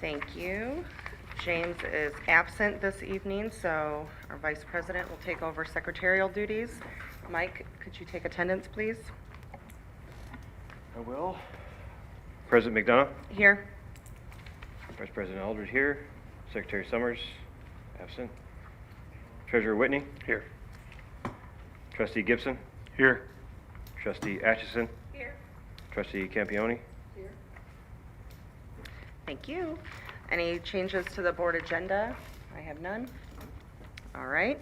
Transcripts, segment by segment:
Thank you. James is absent this evening, so our Vice President will take over secretarial duties. Mike, could you take attendance, please? I will. President McDonough, Here. Vice President Eldred here, Secretary Summers, absent. Treasurer Whitney, Here. Trustee Gibson, Here. Trustee Atchison, Here. Trustee Campione. Here. Thank you. Any changes to the board agenda? I have none. All right.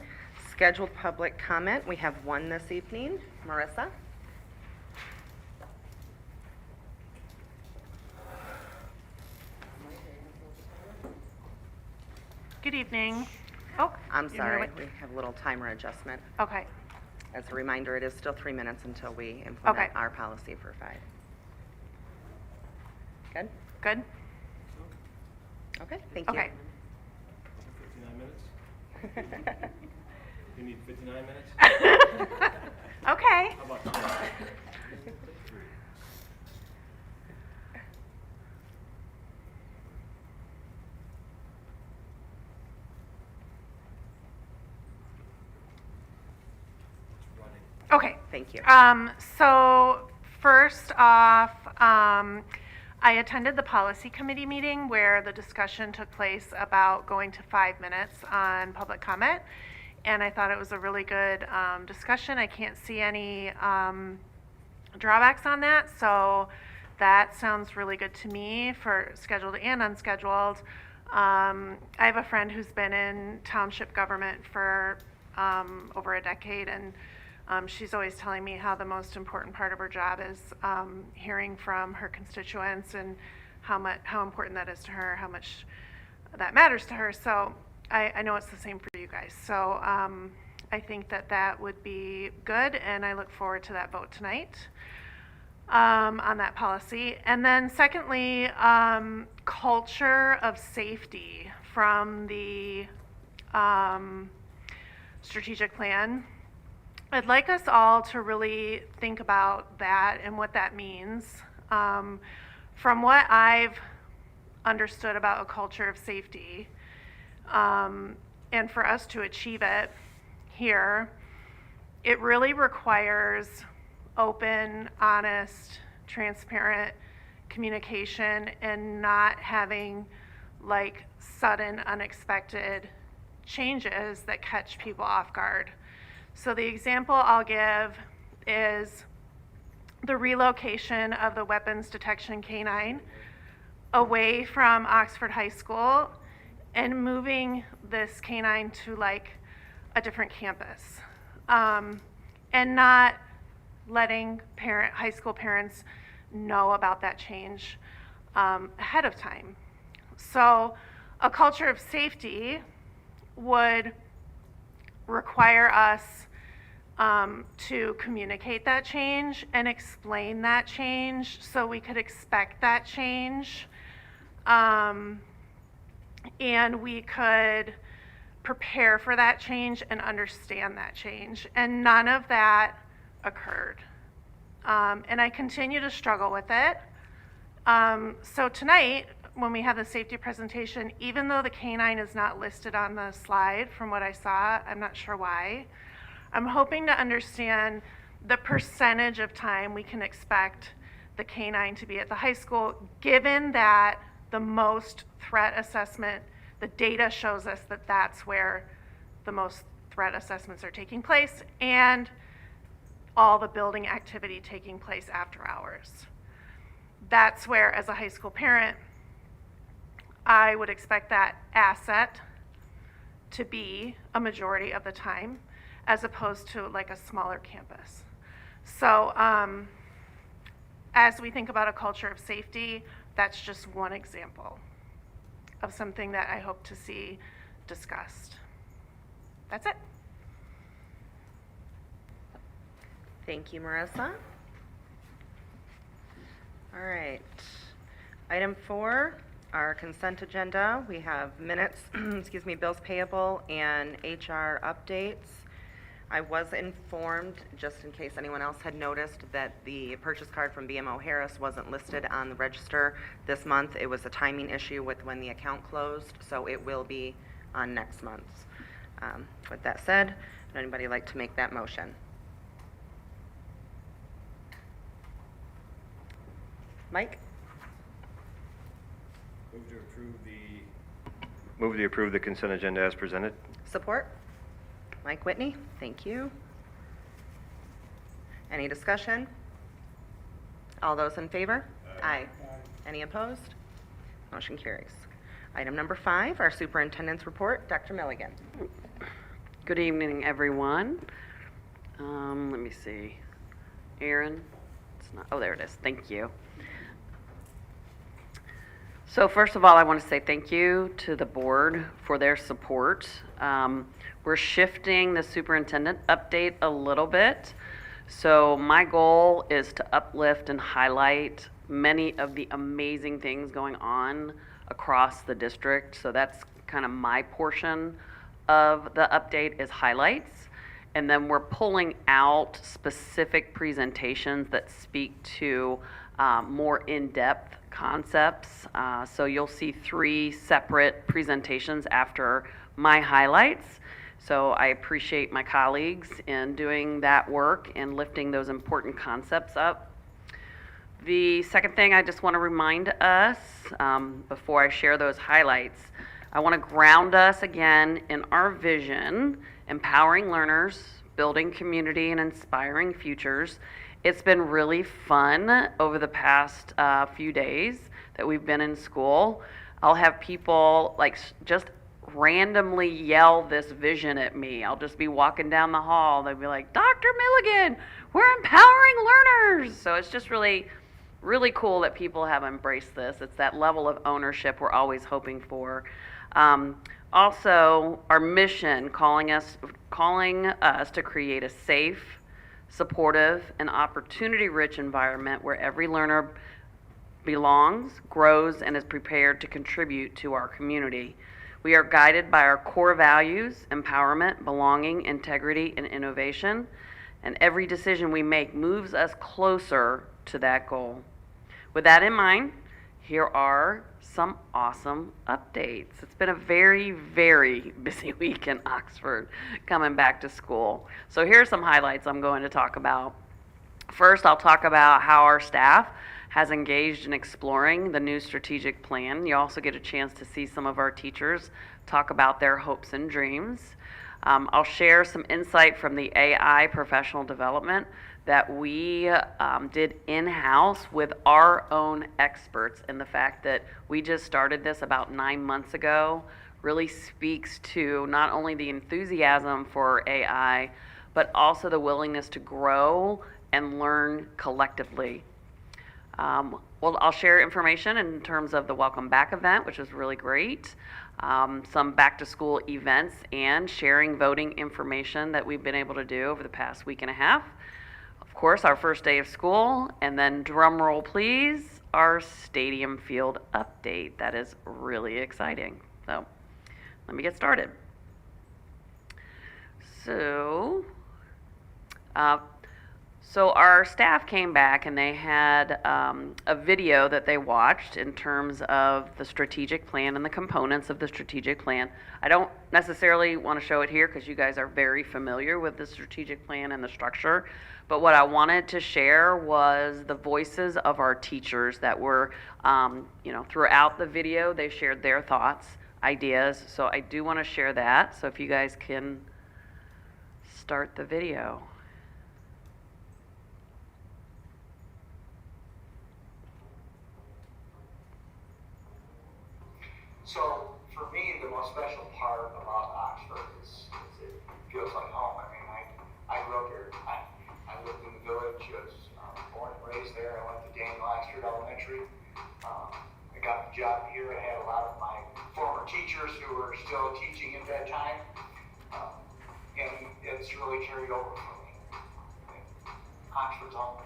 Scheduled public comment. We have one this evening. Marissa? Good evening. Oh, I'm you sorry. know We have a little timer adjustment. what? Okay. As a reminder, it is still 3 minutes until we implement Okay. our policy for 5. Good? Good. Okay, thank you. Okay. 59 minutes? You need 59 minutes? Okay. How about that? Okay. Thank you. So first off, I attended the policy committee meeting where the discussion took place about going to 5 minutes on public comment. And I thought it was a really good discussion. I can't see any drawbacks on that. So that sounds really good to me for scheduled and unscheduled. I have a friend who's been in township government for over a decade, and she's always telling me how the most important part of her job is hearing from her constituents and how important that is to her, how much that matters to her. So I know it's the same for you guys. So I think that would be good, and I look forward to that vote tonight on that policy. And then secondly, culture of safety from the strategic plan. I'd like us all to really think about that and what that means. From what I've understood about a culture of safety, and for us to achieve it here, it really requires open, honest, transparent communication and not having like sudden, unexpected changes that catch people off guard. So the example I'll give is the relocation of the weapons detection canine away from Oxford High School and moving this canine to like a different campus, and not letting high school parents know about that change ahead of time. So a culture of safety would require us to communicate that change and explain that change so we could expect that change, and we could prepare for that change and understand that change. And none of that occurred. And I continue to struggle with it. So tonight, when we have the safety presentation, even though the canine is not listed on the slide from what I saw, I'm not sure why, I'm hoping to understand the percentage of time we can expect the canine to be at the high school, given that the most threat assessment, the data shows us that that's where the most threat assessments are taking place, and all the building activity taking place after hours. That's where, as a high school parent, I would expect that asset to be a majority of the time, as opposed to like a smaller campus. So as we think about a culture of safety, that's just one example of something that I hope to see discussed. That's it. Thank you, Marissa. All right. Item 4, our consent agenda. We have minutes, excuse me, bills payable and HR updates. I was informed, just in case anyone else had noticed, that the purchase card from BMO Harris wasn't listed on the register this month. It was a timing issue with when the account closed, so it will be on next month's. With that said, would anybody like to make that motion? Mike? Move to approve the consent agenda as presented. Support? Mike Whitney, thank you. Any discussion? All those in favor? Aye. Any opposed? Motion carries. Item number 5, our superintendent's report. Dr. Milligan. Good evening, everyone. Let me see. Aaron? It's not, oh, there it is. Thank you. So first of all, I want to say thank you to the board for their support. We're shifting the superintendent update a little bit. So my goal is to uplift and highlight many of the amazing things going on across the district. So that's kind of my portion of the update, is highlights. And then we're pulling out specific presentations that speak to more in-depth concepts. So you'll see 3 separate presentations after my highlights. So I appreciate my colleagues in doing that work and lifting those important concepts up. The second thing I just want to remind us, before I share those highlights, I want to ground us again in our vision: empowering learners, building community, and inspiring futures. It's been really fun over the past few days that we've been in school. I'll have people like just randomly yell this vision at me. I'll just be walking down the hall. They'll be like, "Dr. Milligan, we're empowering learners." So it's just really, really cool that people have embraced this. It's that level of ownership we're always hoping for. Also, our mission calling us to create a safe, supportive, and opportunity-rich environment where every learner belongs, grows, and is prepared to contribute to our community. We are guided by our core values: empowerment, belonging, integrity, and innovation. And every decision we make moves us closer to that goal. With that in mind, here are some awesome updates. It's been a very, very busy week in Oxford coming back to school. So here are some highlights I'm going to talk about. First, I'll talk about how our staff has engaged in exploring the new strategic plan. You also get a chance to see some of our teachers talk about their hopes and dreams. I'll share some insight from the AI professional development that we did in-house with our own experts, and the fact that we just started this about 9 months ago really speaks to not only the enthusiasm for AI, but also the willingness to grow and learn collectively. Well, I'll share information in terms of the Welcome Back event, which is really great, some back to school events, and sharing voting information that we've been able to do over the past week and a half. Of course, our first day of school, and then drum roll please, our stadium field update. That is really exciting. So let me get started. So our staff came back and they had a video that they watched in terms of the strategic plan and the components of the strategic plan. I don't necessarily want to show it here because you guys are very familiar with the strategic plan and the structure, but what I wanted to share was the voices of our teachers that were, throughout the video, they shared their thoughts, ideas, so I do want to share that. So if you guys can start the video. So for me, the most special part about Oxford is it feels like home. I mean, I grew up here. I lived in the village. I was born and raised there. I went to Daniel Oxford Elementary. I got the job here. I had a lot of my former teachers who were still teaching at that time. And it's really carried over for me. Oxford's home.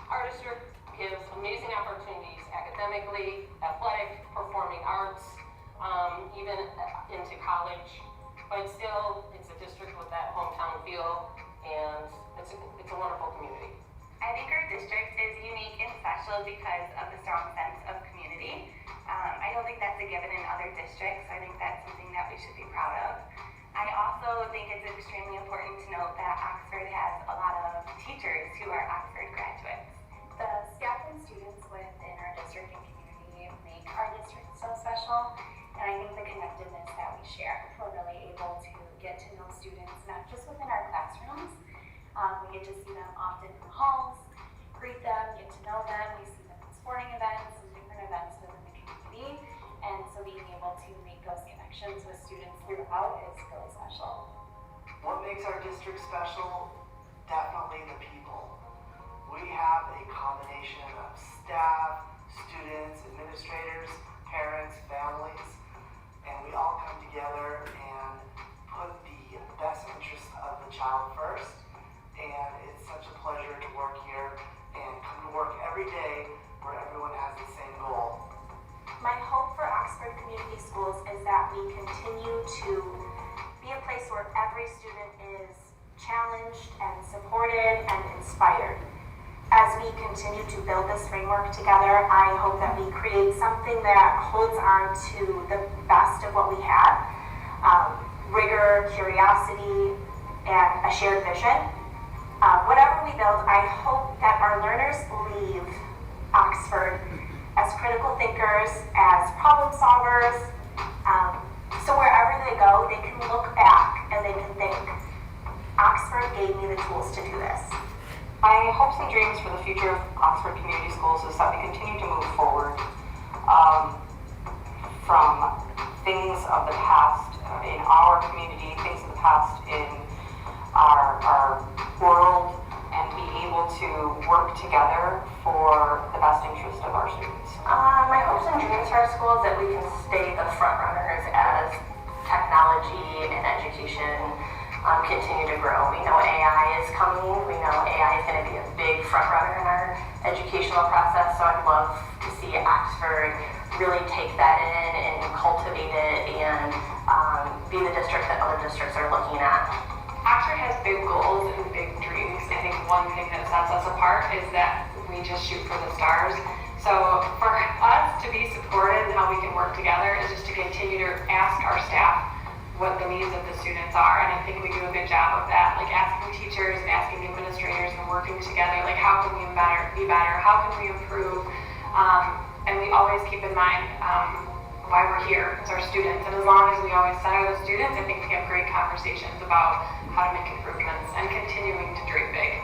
Our district gives amazing opportunities academically, athletic, performing arts, even into college. But still, it's a a district with that hometown feel, and it's a wonderful community. I think our district is unique and special because of the strong sense of community. I don't think that's a given in other districts. I think that's something that we should be proud of. I also think it's extremely important to note that Oxford has a lot of teachers who are Oxford graduates. The staff and students within our district and community make our district so special, and I think the connectedness that we share, we're really able to get to know students, not just within our classrooms. We get to see them often in the halls, greet them, get to know them. We see them at sporting events and different events within the community. And so being able to make those connections with students throughout is really special. What makes our district special? Definitely the people. We have a combination of staff, students, administrators, parents, families, and we all come together and put the best interest of the child first. And it's such a pleasure to work here and come to work every day where everyone has the same goal. My hope for Oxford Community Schools is that we continue to be a place where every student is challenged and supported and inspired. As we continue to build this framework together, I hope that we create something that holds on to the best of what we have, rigor, curiosity, and a shared vision. Whatever we build, I hope that our learners leave Oxford as critical thinkers, as problem solvers, so wherever they go, they can look back and they can think, Oxford gave me the tools to do this. My hopes and dreams for the future of Oxford Community Schools is that we continue to move forward from things of the past in our community, things of the past in our world, and be able to work together for the best interest of our students. My hopes and dreams for our school is that we can stay the front runners as technology and education continue to grow. We know AI is coming. We know AI is going to be a big front runner in our educational process, so I'd love to see Oxford really take that in and cultivate it and be the district that other districts are looking at. Oxford has big goals and big dreams. I think one thing that sets us apart is that we just shoot for the stars. So for us to be supported and how we can work together is just to continue to ask our staff what the needs of the students are. And I think we do a good job of that, like asking teachers and asking administrators and working together, like how can we be better? How can we improve? And we always keep in mind why we're here as our students. And as long as we always center the students, I think we have great conversations about how to make improvements and continuing to dream big.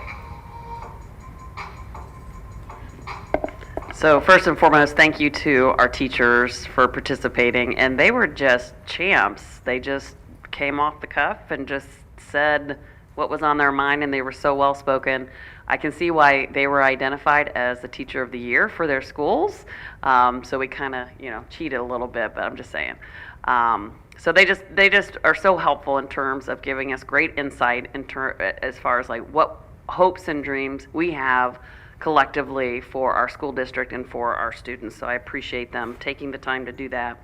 So first and foremost, thank you to our teachers for participating, and they were just champs. They just came off the cuff and just said what was on their mind, and they were so well spoken. I can see why they were identified as the teacher of the year for their schools. So we kind of, cheated a little bit, but I'm just saying. So they just are so helpful in terms of giving us great insight as far as like what hopes and dreams we have collectively for our school district and for our students. So I appreciate them taking the time to do that.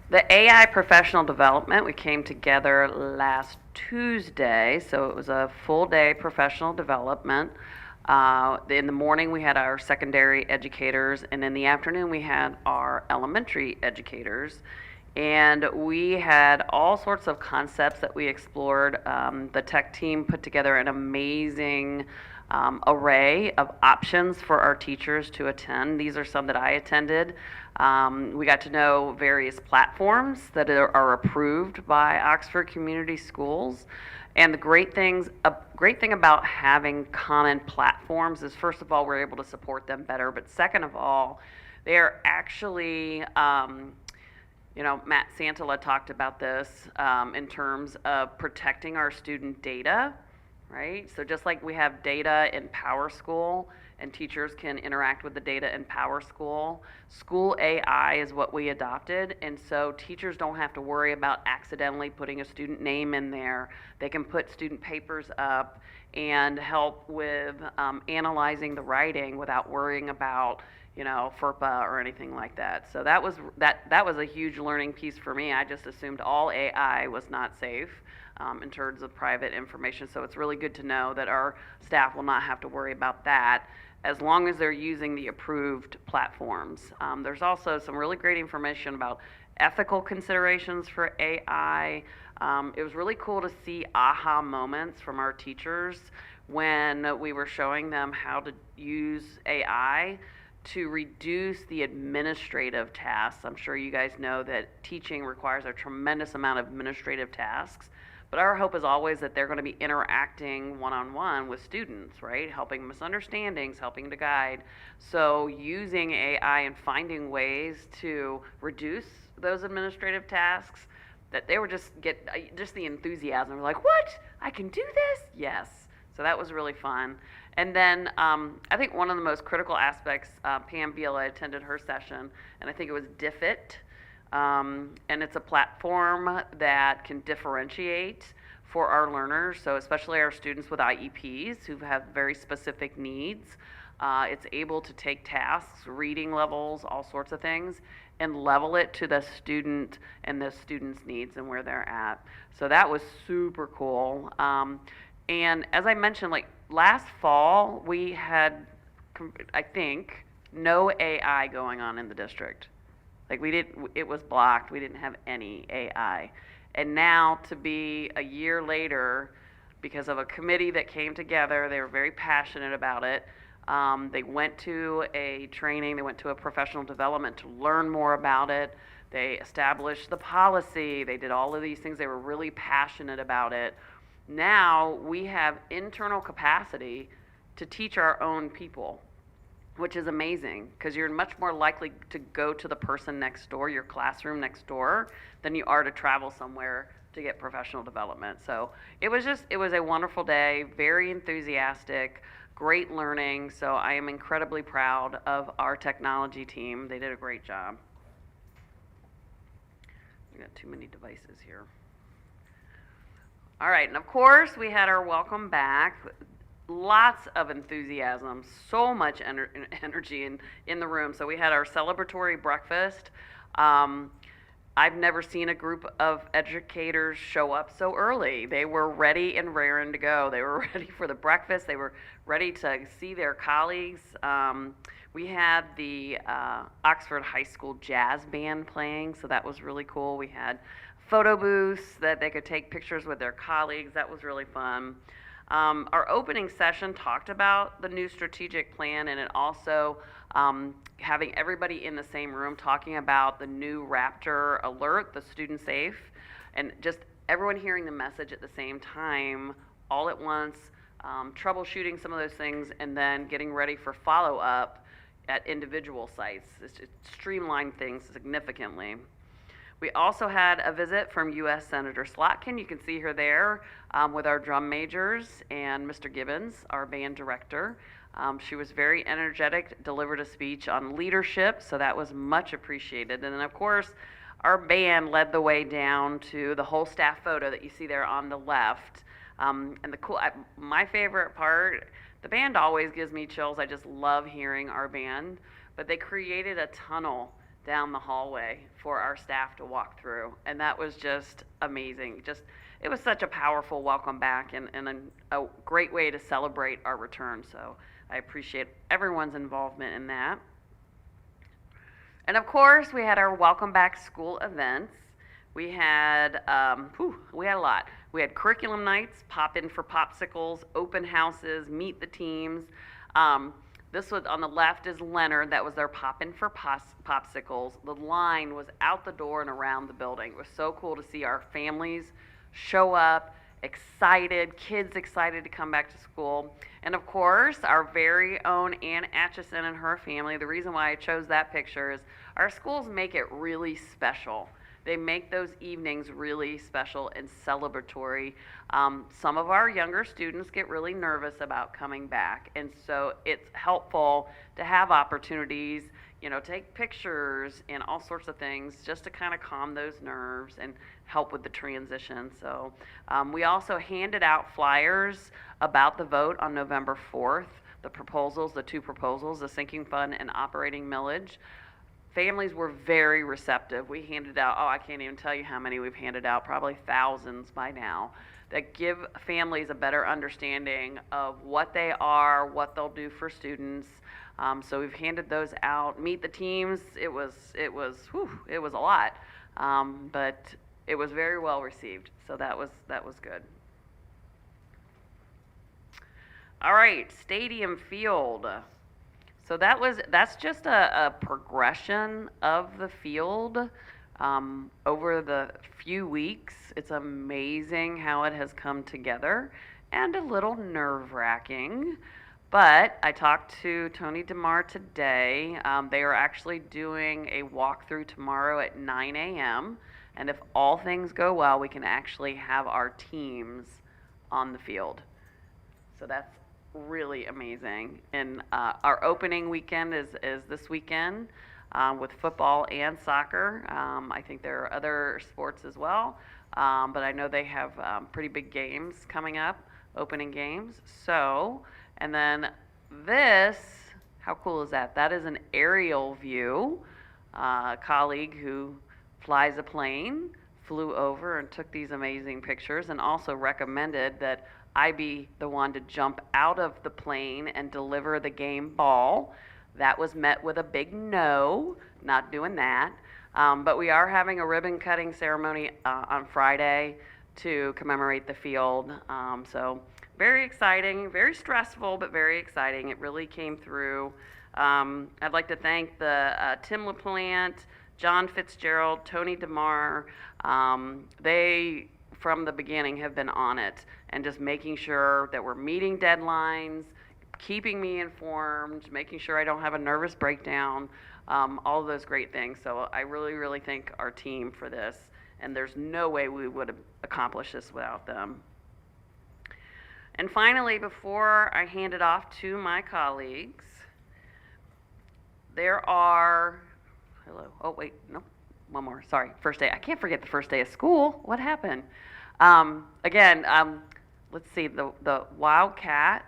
The AI professional development, we came together last Tuesday, so it was a full day professional development. In the morning we had our secondary educators, and in the afternoon we had our elementary educators. And we had all sorts of concepts that we explored. The tech team put together an amazing array of options for our teachers to attend. These are some that I attended. We got to know various platforms that are approved by Oxford Community Schools. And the great thing about having common platforms is, first of all, we're able to support them better. But second of all, they're actually Matt Santala talked about this in terms of protecting our student data, right? So just like we have data in PowerSchool and teachers can interact with the data in PowerSchool, School AI is what we adopted, and so teachers don't have to worry about accidentally putting a student name in there. They can put student papers up and help with analyzing the writing without worrying about FERPA or anything like that. So that was a huge learning piece for me. I just assumed all AI was not safe in terms of private information. So it's really good to know that our staff will not have to worry about that as long as they're using the approved platforms. There's also some really great information about ethical considerations for AI. It was really cool to see aha moments from our teachers when we were showing them how to use AI to reduce the administrative tasks. I'm sure you guys know that teaching requires a tremendous amount of administrative tasks, but our hope is always that they're going to be interacting one-on-one with students, right? Helping misunderstandings, helping to guide. So using AI and finding ways to reduce those administrative tasks, that they would just the enthusiasm. We're like, what? I can do this? Yes. So that was really fun. And then I think one of the most critical aspects, Pam Vila attended her session, and I think it was DIFIT. And it's a platform that can differentiate for our learners, so especially our students with IEPs who have very specific needs. It's able to take tasks, reading levels, all sorts of things, and level it to the student and the student's needs and where they're at. So that was super cool. And as I mentioned, like last fall, we had, I think, no AI going on in the district. Like it was blocked. We didn't have any AI. And now to be a year later, because of a committee that came together, they were very passionate about it. They went to a training, they went to a professional development to learn more about it. They established the policy. They did all of these things. They were really passionate about it. Now we have internal capacity to teach our own people, which is amazing because you're much more likely to go to the person next door, your classroom next door, than you are to travel somewhere to get professional development. So it was a wonderful day, very enthusiastic, great learning. So I am incredibly proud of our technology team. They did a great job. We got too many devices here. All right, and of course we had our welcome back. Lots of enthusiasm, so much energy in the room. So we had our celebratory breakfast. I've never seen a group of educators show up so early. They were ready and raring to go. They were ready for the breakfast. They were ready to see their colleagues. We had the Oxford High School Jazz Band playing, so that was really cool. We had photo booths that they could take pictures with their colleagues. That was really fun. Our opening session talked about the new strategic plan, and it also having everybody in the same room talking about the new Raptor alert, the student safe, and just everyone hearing the message at the same time, all at once, troubleshooting some of those things, and then getting ready for follow-up at individual sites. It streamlined things significantly. We also had a visit from U.S. Senator Slotkin. You can see her there with our drum majors and Mr. Gibbons, our band director. She was very energetic, delivered a speech on leadership, so that was much appreciated. And then, of course, our band led the way down to the whole staff photo that you see there on the left. And my favorite part, the band always gives me chills. I just love hearing our band. But they created a tunnel down the hallway for our staff to walk through, and that was just amazing. It was such a powerful welcome back and a great way to celebrate our return, so I appreciate everyone's involvement in that. And of course, we had our welcome back school events. We had a lot. We had curriculum nights, pop in for popsicles, open houses, meet the teams. This was on the left is Leonard. That was their pop-in for popsicles. The line was out the door and around the building. It was so cool to see our families show up, excited, kids excited to come back to school. And of course, our very own Ann Atchison and her family. The reason why I chose that picture is our schools make it really special. They make those evenings really special and celebratory. Some of our younger students get really nervous about coming back, and so it's helpful to have opportunities, take pictures and all sorts of things just to kind of calm those nerves and help with the transition. So we also handed out flyers about the vote on November 4th. the proposals, the two proposals, the sinking fund and operating millage. Families were very receptive. We handed out, I can't even tell you how many we've handed out, probably thousands by now, that give families a better understanding of what they are, what they'll do for students. So we've handed those out. Meet the teams, it was a lot, but it was very well received. So that was good. All right, stadium field. So that's just a progression of the field over the few weeks. It's amazing how it has come together and a little nerve-wracking. But I talked to Tony DeMar today. They are actually doing a walkthrough tomorrow at 9 a.m. And if all things go well, we can actually have our teams on the field. So that's really amazing. And our opening weekend is this weekend with football and soccer. I think there are other sports as well, but I know they have pretty big games coming up, opening games. So, and then this, how cool is that? That is an aerial view. A colleague who flies a plane flew over and took these amazing pictures and also recommended that I be the one to jump out of the plane and deliver the game ball. That was met with a big no, not doing that. But we are having a ribbon cutting ceremony on Friday to commemorate the field. So very exciting, very stressful, but very exciting. It really came through. I'd like to thank the Tim LaPlante, John Fitzgerald, Tony DeMar. They, from the beginning, have been on it and just making sure that we're meeting deadlines, keeping me informed, making sure I don't have a nervous breakdown, all of those great things. So I really, really thank our team for this, and there's no way we would have accomplished this without them. And finally, before I hand it off to my colleagues, there are, oh wait, no, one more, sorry, first day. I can't forget the first day of school. What happened? Again, let's see, the Wildcat,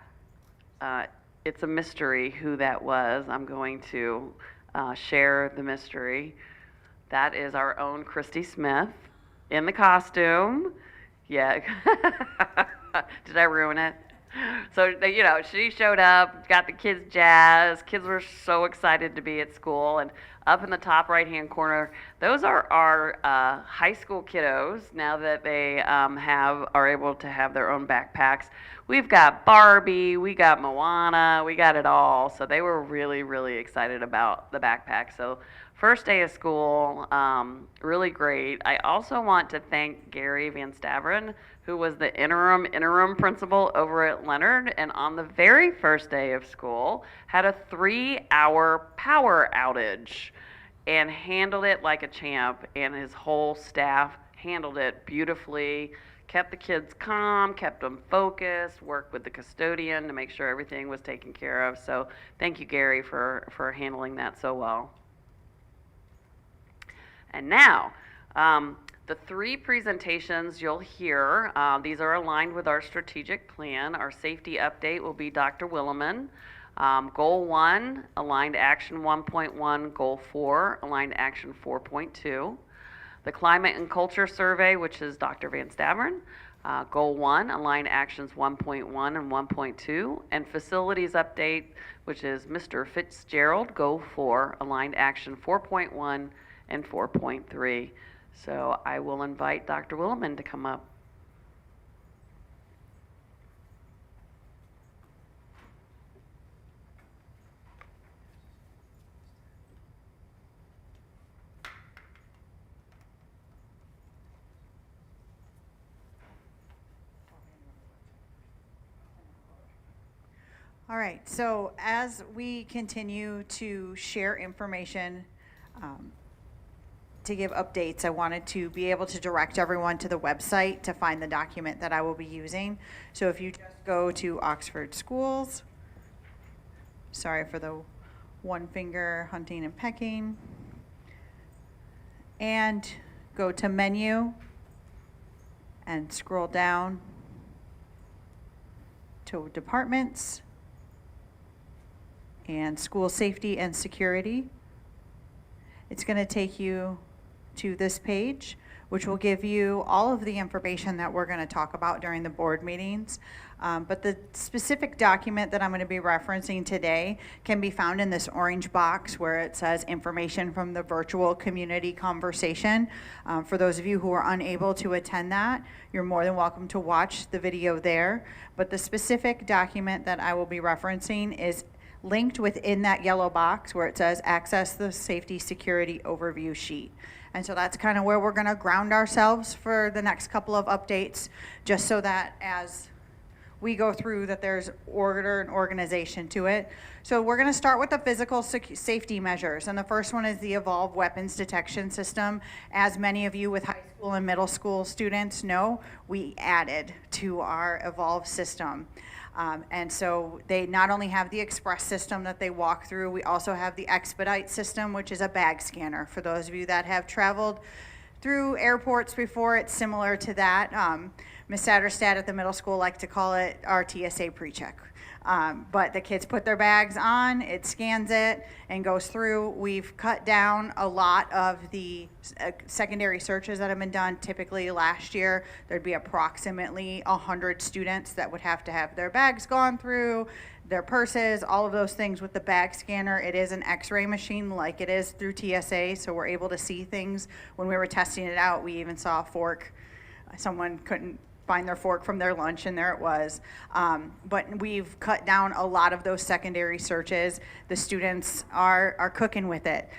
it's a mystery who that was. I'm going to share the mystery. That is our own Christy Smith in the costume. Yeah. Did I ruin it? So, she showed up, got the kids jazzed. Kids were so excited to be at school. And up in the top right-hand corner, those are our high school kiddos now that they are able to have their own backpacks. We've got Barbie, we got Moana, we got it all. So they were really, really excited about the backpack. So first day of school, really great. I also want to thank Gary Van Staveren, who was the interim principal over at Leonard, and on the very first day of school had a 3-hour power outage and handled it like a champ, and his whole staff handled it beautifully, kept the kids calm, kept them focused, worked with the custodian to make sure everything was taken care of. So thank you, Gary, for handling that so well. And now, the 3 presentations you'll hear, these are aligned with our strategic plan. Our safety update will be Dr. Williman. Goal 1, Aligned Action 1.1. Goal 4, Aligned Action 4.2. The Climate and Culture Survey, which is Dr. Van Staveren. Goal 1, Aligned Actions 1.1 and 1.2. And Facilities Update, which is Mr. Fitzgerald. Goal 4, Aligned Action 4.1 and 4.3. So I will invite Dr. Williman to come up. All right, so as we continue to share information, to give updates, I wanted to be able to direct everyone to the website to find the document that I will be using. So if you just go to Oxford Schools, sorry for the one finger hunting and pecking, and go to menu and scroll down to departments, and school safety and security. It's going to take you to this page, which will give you all of the information that we're going to talk about during the board meetings. But the specific document that I'm going to be referencing today can be found in this orange box where it says information from the virtual community conversation. For those of you who are unable to attend that, you're more than welcome to watch the video there. But the specific document that I will be referencing is linked within that yellow box where it says access the safety security overview sheet. And so that's kind of where we're going to ground ourselves for the next couple of updates, just so that as we go through that there's order and organization to it. So we're going to start with the physical safety measures. And the first one is the Evolve Weapons Detection System. As many of you with high school and middle school students know, we added to our Evolve system. And so they not only have the Express system that they walk through, we also have the Expedite system, which is a bag scanner. For those of you that have traveled through airports before, it's similar to that. Ms. Satterstad at the middle school liked to call it our TSA pre-check. But the kids put their bags on, it scans it, and goes through. We've cut down a lot of the secondary searches that have been done. Typically last year, there'd be approximately 100 students that would have to have their bags gone through, their purses, all of those things. With the bag scanner, it is an x-ray machine like it is through TSA, so we're able to see things. When we were testing it out, we even saw a fork. Someone couldn't find their fork from their lunch, and there it was. But we've cut down a lot of those secondary searches. The students are cooking with it.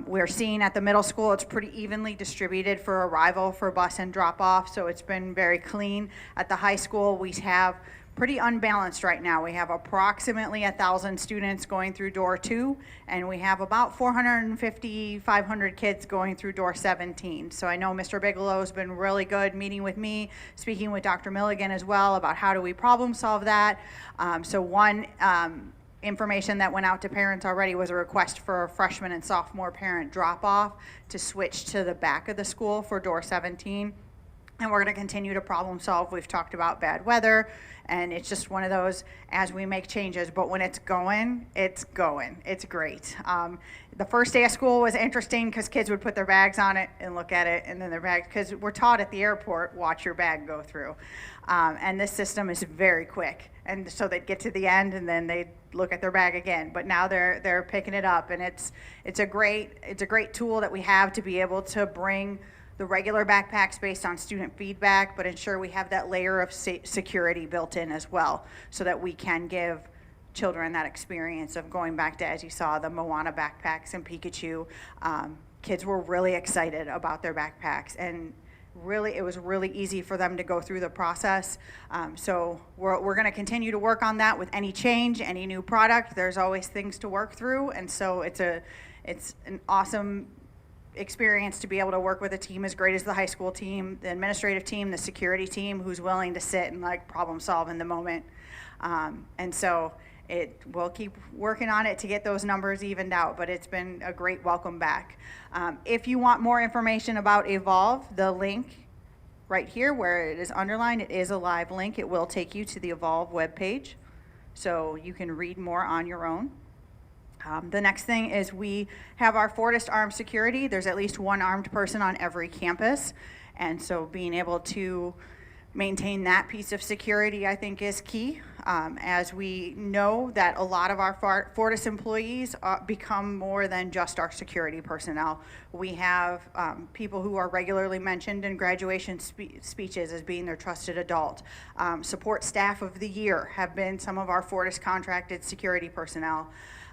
We're seeing at the middle school, it's pretty evenly distributed for arrival, for bus and drop off, so it's been very clean. At the high school, we have pretty unbalanced right now. We have approximately 1,000 students going through door 2, and we have about 450, 500 kids going through door 17. So I know Mr. Bigelow's been really good meeting with me, speaking with Dr. Milligan as well about how do we problem solve that. So one information that went out to parents already was a request for a freshman and sophomore parent drop off to switch to the back of the school for door 17. And we're going to continue to problem solve. We've talked about bad weather, and it's just one of those as we make changes. But when it's going, it's going. It's great. The first day of school was interesting because kids would put their bags on it and look at it, and then their bags, because we're taught at the airport, watch your bag go through. And this system is very quick. And so they'd get to the end, and then they'd look at their bag again. But now they're picking it up, and it's a great tool that we have to be able to bring the regular backpacks based on student feedback, but ensure we have that layer of security built in as well, so that we can give children that experience of going back to, as you saw, the Moana backpacks and Pikachu. Kids were really excited about their backpacks, and really, it was really easy for them to go through the process. So we're going to continue to work on that with any change, any new product. There's always things to work through, and so it's an awesome experience to be able to work with a team as great as the high school team, the administrative team, the security team, who's willing to sit and like problem solve in the moment. And so we'll keep working on it to get those numbers evened out, but it's been a great welcome back. If you want more information about Evolve, the link right here where it is underlined, it is a live link. It will take you to the Evolve webpage, so you can read more on your own. The next thing is we have our Fortis Armed Security. There's at least one armed person on every campus, and so being able to maintain that piece of security, I think, is key. As we know that a lot of our Fortis employees become more than just our security personnel. We have people who are regularly mentioned in graduation speeches as being their trusted adult. Support staff of the year have been some of our Fortis contracted security personnel.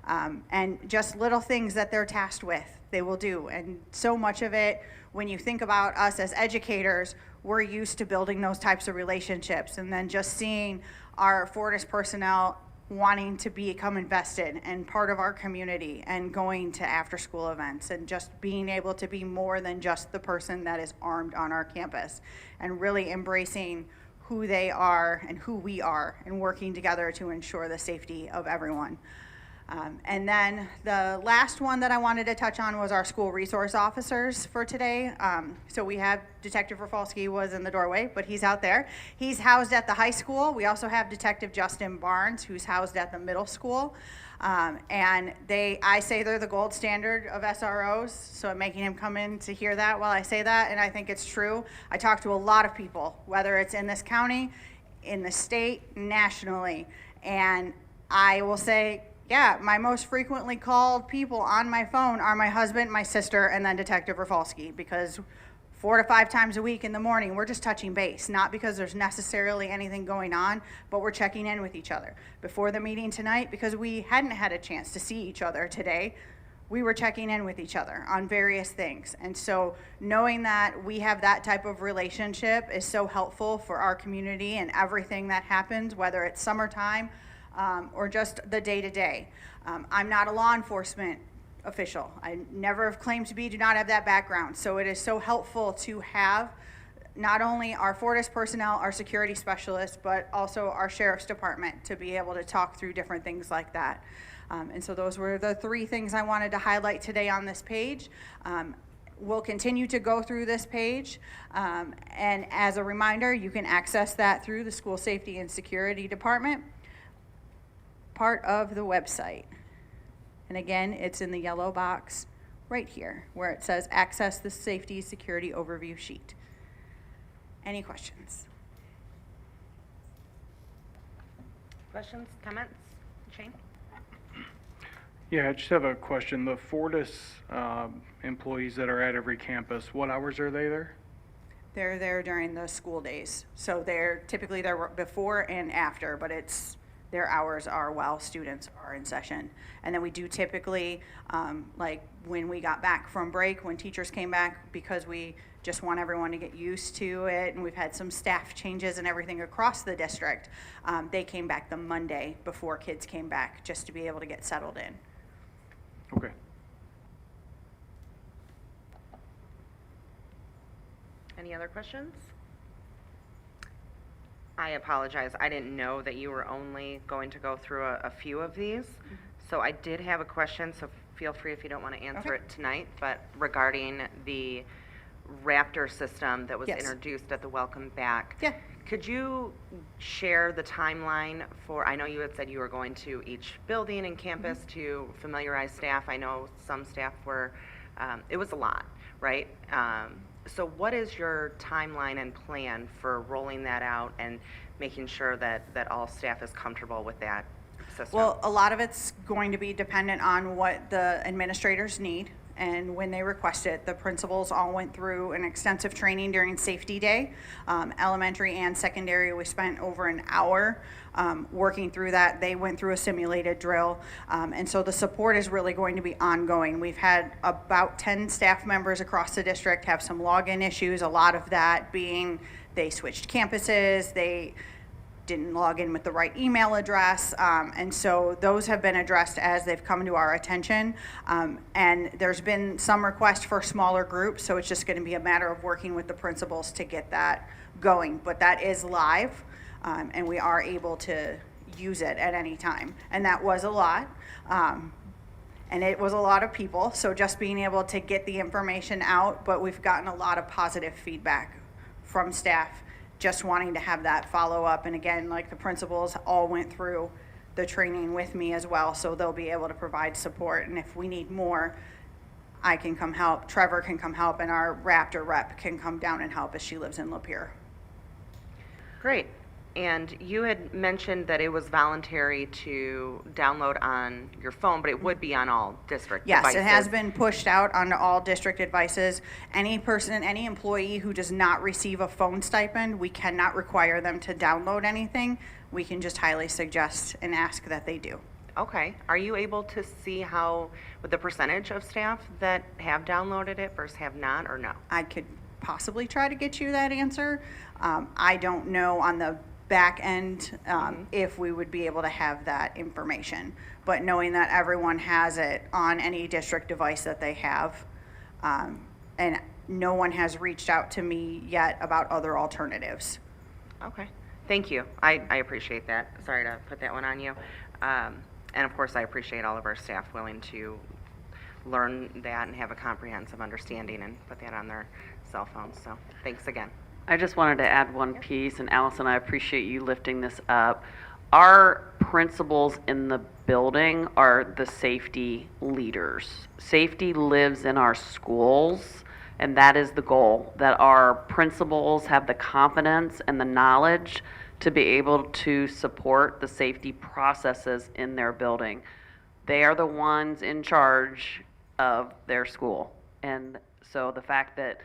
And just little things that they're tasked with, they will do. And so much of it, when you think about us as educators, we're used to building those types of relationships. And then just seeing our Fortis personnel wanting to become invested and part of our community and going to after-school events and just being able to be more than just the person that is armed on our campus, and really embracing who they are and who we are and working together to ensure the safety of everyone. And then the last one that I wanted to touch on was our school resource officers for today. So we have Detective Rafalski was in the doorway, but he's out there. He's housed at the high school. We also have Detective Justin Barnes, who's housed at the middle school. And I say they're the gold standard of SROs, so I'm making him come in to hear that while I say that, and I think it's true. I talk to a lot of people, whether it's in this county, in the state, nationally, and I will say, yeah, my most frequently called people on my phone are my husband, my sister, and then Detective Rafalski, because 4 to 5 times a week in the morning, we're just touching base, not because there's necessarily anything going on, but we're checking in with each other. Before the meeting tonight, because we hadn't had a chance to see each other today, we were checking in with each other on various things. And so knowing that we have that type of relationship is so helpful for our community and everything that happens, whether it's summertime or just the day-to-day. I'm not a law enforcement official. I never have claimed to be, do not have that background. So it is so helpful to have not only our Fortis personnel, our security specialists, but also our sheriff's department to be able to talk through different things like that. And so those were the 3 things I wanted to highlight today on this page. We'll continue to go through this page. And as a reminder, you can access that through the School Safety and Security Department part of the website. And again, it's in the yellow box right here where it says access the safety security overview sheet. Any questions? Questions, comments? Shane? Yeah, I just have a question. The Fortis employees that are at every campus, what hours are they there? They're there during the school days. So they're typically there before and after, but their hours are while students are in session. And then we do typically, like when we got back from break, when teachers came back, because we just want everyone to get used to it, and we've had some staff changes and everything across the district, they came back the Monday before kids came back, just to be able to get settled in. Okay. Any other questions? I apologize. I didn't know that you were only going to go through a few of these. So I did have a question, so feel free if you don't want to answer it tonight, but regarding the Raptor system that was Yes. introduced at the Welcome Back. Yeah. Could you share the timeline for, I know you had said you were going to each building and campus to familiarize staff. I know some staff were, it was a lot, right? So what is your timeline and plan for rolling that out and making sure that all staff is comfortable with that system? Well, a lot of it's going to be dependent on what the administrators need. And when they request it, the principals all went through an extensive training during safety day. Elementary and secondary, we spent over an hour working through that. They went through a simulated drill. And so the support is really going to be ongoing. We've had about 10 staff members across the district have some login issues, a lot of that being they switched campuses, they didn't log in with the right email address, and so those have been addressed as they've come to our attention, and there's been some requests for smaller groups, so it's just going to be a matter of working with the principals to get that going, but that is live, and we are able to use it at any time, and that was a lot, and it was a lot of people, so just being able to get the information out, but we've gotten a lot of positive feedback from staff just wanting to have that follow up. And again, like the principals all went through the training with me as well, so they'll be able to provide support. And if we need more, I can come help, Trevor can come help, and our Raptor rep can come down and help as she lives in Lapeer. Great. And you had mentioned that it was voluntary to download on your phone, but it would be on all district devices. Yes, it has been pushed out onto all district devices. Any person, any employee who does not receive a phone stipend, we cannot require them to download anything. We can just highly suggest and ask that they do. Okay. Are you able to see how, with the percentage of staff that have downloaded it versus have not, or no? I could possibly try to get you that answer. I don't know on the back end if we would be able to have that information, but knowing that everyone has it on any district device that they have, and no one has reached out to me yet about other alternatives. Okay. Thank you. I appreciate that. Sorry to put that one on you. And of course, I appreciate all of our staff willing to learn that and have a comprehensive understanding and put that on their cell phones. So thanks again. I just wanted to add one piece, and Allison, I appreciate you lifting this up. Our principals in the building are the safety leaders. Safety lives in our schools, and that is the goal, that our principals have the confidence and the knowledge to be able to support the safety processes in their building. They are the ones in charge of their school. And so the fact that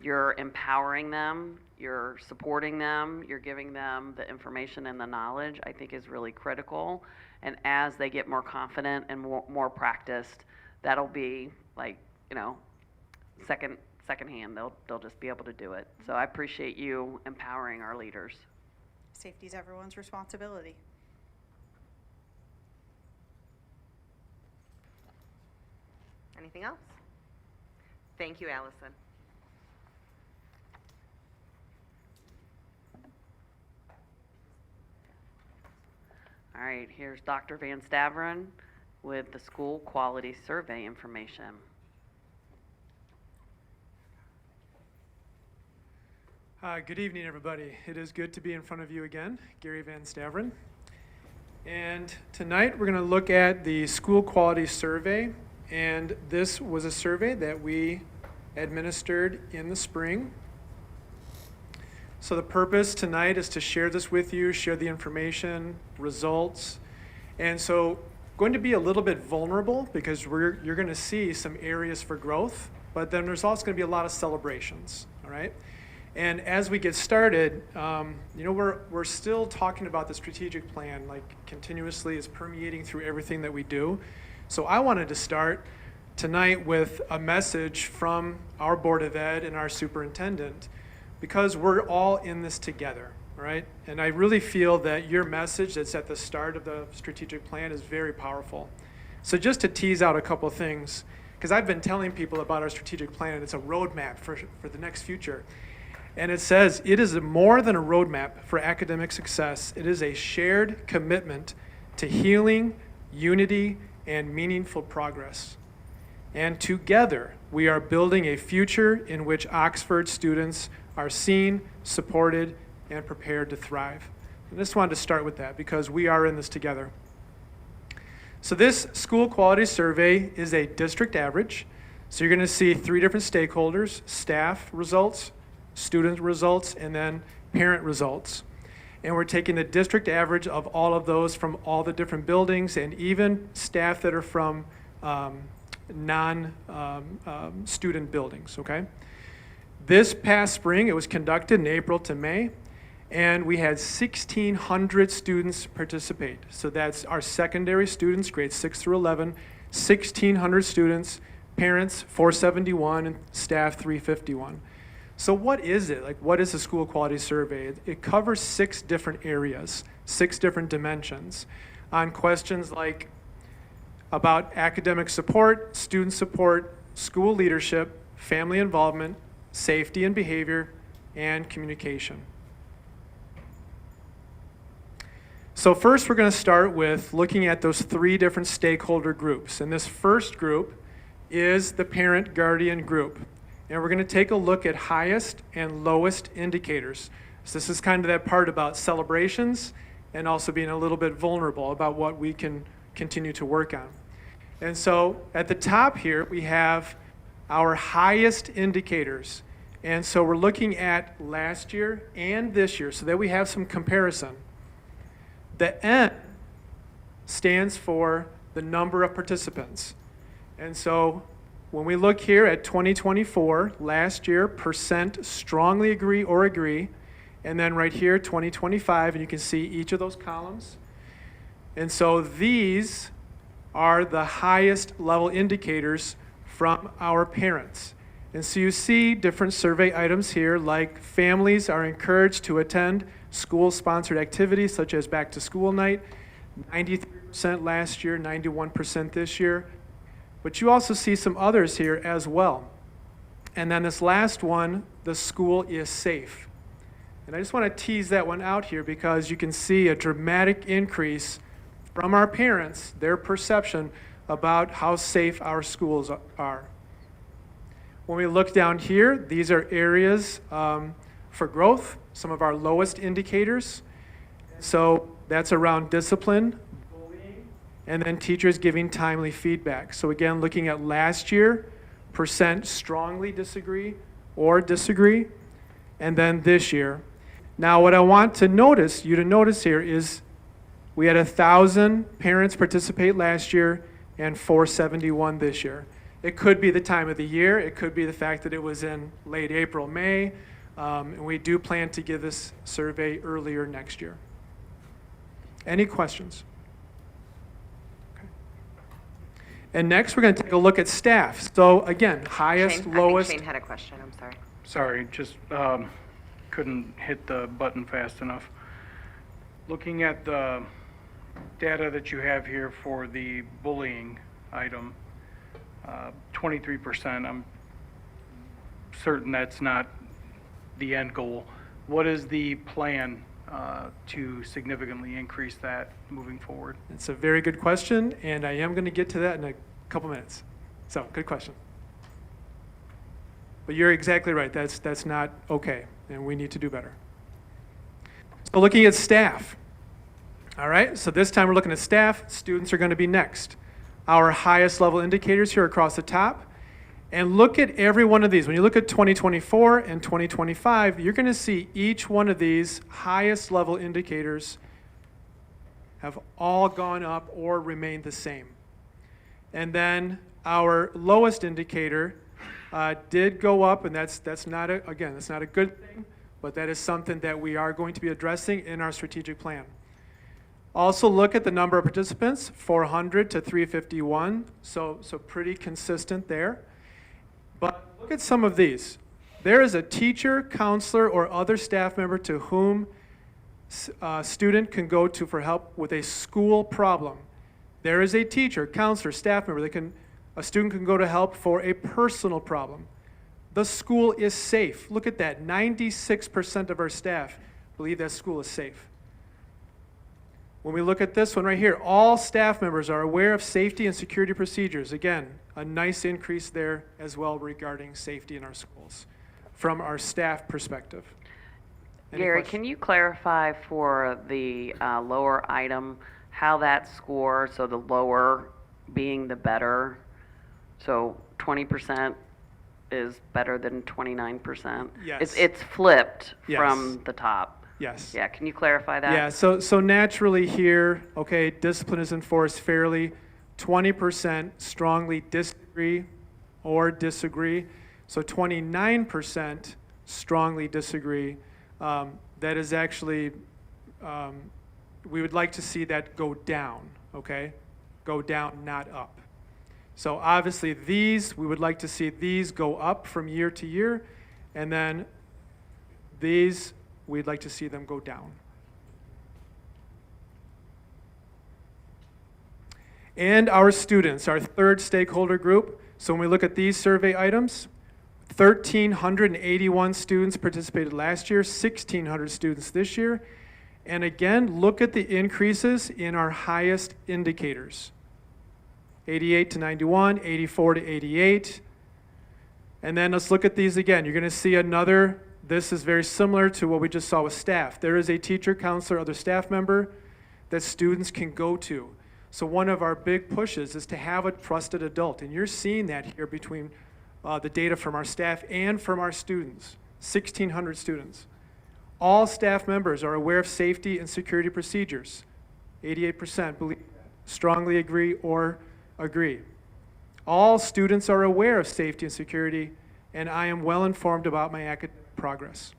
you're empowering them, you're supporting them, you're giving them the information and the knowledge, I think is really critical. And as they get more confident and more practiced, that'll be like, secondhand. They'll just be able to do it. So I appreciate you empowering our leaders. Safety is everyone's responsibility. Anything else? Thank you, Allison. All right, here's Dr. Van Staveren with the school quality survey information. Good evening, everybody. It is good to be in front of you again. Gary Van Staveren. And tonight we're going to look at the school quality survey. And this was a survey that we administered in the spring. So the purpose tonight is to share this with you, share the information, results. And so going to be a little bit vulnerable because you're going to see some areas for growth, but then there's also going to be a lot of celebrations, all right? And as we get started, we're still talking about the strategic plan, like continuously is permeating through everything that we do. So I wanted to start tonight with a message from our Board of Ed and our superintendent, because we're all in this together, right? And I really feel that your message that's at the start of the strategic plan is very powerful. So just to tease out a couple things, because I've been telling people about our strategic plan, and it's a roadmap for the next future. And it says, it is more than a roadmap for academic success. It is a shared commitment to healing, unity, and meaningful progress. And together, we are building a future in which Oxford students are seen, supported, and prepared to thrive. And I just wanted to start with that because we are in this together. So this school quality survey is a district average. So you're going to see 3 different stakeholders: staff results, student results, and then parent results. And we're taking the district average of all of those from all the different buildings and even staff that are from non-student buildings, okay? This past spring, it was conducted in April to May, and we had 1,600 students participate. So that's our secondary students, grades 6 through 11, 1,600 students, parents 471, and staff 351. So what is it? Like, what is the school quality survey? It covers 6 different areas, 6 different dimensions on questions like about academic support, student support, school leadership, family involvement, safety and behavior, and communication. So first we're going to start with looking at those 3 different stakeholder groups. And this first group is the parent-guardian group. And we're going to take a look at highest and lowest indicators. So this is kind of that part about celebrations and also being a little bit vulnerable about what we can continue to work on. And so at the top here, we have our highest indicators. And so we're looking at last year and this year so that we have some comparison. The N stands for the number of participants. And so when we look here at 2024, last year, percent strongly agree or agree, and then right here, 2025, and you can see each of those columns. And so these are the highest level indicators from our parents. And so you see different survey items here, like families are encouraged to attend school-sponsored activities such as back to school night, 93% last year, 91% this year. But you also see some others here as well. And then this last one, the school is safe. And I just want to tease that one out here because you can see a dramatic increase from our parents, their perception about how safe our schools are. When we look down here, these are areas for growth, some of our lowest indicators. So that's around discipline, bullying, and then teachers giving timely feedback. So again, looking at last year, percent strongly disagree or disagree, and then this year. Now what I want you to notice here is we had 1,000 parents participate last year and 471 this year. It could be the time of the year. It could be the fact that it was in late April, May, and we do plan to give this survey earlier next year. Any questions? Okay. And next, we're going to take a look at staff. So again, highest, Shane, lowest. I think Shane had a question, I'm sorry. Sorry, just couldn't hit the button fast enough. Looking at the data that you have here for the bullying item, 23%, I'm certain that's not the end goal. What is the plan to significantly increase that moving forward? It's a very good question, and I am going to get to that in a couple minutes. So, good question. But you're exactly right. That's not okay, and we need to do better. So looking at staff. All right, so this time we're looking at staff. Students are going to be next. Our highest level indicators here across the top. And look at every one of these. When you look at 2024 and 2025, you're going to see each one of these highest level indicators have all gone up or remained the same. And then our lowest indicator did go up, and that's not a good thing, but that is something that we are going to be addressing in our strategic plan. Also look at the number of participants, 400 to 351, so pretty consistent there. But look at some of these. There is a teacher, counselor, or other staff member to whom a student can go to for help with a school problem. There is a teacher, counselor, staff member a student can go to help for a personal problem. The school is safe. Look at that, 96% of our staff believe that school is safe. When we look at this one right here, all staff members are aware of safety and security procedures. Again, a nice increase there as well regarding safety in our schools from our staff perspective. Any Gary, questions? can you clarify for the lower item how that score, so the lower being the better, so 20% is better than 29%? Yes. It's flipped Yes. from the top. Yes. Yeah, can you clarify that? Yeah, so naturally here, okay, discipline is enforced fairly. 20% strongly disagree or disagree. So 29% strongly disagree. That is actually, we would like to see that go down, okay? Go down, not up. So obviously these, we would like to see these go up from year to year, and then these, we'd like to see them go down. And our students, our third stakeholder group. So when we look at these survey items, 1,381 students participated last year, 1,600 students this year. And again, look at the increases in our highest indicators. 88 to 91, 84 to 88. And then let's look at these again. You're going to see another. This is very similar to what we just saw with staff. There is a teacher, counselor, other staff member that students can go to. So one of our big pushes is to have a trusted adult. And you're seeing that here between the data from our staff and from our students, 1,600 students. All staff members are aware of safety and security procedures. 88% believe that, strongly agree or agree. All students are aware of safety and security, and I am well informed about my academic progress.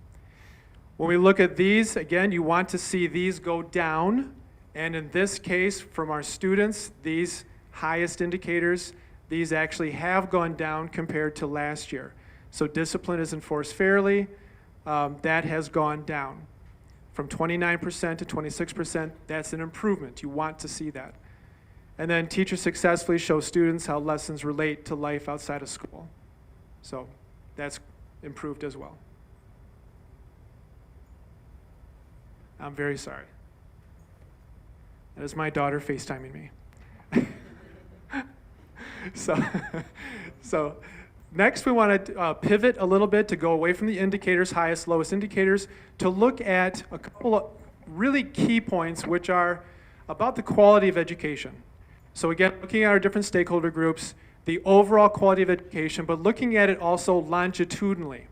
When we look at these, again, you want to see these go down, and in this case, from our students, these highest indicators, these actually have gone down compared to last year. So discipline is enforced fairly. That has gone down from 29% to 26%. That's an improvement. You want to see that. And then teachers successfully show students how lessons relate to life outside of school. So that's improved as well. I'm very sorry. That is my daughter FaceTiming me. So next we want to pivot a little bit to go away from the indicators, highest, lowest indicators, to look at a couple of really key points which are about the quality of education. So again, looking at our different stakeholder groups, the overall quality of education, but looking at it also longitudinally.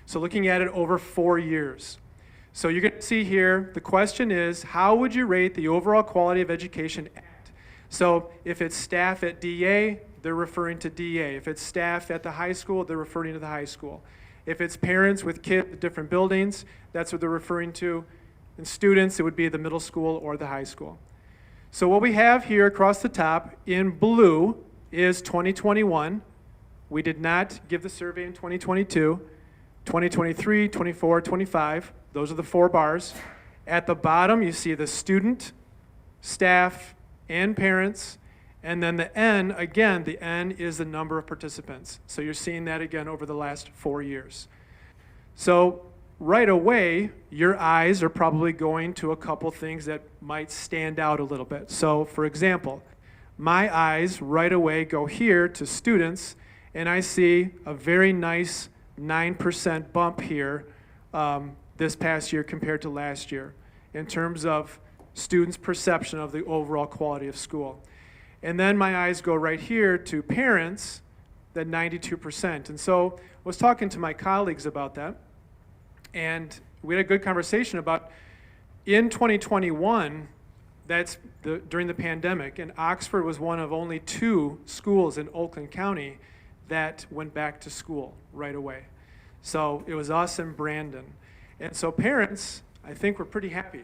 So looking at it over 4 years. So you're going to see here, the question is, how would you rate the overall quality of education at? So if it's staff at DA, they're referring to DA. If it's staff at the high school, they're referring to the high school. If it's parents with kids at different buildings, that's what they're referring to. And students, it would be the middle school or the high school. So what we have here across the top in blue is 2021. We did not give the survey in 2022. 2023, 24, 25, those are the 4 bars. At the bottom, you see the student, staff, and parents. And then the N, again, the N is the number of participants. So you're seeing that again over the last 4 years. So right away, your eyes are probably going to a couple things that might stand out a little bit. So for example, my eyes right away go here to students, and I see a very nice 9% bump here this past year compared to last year in terms of students' perception of the overall quality of school. And then my eyes go right here to parents, that 92%. And so I was talking to my colleagues about that, and we had a good conversation about in 2021, during the pandemic, and Oxford was one of only 2 schools in Oakland County that went back to school right away. So it was us and Brandon. And so parents, I think, were pretty happy.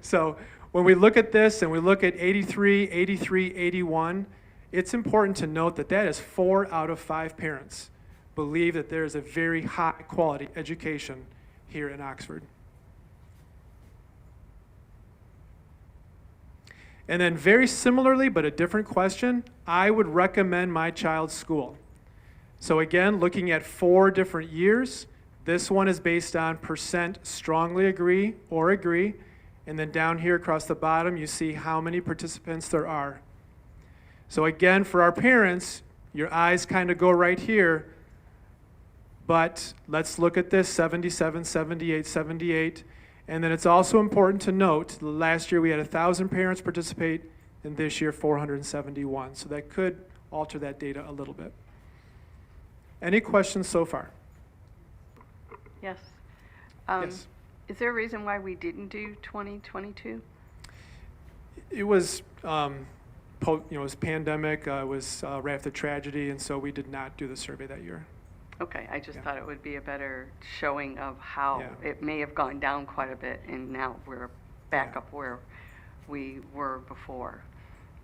So when we look at this and we look at 83, 83, 81, it's important to note that that is 4 out of 5 parents believe that there is a very high quality education here in Oxford. And then very similarly, but a different question, I would recommend my child's school. So again, looking at 4 different years, this one is based on percent strongly agree or agree, and then down here across the bottom, you see how many participants there are. So again, for our parents, your eyes kind of go right here, but let's look at this, 77, 78, 78. And then it's also important to note, last year we had 1,000 parents participate, and this year 471. So that could alter that data a little bit. Any questions so far? Yes. Yes. Is there a reason why we didn't do 2022? It was, it was pandemic, it was right after tragedy, and so we did not do the survey that year. Okay, I just Yeah. thought it would be a better showing of how Yeah. it may have gone down quite a bit, and now we're back Yeah. up where we were before.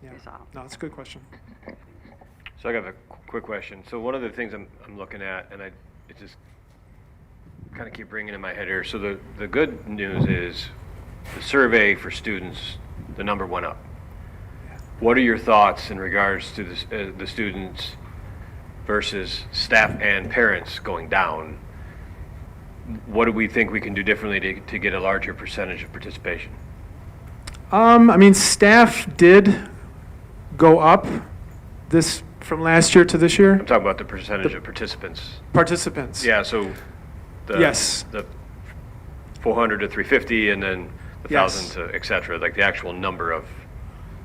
Yeah. Is all. No, it's a good question. So I got a quick question. So one of the things I'm looking at, and it just kind of keep ringing in my head here. So the good news is the survey for students, the number went up. What are your thoughts in regards to the students versus staff and parents going down? What do we think we can do differently to get a larger percentage of participation? I mean, staff did go up this from last year to this year. I'm talking about the percentage of participants. Participants. Yeah, so Yes. the 400 to 350 and then the Yes. 1,000 to et cetera, like the actual number of.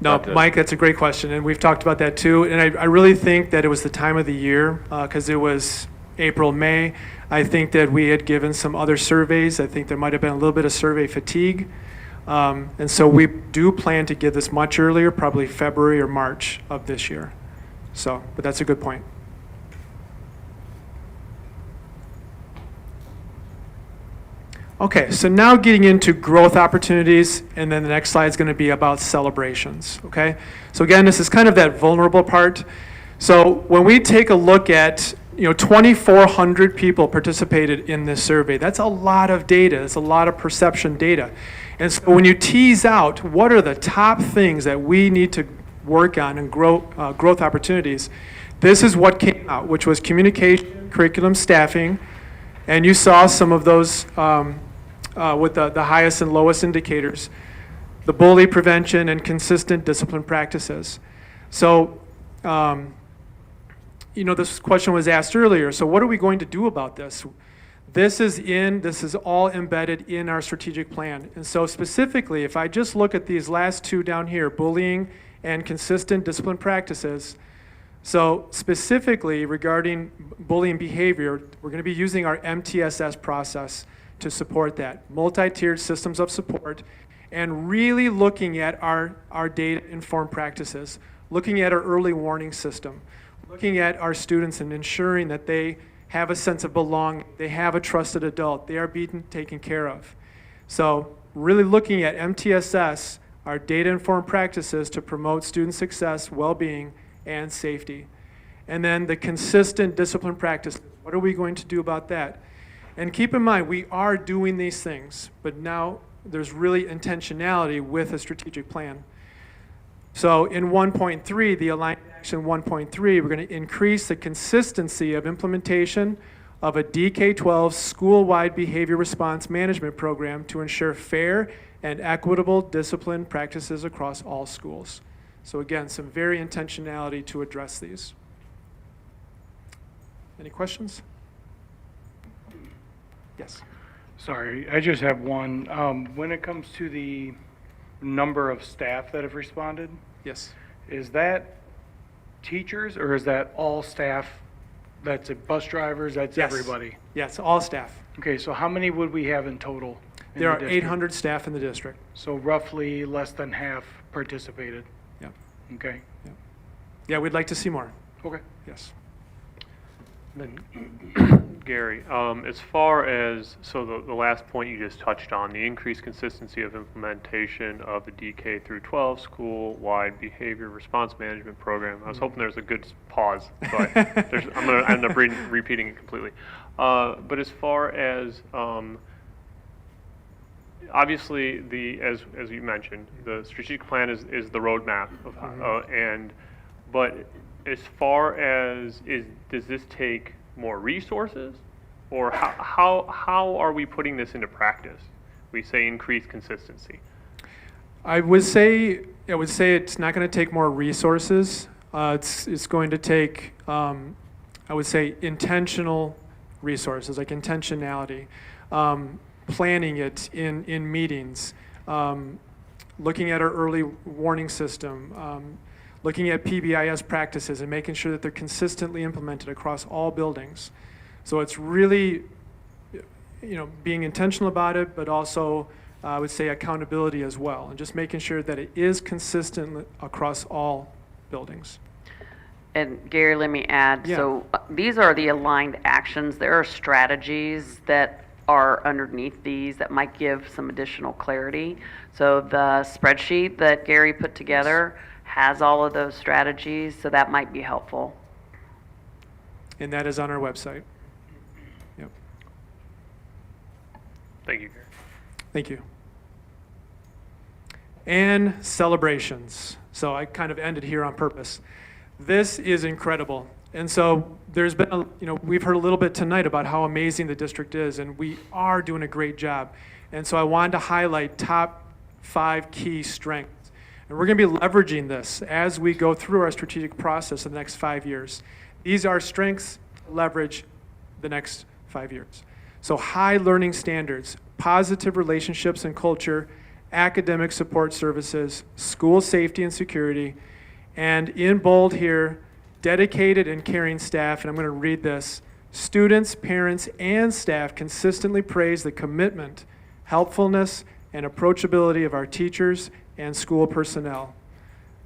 No, not the- Mike, that's a great question, and we've talked about that too. And I really think that it was the time of the year, because it was April, May. I think that we had given some other surveys. I think there might have been a little bit of survey fatigue. And so we do plan to give this much earlier, probably February or March of this year. So, but that's a good point. Okay, so now getting into growth opportunities, and then the next slide is going to be about celebrations, okay? So again, this is kind of that vulnerable part. So when we take a look at, 2,400 people participated in this survey. That's a lot of data. It's a lot of perception data. And so when you tease out what are the top things that we need to work on and growth opportunities, this is what came out, which was communication, curriculum, staffing, and you saw some of those with the highest and lowest indicators. the bully prevention and consistent discipline practices. So, this question was asked earlier, so what are we going to do about this? This is all embedded in our strategic plan. And so specifically, if I just look at these last two down here, bullying and consistent discipline practices, so specifically regarding bullying behavior, we're going to be using our MTSS process to support that, multi-tiered systems of support, and really looking at our data-informed practices, looking at our early warning system, looking at our students and ensuring that they have a sense of belonging, they have a trusted adult, they are being taken care of. So really looking at MTSS, our data-informed practices to promote student success, well-being, and safety. And then the consistent discipline practice, what are we going to do about that? And keep in mind, we are doing these things, but now there's really intentionality with a strategic plan. So in 1.3, the Aligned Action 1.3, we're going to increase the consistency of implementation of a DK-12 school-wide behavior response management program to ensure fair and equitable discipline practices across all schools. So again, some very intentionality to address these. Any questions? Yes. Sorry, I just have one. When it comes to the number of staff that have responded, Yes. is that teachers or is that all staff? That's bus drivers, that's Yes. everybody? Yes, all staff. Okay, so how many would we have in total? in There the are district? 800 staff in the district. So roughly less than half participated? Yeah. Okay, Yeah, we'd like to see more. okay. Yes. Then, Gary, as far as, so the last point you just touched on, the increased consistency of implementation of the DK through 12 school-wide behavior response management program. I was hoping there was a good pause, but I'm going to end up repeating it completely. But as far as, obviously, as you mentioned, the strategic plan is the roadmap of, but as far as does this take more resources, or how are we putting this into practice? We say increased consistency. I would say it's not going to take more resources. It's going to take, I would say, intentional resources, like intentionality, planning it in meetings, looking at our early warning system, looking at PBIS practices and making sure that they're consistently implemented across all buildings. So it's really, being intentional about it, but also, I would say, accountability as well, and just making sure that it is consistent across all buildings. And Gary, let me add, Yeah. so these are the aligned actions. There are strategies that are underneath these that might give some additional clarity. So the spreadsheet that Gary put together has all of those strategies, so that might be helpful. And that is on our website. Yep. Thank you, Gary. Thank you. And celebrations. So I kind of ended here on purpose. This is incredible. And so there's been, we've heard a little bit tonight about how amazing the district is, and we are doing a great job. And so I wanted to highlight top 5 key strengths. And we're going to be leveraging this as we go through our strategic process in the next 5 years. These are strengths to leverage the next 5 years. So high learning standards, positive relationships and culture, academic support services, school safety and security, and in bold here, dedicated and caring staff, and I'm going to read this. Students, parents, and staff consistently praise the commitment, helpfulness, and approachability of our teachers and school personnel.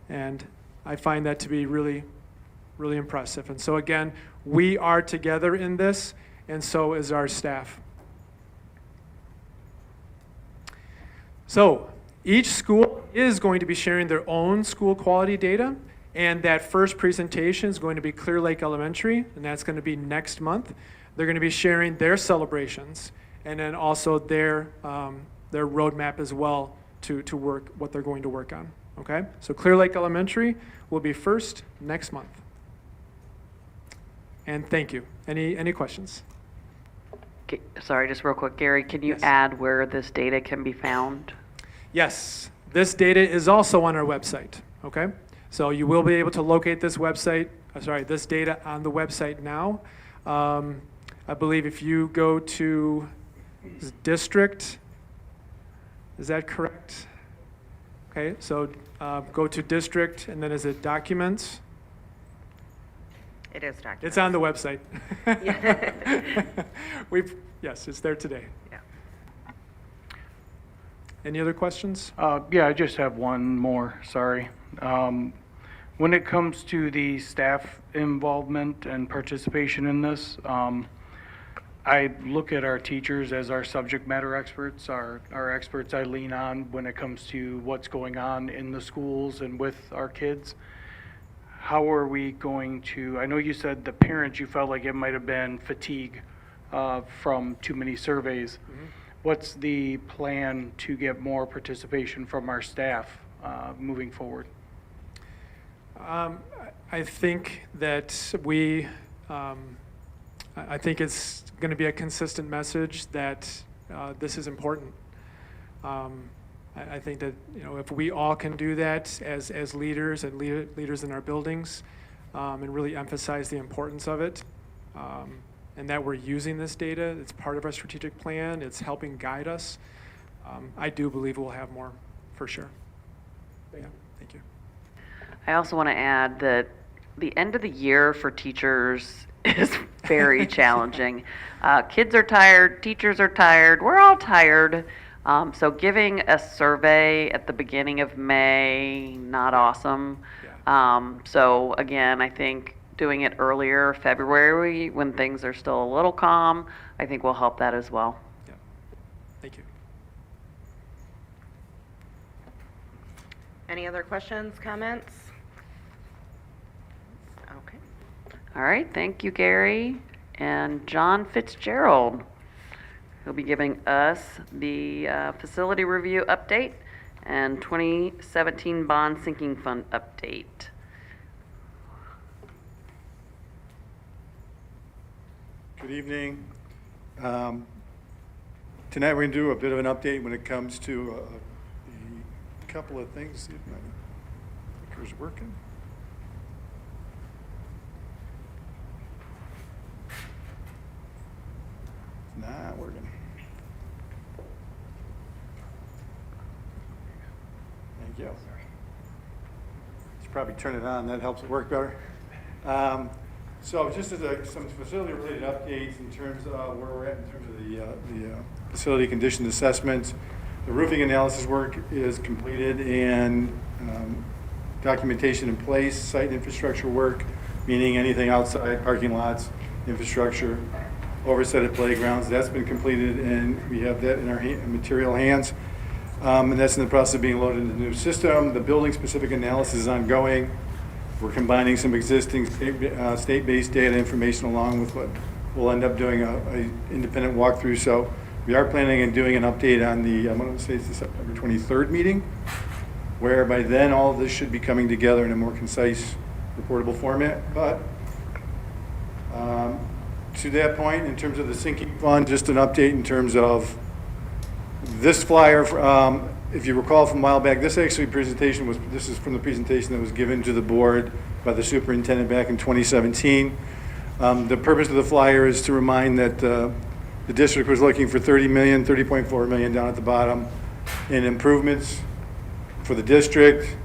And I find that to be really, really impressive. And so again, we are together in this, and so is our staff. So each school is going to be sharing their own school quality data, and that first presentation is going to be Clear Lake Elementary, and that's going to be next month. They're going to be sharing their celebrations, and then also their roadmap as well to work what they're going to work on. Okay, so Clear Lake Elementary will be first next month. And thank you. Any questions? Sorry, just real quick, Gary, can you Yes. add where this data can be found? Yes, This data is also on our website, okay? So you will be able to locate this this data on the website now. I believe if you go to district, is that correct? Okay, so go to district, and then is it documents? It is documented. It's on the website. Yeah. Yes, it's there today. Yeah. Any other questions? Yeah, I just have one more, sorry. When it comes to the staff involvement and participation in this, I look at our teachers as our subject matter experts, our experts I lean on when it comes to what's going on in the schools and with our kids. How are we going to, I know you said the parents, you felt like it might have been fatigue from too many surveys. Mm-hmm. What's the plan to get more participation from our staff moving forward? I think that I think it's going to be a consistent message that this is important. I think that, you know, if we all can do that as leaders and leaders in our buildings, and really emphasize the importance of it, and that we're using this data, it's part of our strategic plan, it's helping guide us, I do believe we'll have more, for sure. Yeah, thank you. I also want to add that the end of the year for teachers is very challenging. Kids are tired, teachers are tired, we're all tired. So giving a survey at the beginning of May, not awesome. Yeah. So again, I think doing it earlier, February, when things are still a little calm, I think will help that as well. Yeah. Thank you. Any other questions, comments? Okay. All right, thank you, Gary. And John Fitzgerald. He'll be giving us the facility review update and 2017 bond sinking fund update. Good evening. Tonight we're going to do a bit of an update when it comes to a couple of things. See if my clicker's working. It's not working. Thank you. Should probably turn it on. That helps it work better. So just as some facility-related updates in terms of where we're at in terms of the facility condition assessment. The roofing analysis work is completed and documentation in place, site infrastructure work, meaning anything outside parking lots, infrastructure, oversight of playgrounds, that's been completed and we have that in our material hands. And that's in the process of being loaded into the new system. The building-specific analysis is ongoing. We're combining some existing state-based data information along with what we'll end up doing an independent walkthrough. So we are planning on doing an update on the, I'm going to say it's the September 23rd meeting, where by then all of this should be coming together in a more concise, reportable format. But to that point, in terms of the sinking fund, just an update in terms of this flyer. If you recall from a while back, this actually presentation was, this is from the presentation that was given to the board by the superintendent back in 2017. The purpose of the flyer is to remind that the district was looking for $30.4 million down at the bottom in improvements for the district.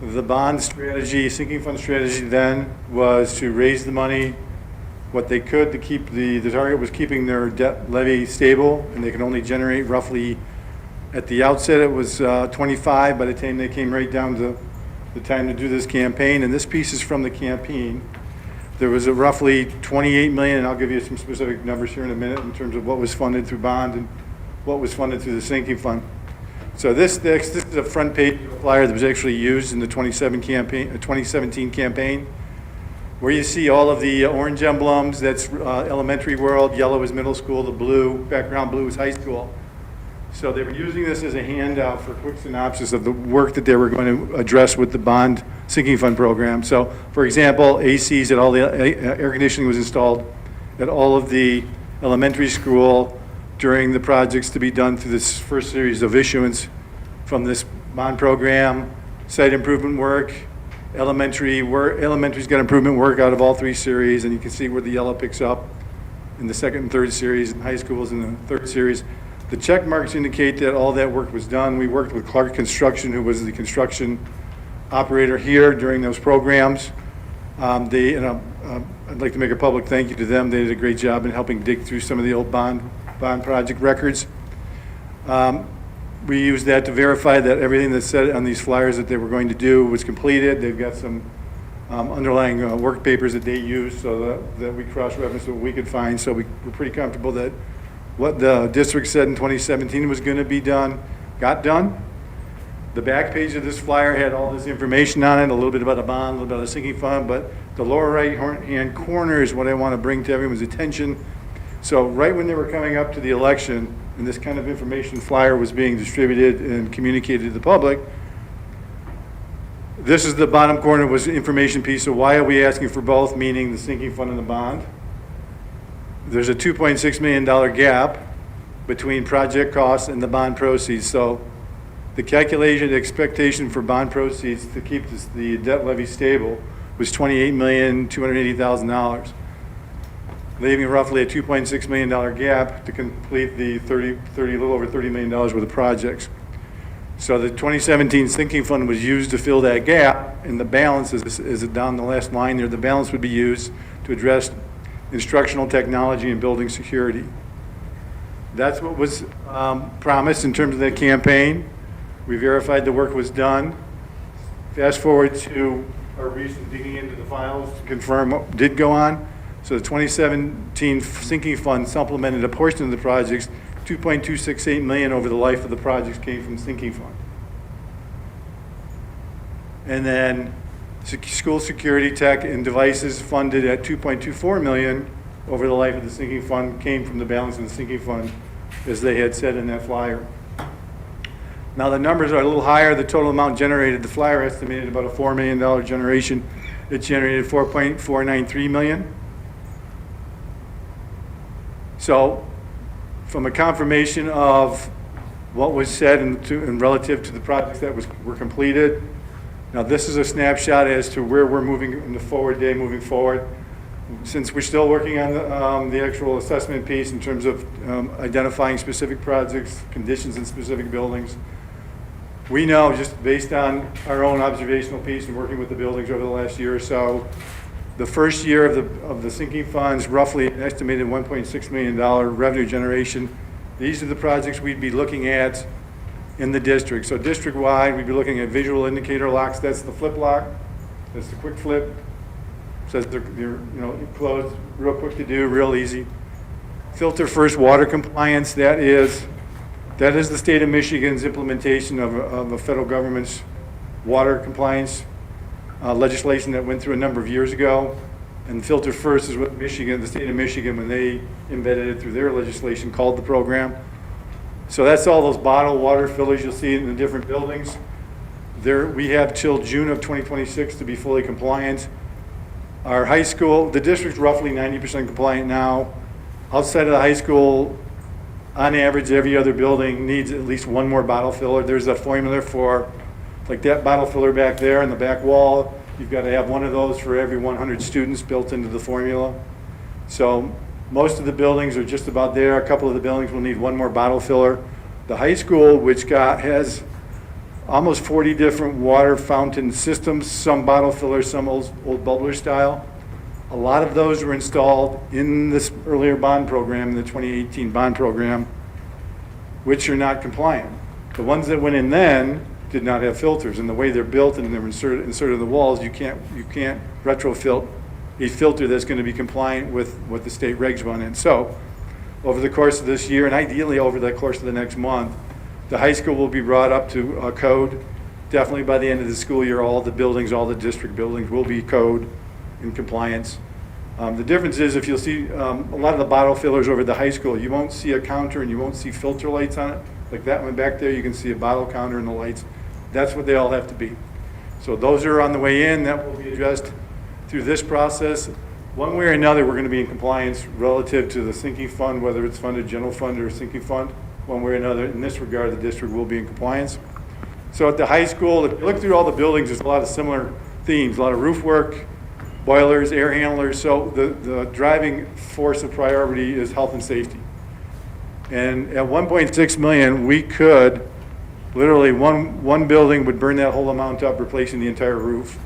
The bond strategy, sinking fund strategy then was to raise the money what they could to keep the target was keeping their debt levy stable, and they can only generate roughly, at the outset it was 25, by the time they came right down to the time to do this campaign, and this piece is from the campaign. There was a roughly 28 million, and I'll give you some specific numbers here in a minute in terms of what was funded through bond and what was funded through the sinking fund. So this is a front page flyer that was actually used in the 2017 campaign, where you see all of the orange emblems. That's elementary world, yellow is middle school, the blue, background blue is high school. So they were using this as a handout for a quick synopsis of the work that they were going to address with the bond sinking fund program. So, for example, ACs at all the air conditioning was installed at all of the elementary school during the projects to be done through this first series of issuance from this bond program, site improvement work, elementary's got improvement work out of all 3 series, and you can see where the yellow picks up in the 2nd and 3rd series, and high school is in the 3rd series. The check marks indicate that all that work was done. We worked with Clark Construction, who was the construction operator here during those programs. I'd like to make a public thank you to them. They did a great job in helping dig through some of the old bond project records. We used that to verify that everything that's said on these flyers that they were going to do was completed. They've got some underlying work papers that they used so that we cross-referenced what we could find. So we're pretty comfortable that what the district said in 2017 was going to be done, got done. The back page of this flyer had all this information on it, a little bit about a bond, a little bit about a sinking fund, but the lower right-hand corner is what I want to bring to everyone's attention. So right when they were coming up to the election, and this kind of information flyer was being distributed and communicated to the public, this is the bottom corner was the information piece. So why are we asking for both, meaning the sinking fund and the bond? There's a $2.6 million gap between project costs and the bond proceeds. So the calculation, the expectation for bond proceeds to keep the debt levy stable was $28,280,000, leaving roughly a $2.6 million gap to complete the little over $30 million worth of projects. So the 2017 sinking fund was used to fill that gap, and the balance is down the last line there. The balance would be used to address instructional technology and building security. That's what was promised in terms of that campaign. We verified the work was done. Fast forward to our recent digging into the files to confirm what did go on. So the 2017 sinking fund supplemented a portion of the projects. $2.268 million over the life of the projects came from sinking fund. And then school security tech and devices funded at $2.24 million over the life of the sinking fund came from the balance of the sinking fund, as they had said in that flyer. Now the numbers are a little higher. The total amount generated, the flyer estimated about a $4 million generation. It generated $4.493 million. So from a confirmation of what was said and relative to the projects that were completed, now this is a snapshot as to where we're moving in the moving forward. Since we're still working on the actual assessment piece in terms of identifying specific projects, conditions in specific buildings, we know just based on our own observational piece and working with the buildings over the last year or so, the first year of the sinking funds, roughly an estimated $1.6 million revenue generation. These are the projects we'd be looking at in the district. So district-wide, we'd be looking at visual indicator locks. That's the flip lock. That's the quick flip. Says they're closed, real quick to do, real easy. Filter first water compliance. That is the state of Michigan's implementation of a federal government's water compliance legislation that went through a number of years ago. And Filter First is what the state of Michigan, when they embedded it through their legislation, called the program. So that's all those bottled water fillers you'll see in the different buildings. We have till June of 2026 to be fully compliant. Our high school, the district's roughly 90% compliant now. Outside of the high school, on average, every other building needs at least one more bottle filler. There's a formula for, like that bottle filler back there in the back wall. You've got to have one of those for every 100 students built into the formula. So most of the buildings are just about there. A couple of the buildings will need one more bottle filler. The high school, which has almost 40 different water fountain systems, some bottle fillers, some old bubbler style. A lot of those were installed in this earlier bond program, the 2018 bond program, which are not compliant. The ones that went in then did not have filters, and the way they're built and they're inserted in the walls, you can't retrofit a filter that's going to be compliant with what the state regs run in. So over the course of this year, and ideally over the course of the next month, the high school will be brought up to code. Definitely by the end of the school year, all the district buildings will be code in compliance. The difference is, if you'll see a lot of the bottle fillers over at the high school, you won't see a counter and you won't see filter lights on it. Like that one back there, you can see a bottle counter and the lights. That's what they all have to be. So those are on the way in. That will be addressed through this process. One way or another, we're going to be in compliance relative to the sinking fund, whether it's funded general fund or sinking fund. One way or another, in this regard, the district will be in compliance. So at the high school, if you look through all the buildings, there's a lot of similar themes, a lot of roof work, boilers, air handlers. So the driving force of priority is health and safety. And at 1.6 million, we could, literally one building would burn that whole amount up, replacing the entire roof.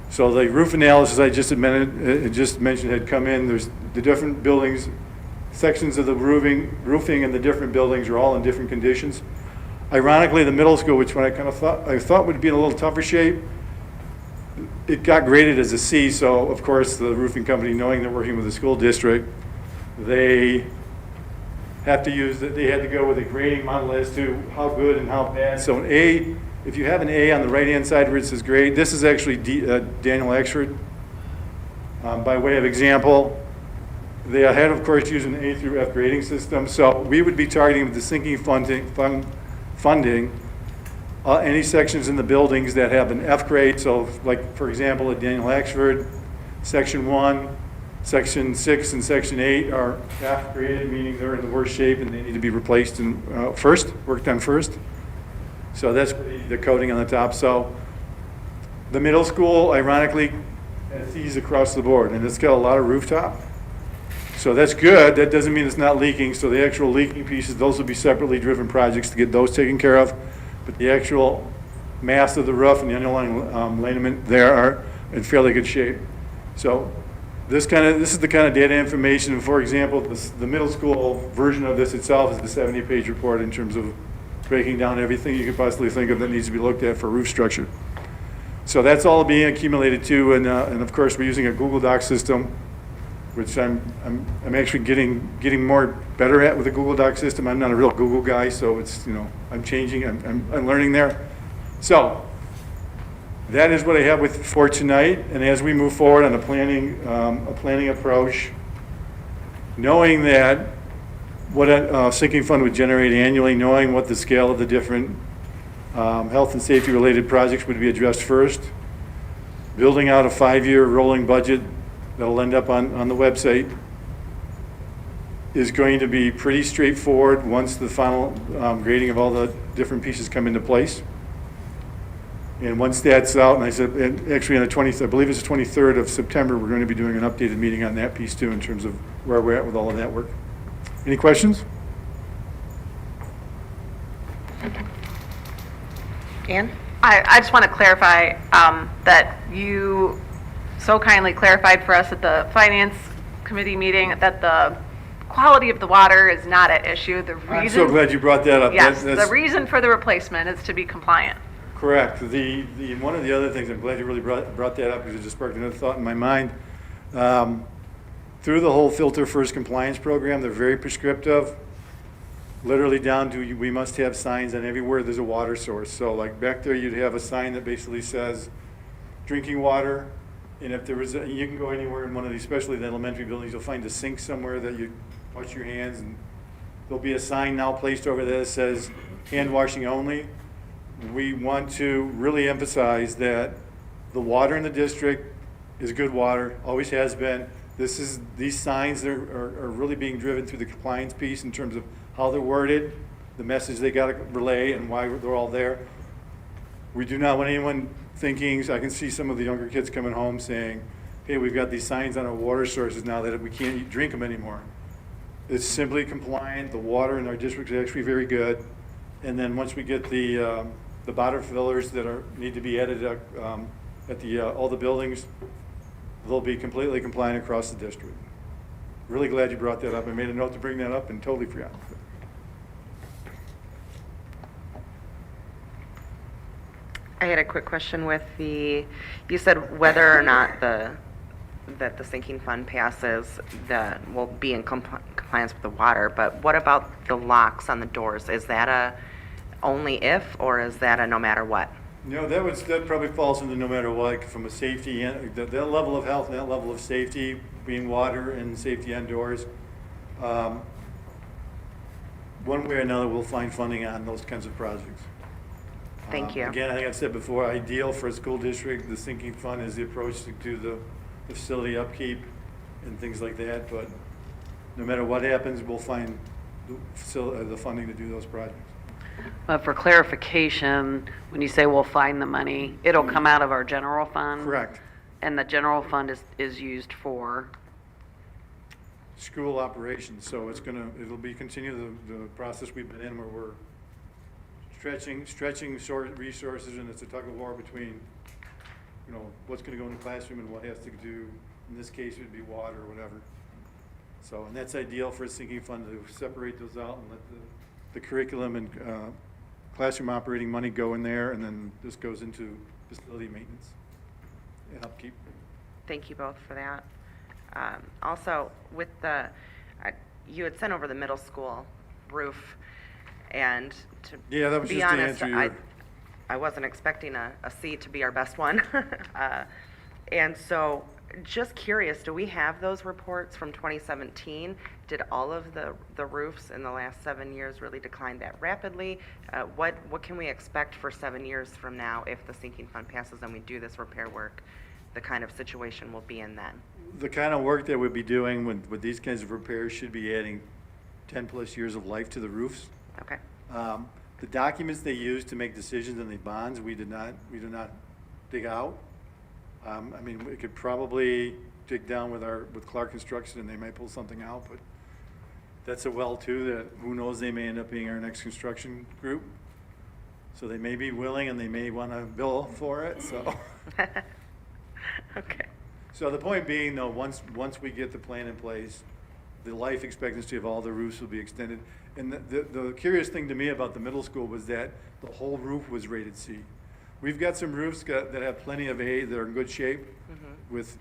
So the roof analysis I just mentioned had come in. There's the different buildings, sections of the roofing and the different buildings are all in different conditions. Ironically, the middle school, which I thought would be in a little tougher shape, it got graded as a C. So of course the roofing company, knowing they're working with the school district, they had to go with a grading model as to how good and how bad. So an A, if you have an A on the right-hand side where it says grade, this is actually Daniel Exford. By way of example, they had, of course, used an A through F grading system. So we would be targeting with the sinking funding any sections in the buildings that have an F grade. So like, for example, at Daniel Exford, Section 1, Section 6 and Section 8 are F graded, meaning they're in the worst shape and they need to be replaced and worked on first. So that's the coding on the top. So the middle school, ironically, has C's across the board, and it's got a lot of rooftop. So that's good. That doesn't mean it's not leaking. So the actual leaking pieces, those will be separately driven projects to get those taken care of. But the actual mass of the roof and the underlying lineament there are in fairly good shape. So this is the kind of data information. For example, the middle school version of this itself is the 70-page report in terms of breaking down everything you could possibly think of that needs to be looked at for roof structure. So that's all being accumulated too, and of course we're using a Google Docs system, which I'm actually getting more better at with the Google Docs system. I'm not a real Google guy, so it's, I'm changing. I'm learning there. So that is what I have for tonight. And as we move forward on a planning approach, knowing that what a sinking fund would generate annually, knowing what the scale of the different health and safety related projects would be addressed first, building out a 5-year rolling budget that'll end up on the website is going to be pretty straightforward once the final grading of all the different pieces come into place. And once that's out, and I said, and actually on the 20th, I believe it's the 23rd of September, we're going to be doing an updated meeting on that piece too in terms of where we're at with all of that work. Any questions? Ann? I just want to clarify that you so kindly clarified for us at the Finance Committee meeting that the quality of the water is not at issue. The reason, I'm so glad you brought that up. Yes, That's the reason for the replacement is to be compliant. correct. One of the other things, I'm glad you really brought that up because it just sparked another thought in my mind. Through the whole Filter First compliance program, they're very prescriptive. Literally down to we must have signs on everywhere there's a water source. So like back there, you'd have a sign that basically says drinking water. And if there was, you can go anywhere in one of these, especially the elementary buildings, you'll find a sink somewhere that you wash your hands, and there'll be a sign now placed over there that says hand washing only. We want to really emphasize that the water in the district is good water, always has been. These signs are really being driven through the compliance piece in terms of how they're worded, the message they got to relay, and why they're all there. We do not want anyone thinking, I can see some of the younger kids coming home saying, hey, we've got these signs on our water sources now that we can't drink them anymore. It's simply compliant. The water in our district is actually very good. And then once we get the bottom fillers that need to be added at all the buildings, they'll be completely compliant across the district. Really glad you brought that up. I made a note to bring that up and totally forgot. I had a quick question with you said whether or not that the sinking fund passes, that will be in compliance with the water, but what about the locks on the doors? Is that a only if, or is that a no matter what? No, that probably falls into no matter what, from a safety, that level of health and that level of safety, being water and safety indoors. One way or another, we'll find funding on those kinds of projects. Thank you. Again, I think I've said before, ideal for a school district, the sinking fund is the approach to the facility upkeep and things like that, but no matter what happens, we'll find the funding to do those projects. But for clarification, when you say we'll find the money, it'll come out of our general fund? Correct. And the general fund is used for? School operations, so it'll be continue the process we've been in where we're stretching resources, and it's a tug of war between, what's gonna go in the classroom and what has to do, in this case, it would be water or whatever. So, and that's ideal for a sinking fund to separate those out and let the curriculum and classroom operating money go in there, and then this goes into facility maintenance and upkeep. Thank you both for that. Also, with you had sent over the middle school roof, and to Yeah, that was be just to honest, answer your. I wasn't expecting a C to be our best one. And so, just curious, do we have those reports from 2017? Did all of the roofs in the last 7 years really decline that rapidly? What can we expect for 7 years from now if the sinking fund passes and we do this repair work? The kind of situation we'll be in then? The kind of work that we'd be doing with these kinds of repairs should be adding 10+ years of life to the roofs. Okay. The documents they use to make decisions in the bonds, we do not dig out. I mean, we could probably dig down with Clark Construction and they might pull something out, but that's a well too, that who knows, they may end up being our next construction group. So they may be willing and they may want to bill for it, so. Okay. So the point being though, once we get the plan in place, the life expectancy of all the roofs will be extended. And the curious thing to me about the middle school was that the whole roof was rated C. We've got some roofs that have plenty of A, that are in good shape, with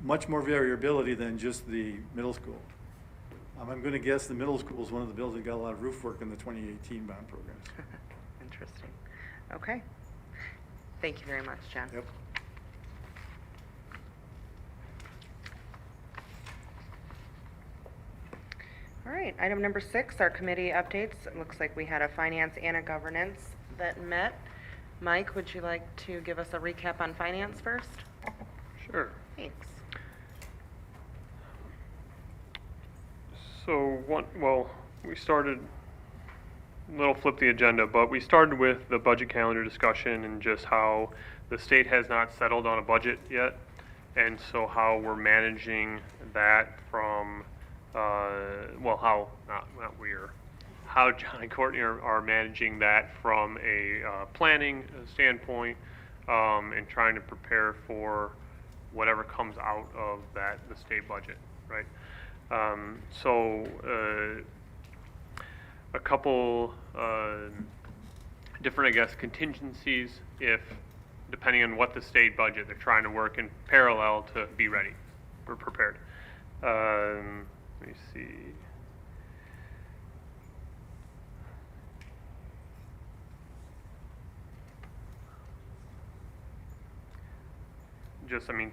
much more variability than just the middle school. I'm going to guess the middle school is one of the buildings that got a lot of roof work in the 2018 bond programs. Interesting. Okay. Thank you very much, John. Yep. All right, item number 6, our committee updates. It looks like we had a finance and a governance that met. Mike, would you like to give us a recap on finance first? Sure. Thanks. So we started, a little flip the agenda, but we started with the budget calendar discussion and just how the state has not settled on a budget yet. And so how we're managing that from, how John and Courtney are managing that from a planning standpoint, and trying to prepare for whatever comes out of the state budget, right? A couple different, I guess, contingencies if, depending on what the state budget, they're trying to work in parallel to be ready. We're prepared. Let me see.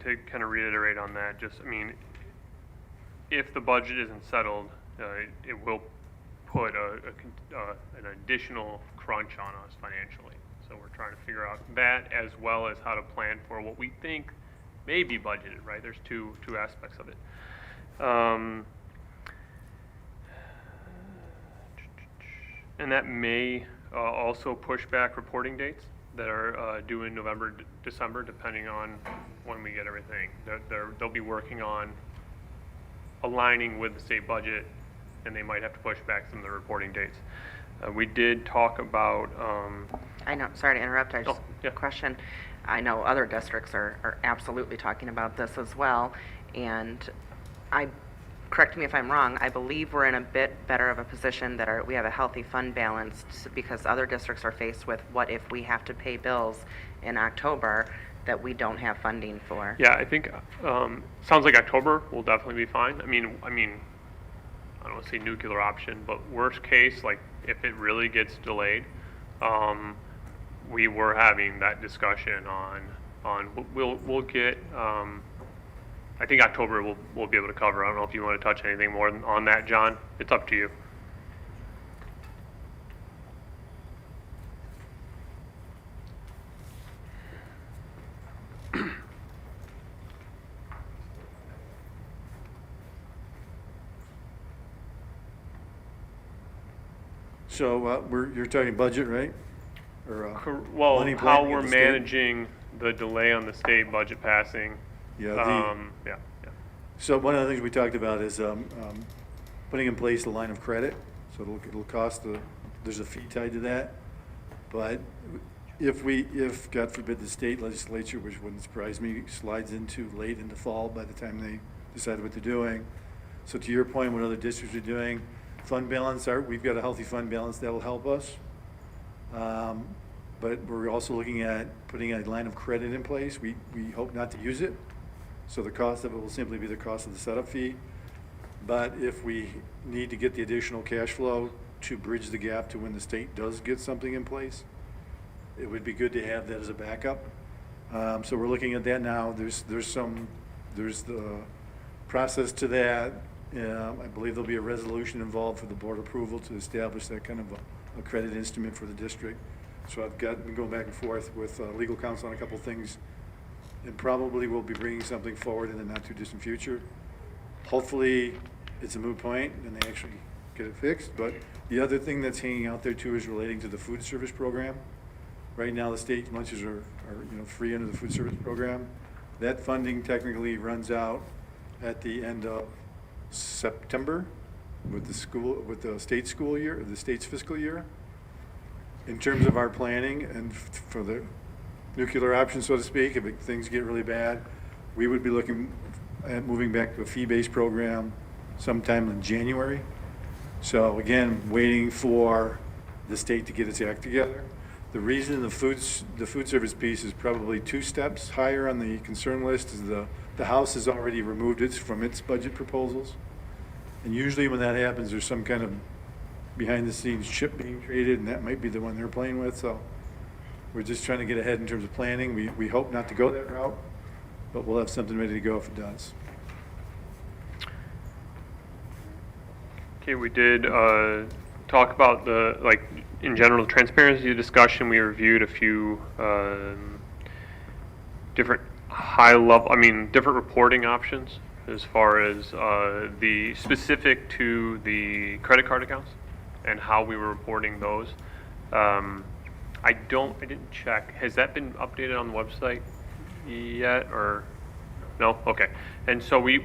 To kind of reiterate on that, if the budget isn't settled, it will put an additional crunch on us financially. So we're trying to figure out that, as well as how to plan for what we think may be budgeted, right? There's two aspects of it. And that may also push back reporting dates that are due in November, December, depending on when we get everything. They'll be working on aligning with the state budget, and they might have to push back some of the reporting dates. We did talk about. I know, sorry to interrupt, question. I know other districts are absolutely talking about this as well, and correct me if I'm wrong, I believe we're in a bit better of a position that we have a healthy fund balance, because other districts are faced with what if we have to pay bills in October that we don't have funding for. Yeah, I think sounds like October will definitely be fine. I mean, I don't want to say nuclear option, but worst case, like if it really gets delayed, we were having that discussion on we'll get. I think October we'll be able to cover. I don't know if you want to touch anything more on that, John. It's up to you. So you're talking budget, right? Or Well, money how planning we're at the state? managing the delay on the state budget passing. Yeah, Yeah. So one of the things we talked about is putting in place a line of credit. So it'll cost there's a fee tied to that. But if God forbid the state legislature, which wouldn't surprise me, slides into late into fall by the time they decide what they're doing. So to your point, what other districts are doing, fund balance, we've got a healthy fund balance that'll help us. But we're also looking at putting a line of credit in place. We hope not to use it. So the cost of it will simply be the cost of the setup fee. But if we need to get the additional cash flow to bridge the gap to when the state does get something in place, it would be good to have that as a backup. So we're looking at that now. There's the process to that. I believe there'll be a resolution involved for the board approval to establish that kind of a credit instrument for the district. So I've been going back and forth with legal counsel on a couple things, and probably we'll be bringing something forward in the not too distant future. Hopefully it's a moot point and they actually get it fixed. But the other thing that's hanging out there too is relating to the food service program. Right now the state lunches are free under the food service program. That funding technically runs out at the end of September with the state school year, the state's fiscal year. In terms of our planning and for the nuclear option, so to speak, if things get really bad, we would be looking at moving back to a fee-based program sometime in January. So again, waiting for the state to get its act together. The reason the food service piece is probably 2 steps higher on the concern list is the House has already removed it from its budget proposals. And usually when that happens, there's some kind of behind-the-scenes chip being created, and that might be the one they're playing with. So we're just trying to get ahead in terms of planning. We hope not to go that route, but we'll have something ready to go if it does. Okay, we did talk about in general, transparency discussion. We reviewed a few different different reporting options as far as the specific to the credit card accounts and how we were reporting those. I didn't check. Has that been updated on the website yet, or no? Okay. And so we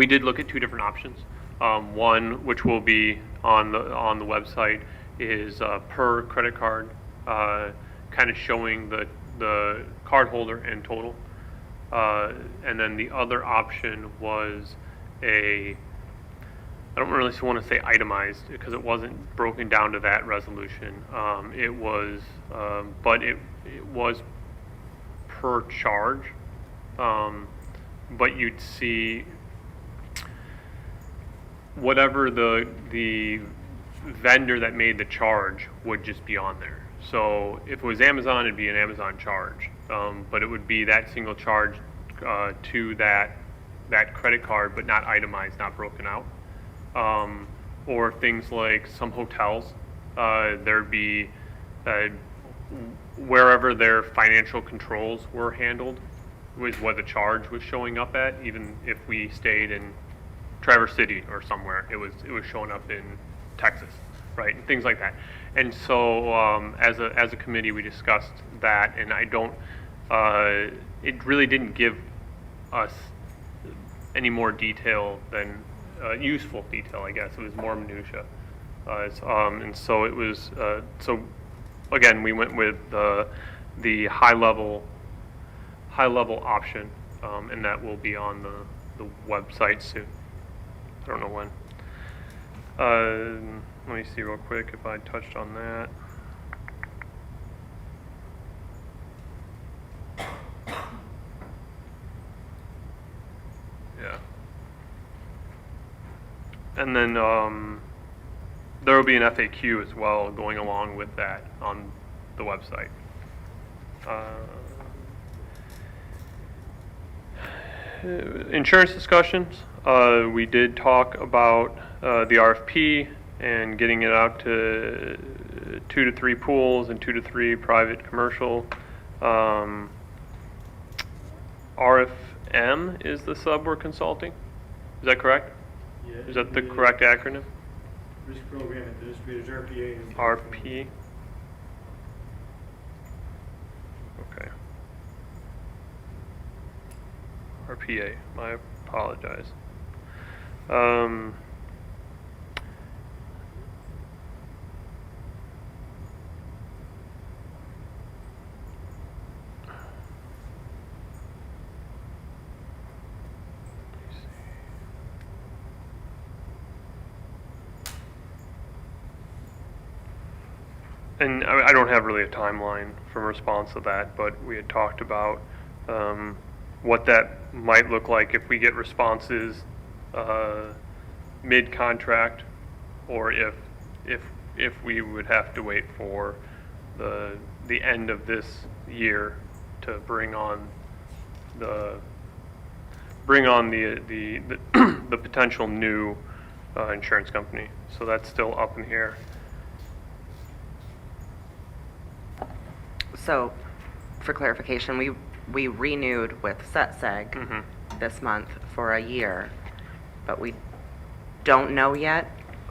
did look at 2 different options. One, which will be on the website, is per credit card, kind of showing the card holder and total. And then the other option was I don't really want to say itemized because it wasn't broken down to that resolution. It was per charge, but you'd see whatever the vendor that made the charge would just be on there. So if it was Amazon, it'd be an Amazon charge, but it would be that single charge to that credit card, but not itemized, not broken out. Or things like some hotels, there'd be wherever their financial controls were handled was what the charge was showing up at. Even if we stayed in Traverse City or somewhere, it was showing up in Texas, right? And things like that. And so as a committee, we discussed that, and it really didn't give us any more detail than useful detail, I guess. It was more minutia. And so it was, so again, we went with the high level option, and that will be on the website soon. I don't know when. Let me see real quick if I touched on that. Yeah. And then there will be an FAQ as well going along with that on the website. Insurance discussions. We did talk about the RFP and getting it out to 2 to 3 pools and 2 to 3 private commercial. RFM is the sub we're consulting. Is that correct? Yeah. Is that the correct acronym? Risk Program Administrators, RPA. RP. Okay. RPA, I apologize. And I don't have really a timeline from response to that, but we had talked about what that might look like if we get responses mid-contract, or if we would have to wait for the end of this year to bring on the the potential new insurance company. So that's still up in the air. So, for clarification, we renewed with SETSEG Mm-hmm. this month for a year, but we don't know yet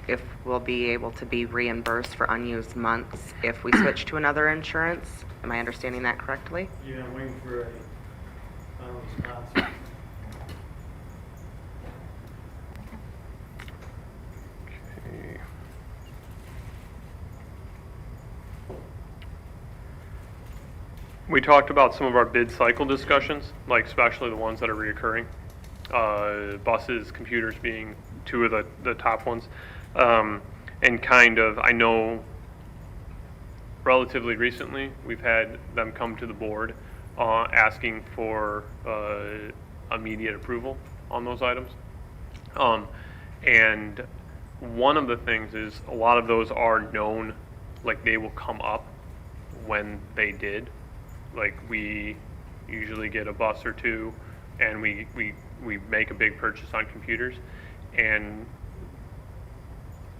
if we'll be able to be reimbursed for unused months if we switch to another insurance. Am I understanding that correctly? Yeah, I'm waiting for a final response. Okay. We talked about some of our bid cycle discussions, like especially the ones that are reoccurring. Buses, computers being two of the top ones. And kind of, I know relatively recently, we've had them come to the board asking for immediate approval on those items. And one of the things is a lot of those are known, like they will come up when they did. Like we usually get a bus or two, and we make a big purchase on computers. And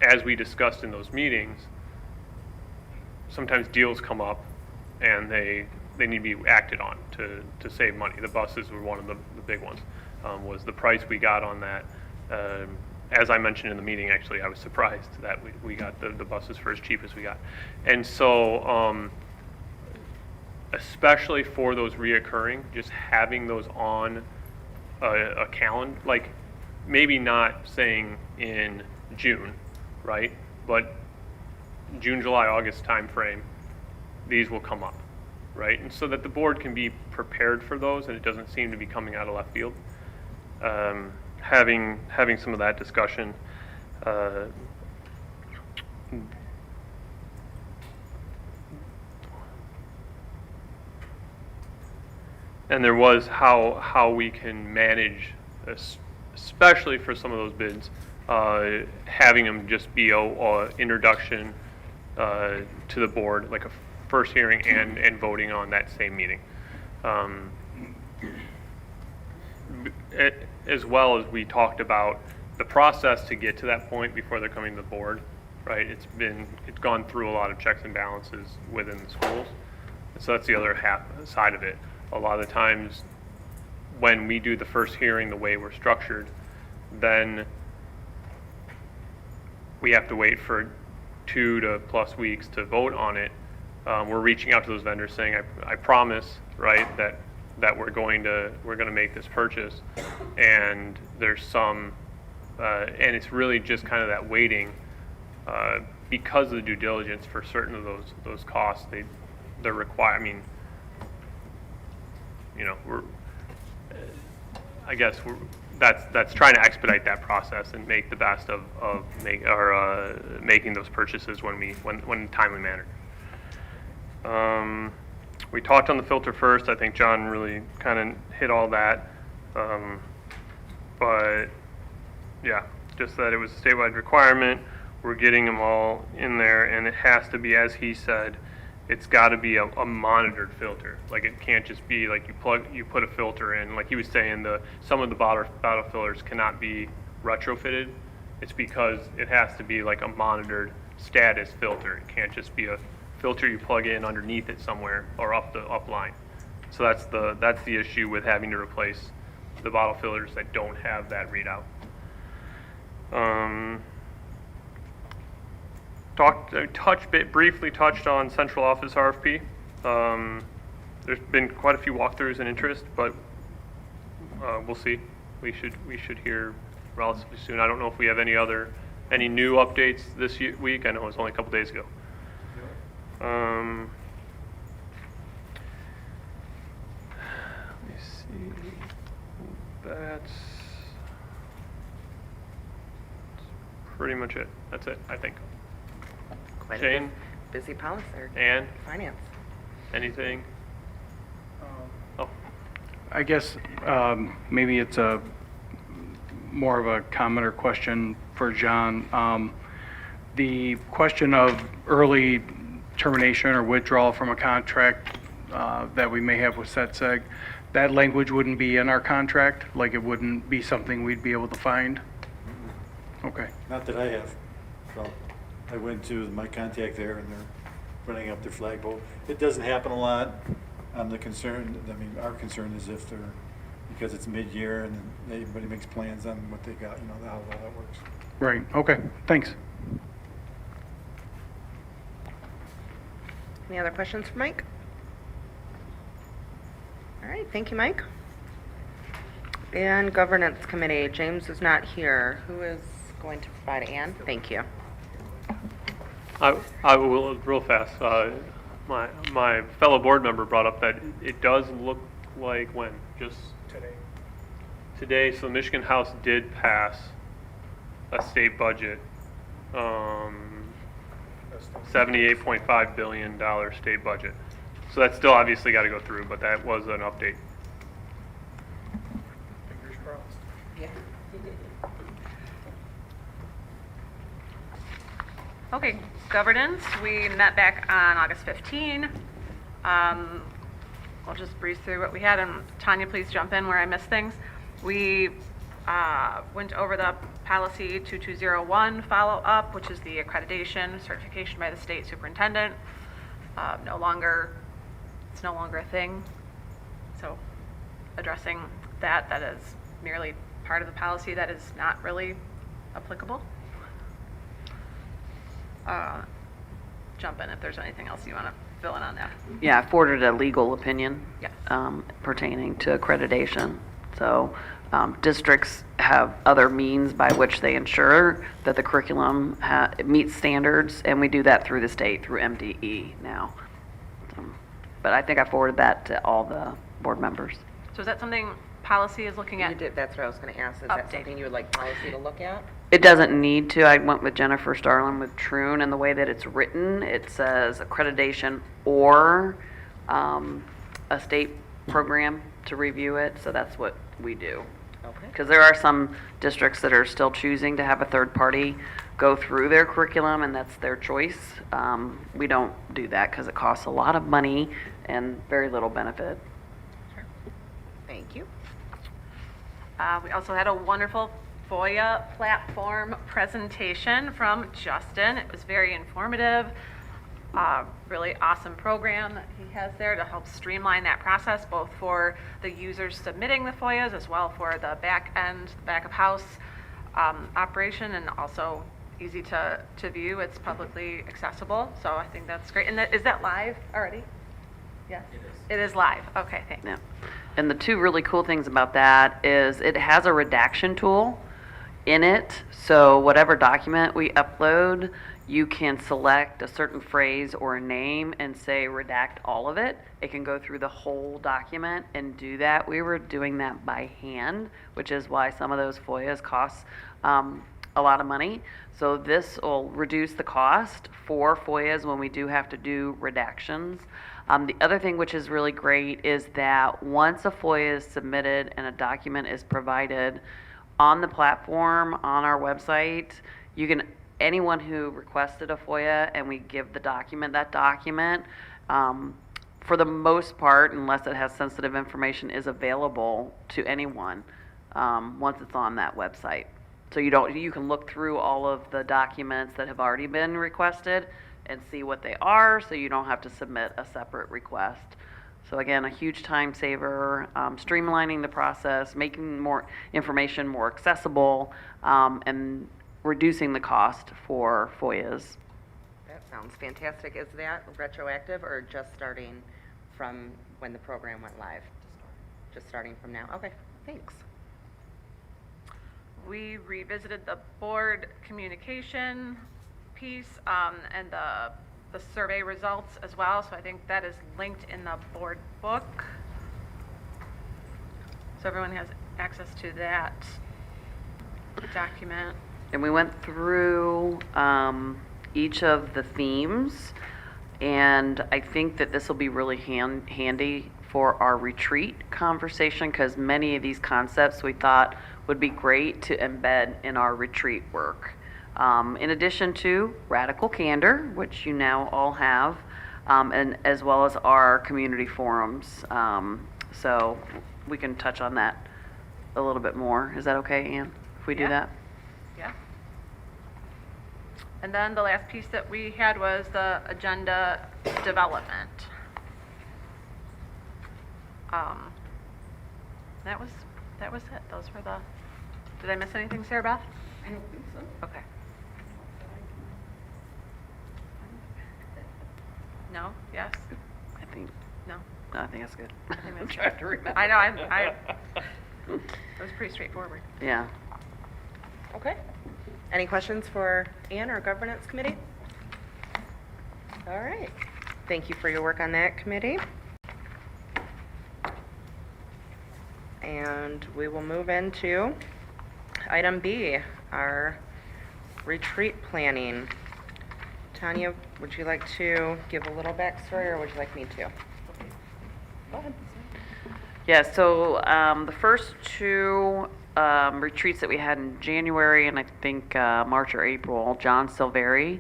as we discussed in those meetings, sometimes deals come up and they need to be acted on to save money. The buses were one of the big ones, was the price we got on that. As I mentioned in the meeting, actually, I was surprised that we got the buses for as cheap as we got. And so, especially for those reoccurring, just having those on a calendar, like maybe not saying in June, right? But June, July, August timeframe, these will come up, right? And so that the board can be prepared for those, and it doesn't seem to be coming out of left field. Having some of that discussion. And there was how we can manage, especially for some of those bids, having them just be a introduction to the board, like a first hearing and voting on that same meeting. As well as we talked about the process to get to that point before they're coming to the board, right? It's gone through a lot of checks and balances within the schools. So that's the other side of it. A lot of the times when we do the first hearing the way we're structured, then we have to wait for 2 to plus weeks to vote on it. We're reaching out to those vendors saying, I promise, right, that we're going to make this purchase, and there's some, and it's really just kind of that waiting, because of the due diligence for certain of those costs, they're required. I mean, you know, that's trying to expedite that process and make the best of making those purchases when in a timely manner. We talked on the filter first. I think John really kind of hit all that. But yeah, just that it was a statewide requirement. We're getting them all in there, and it has to be, as he said, it's got to be a monitored filter. Like it can't just be like you put a filter in. Like he was saying, some of the bottle fillers cannot be retrofitted. It's because it has to be like a monitored status filter. It can't just be a filter you plug in underneath it somewhere or up the line. So that's the issue with having to replace the bottle fillers that don't have that readout. briefly touched on central office RFP. There's been quite a few walkthroughs and interest, but we'll see. We should hear relatively soon. I don't know if we have any new updates this week. I know it was only a couple days ago. Let me see. That's pretty much it. That's it, I think. Quite a Shane? busy policy, or Ann? finance. Anything? Oh, I guess maybe it's a more of a comment or question for John. The question of early termination or withdrawal from a contract that we may have with SETSEG, that language wouldn't be in our contract? Like it wouldn't be something we'd be able to find? Okay. Not that I have. So I went to my contact there and they're running up their flagpole. It doesn't happen a lot. The concern, I mean, our concern is if they're, because it's mid-year and everybody makes plans on what they got, you know, how well that works. Right, okay, thanks. Any other questions for Mike? All right, thank you, Mike. And Governance Committee, James is not here. Who is going to provide? Ann? Thank you. I will real fast. My fellow board member brought up that it does look like when just today. So the Michigan House did pass a state budget, $78.5 billion state budget. So that's still obviously got to go through, but that was an update. Fingers crossed. Yeah. Okay, governance, we met back on August 15. I'll just breeze through what we had, and Tanya, please jump in where I miss things. We went over the policy 2201 follow-up, which is the accreditation certification by the state superintendent. It's no longer a thing. So addressing that is merely part of the policy that is not really applicable. Jump in if there's anything else you want to fill in on that. Yeah, I forwarded a legal opinion Yes. pertaining to accreditation. So districts have other means by which they ensure that the curriculum meets standards, and we do that through the state, through MDE now. But I think I forwarded that to all the board members. So is that something policy is looking You at? did, that's what I was going to ask. Is that Update. something you would like policy to look at? It doesn't need to. I went with Jennifer Starlin with Troon, and the way that it's written, it says accreditation or a state program to review it. So that's what we do. Okay. Because there are some districts that are still choosing to have a third party go through their curriculum, and that's their choice. We don't do that because it costs a lot of money and very little benefit. Thank you. We also had a wonderful FOIA platform presentation from Justin. It was very informative. Really awesome program that he has there to help streamline that process, both for the users submitting the FOIAs as well for the back of house operation, and also easy to view. It's publicly accessible, so I think that's great. And is that live already? Yes. It is live. Okay, thanks. Yeah. And the two really cool things about that is it has a redaction tool in it. So whatever document we upload, you can select a certain phrase or a name and say redact all of it. It can go through the whole document and do that. We were doing that by hand, which is why some of those FOIAs cost a lot of money. So this will reduce the cost for FOIAs when we do have to do redactions. The other thing which is really great is that once a FOIA is submitted and a document is provided on the platform, on our website, you can, anyone who requested a FOIA and we give the document, for the most part, unless it has sensitive information, is available to anyone once it's on that website. So you can look through all of the documents that have already been requested and see what they are, so you don't have to submit a separate request. So again, a huge time saver, streamlining the process, making more information more accessible, and reducing the cost for FOIAs. That sounds fantastic. Is that retroactive or just starting from when the program went live? Just starting from now? Okay, thanks. We revisited the board communication piece and the survey results as well, so I think that is linked in the board book. So everyone has access to that document. And we went through each of the themes, and I think that this will be really handy for our retreat conversation, because many of these concepts we thought would be great to embed in our retreat work. In addition to Radical Candor, which you now all have, and as well as our community forums. So we can touch on that a little bit more. Is that okay, Ann, if we do Yeah. that? Yeah. And then the last piece that we had was the agenda development. That was it. Those were the, did I miss anything, Sarah Beth? I don't think so. Okay. No? Yes? I think, No? no, I think that's good. I think I'm that's trying good. to remember. I know, it was pretty straightforward. Yeah. Okay. Any questions for Ann or Governance Committee? All right. Thank you for your work on that committee. And we will move into item B, our retreat planning. Tanya, would you like to give a little backstory, or would you like me to? Go ahead. Yeah, so the first two retreats that we had in January and I think March or April, John Silveri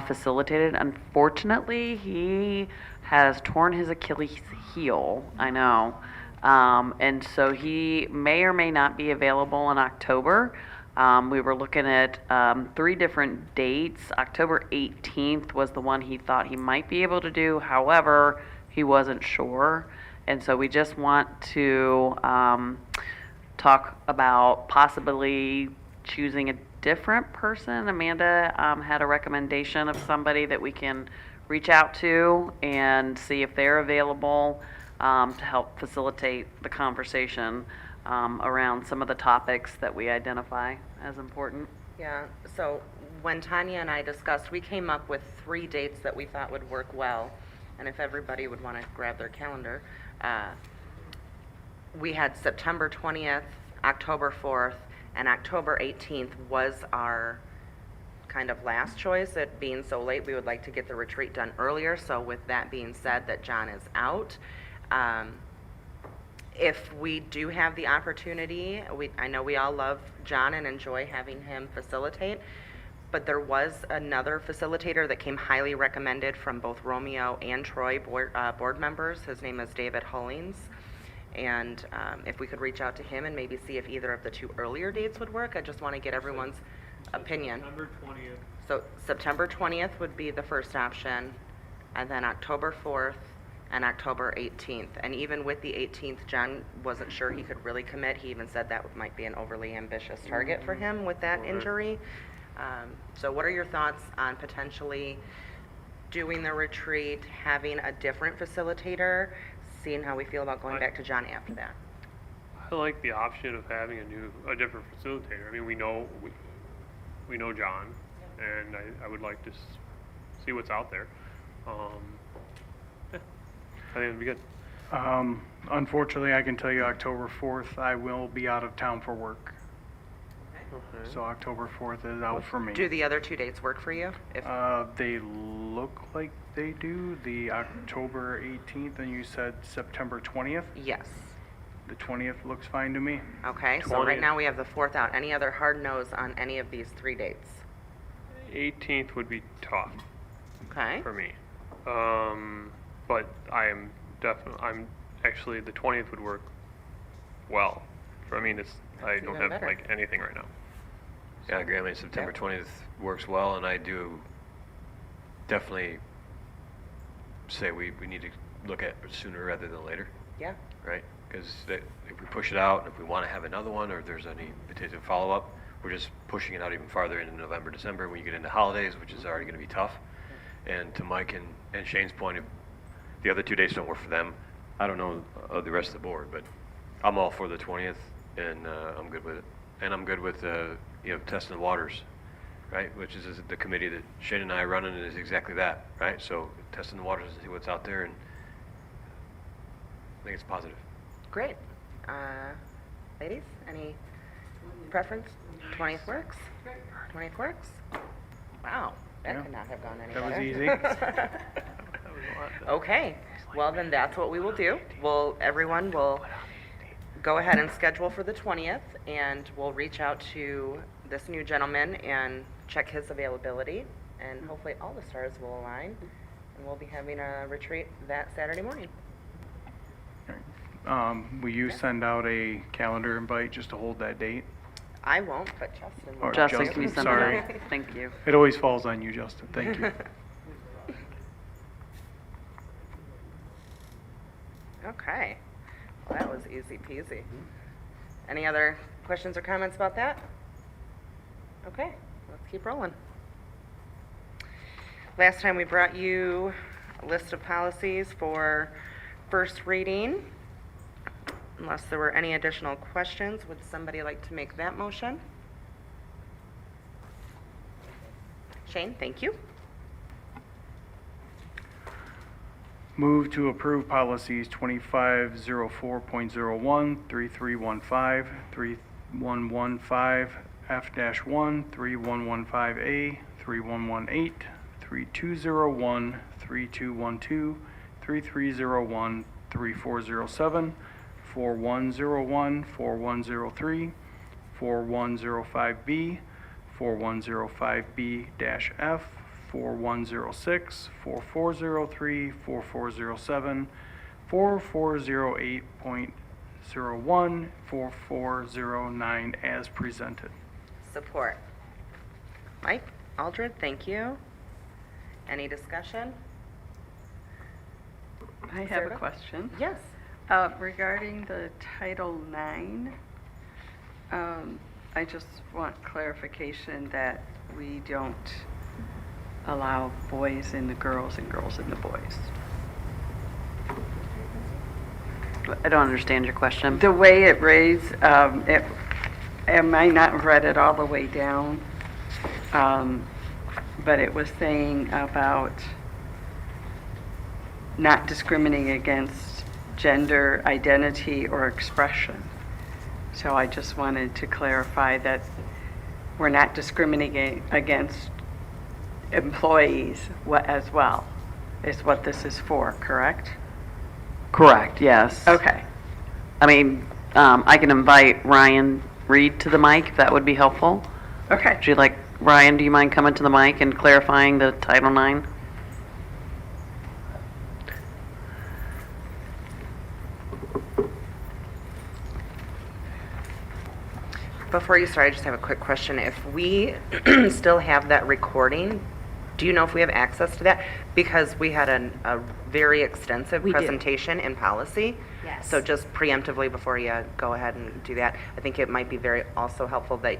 facilitated. Unfortunately, he has torn his Achilles heel, I know. And so he may or may not be available in October. We were looking at 3 different dates. October 18th was the one he thought he might be able to do. However, he wasn't sure. And so we just want to talk about possibly choosing a different person. Amanda had a recommendation of somebody that we can reach out to and see if they're available to help facilitate the conversation around some of the topics that we identify as important. Yeah, so when Tanya and I discussed, we came up with 3 dates that we thought would work well. And if everybody would want to grab their calendar, we had September 20th, October 4th, and October 18th was our kind of last choice. It being so late, we would like to get the retreat done earlier. So with that being said, that John is out. If we do have the opportunity, I know we all love John and enjoy having him facilitate, but there was another facilitator that came highly recommended from both Romeo and Troy board members. His name is David Hollings. And if we could reach out to him and maybe see if either of the 2 earlier dates would work, I just want to get everyone's opinion. September 20th. So September 20th would be the first option, and then October 4th and October 18th. And even with the 18th, John wasn't sure he could really commit. He even said that might be an overly ambitious target for him with that injury. So what are your thoughts on potentially doing the retreat, having a different facilitator, seeing how we feel about going back to John after that? I like the option of having a different facilitator. I mean, we know John, and I would like to see what's out there. Yeah, I think it'd be good. Unfortunately, I can tell you October 4th, I will be out of town for work. Okay. So October 4th is out for me. Do the other 2 dates work for you? If They look like they do. The October 18th, and you said September 20th? Yes. The 20th looks fine to me. Okay, so right 20th. now we have the 4th out. Any other hard no's on any of these 3 dates? 18th would be tough Okay. for me. But I'm actually, the 20th would work well. I mean, I don't even have better. like anything right now. Yeah, I agree. I mean, September 20th works well, and I do definitely say we need to look at it sooner rather than later, Yeah. right? Because if we push it out, if we want to have another one, or if there's any potential follow-up, we're just pushing it out even farther into November, December, when you get into holidays, which is already going to be tough. And to Mike and Shane's point, if the other 2 days don't work for them, I don't know the rest of the board, but I'm all for the 20th, and I'm good with it. And I'm good with, testing the waters, right? Which is the committee that Shane and I are running, is exactly that, right? So testing the waters to see what's out there, and I think it's positive. Great. Ladies, any preference? 20th works? 20th works? Wow, that Yeah. could not have gone any That was better. easy. Okay, well then that's what we will do. Everyone will go ahead and schedule for the 20th, and we'll reach out to this new gentleman and check his availability, and hopefully all the stars will align, and we'll be having a retreat that Saturday morning. Will you send out a calendar invite just to hold that date? I won't, but Justin will. Or Justin, can you send sorry. that out? Thank you. It always falls on you, Justin. Thank you. Okay, well, that was easy peasy. Any other questions or comments about that? Okay, let's keep rolling. Last time we brought you a list of policies for first reading. Unless there were any additional questions, would somebody like to make that motion? Shane, thank you. Move to approve policies 2504.01, 3315, 3115, F-1, 3115A, 3118, 3201, 3212, 3301, 3407, 4101, 4103, 4105B, 4105B-F, 4106, 4403, 4407, 4408.01, 4409 as presented. Support. Mike, Aldred, thank you. Any discussion? I have a Sarah? question. Yes. Regarding the Title IX, I just want clarification that we don't allow boys in the girls and girls in the boys. I don't understand your question. The way it reads, I might not have read it all the way down, but it was saying about not discriminating against gender identity or expression. So I just wanted to clarify that we're not discriminating against employees as well, is what this is for, correct? Correct, yes. Okay. I mean, I can invite Ryan Reed to the mic, if that would be helpful. Okay. Would you like, Ryan, do you mind coming to the mic and clarifying the Title IX? Before you start, I just have a quick question. If we still have that recording, do you know if we have access to that? Because we had a very extensive We do. presentation in policy. Yes. So just preemptively, before you go ahead and do that, I think it might be very also helpful that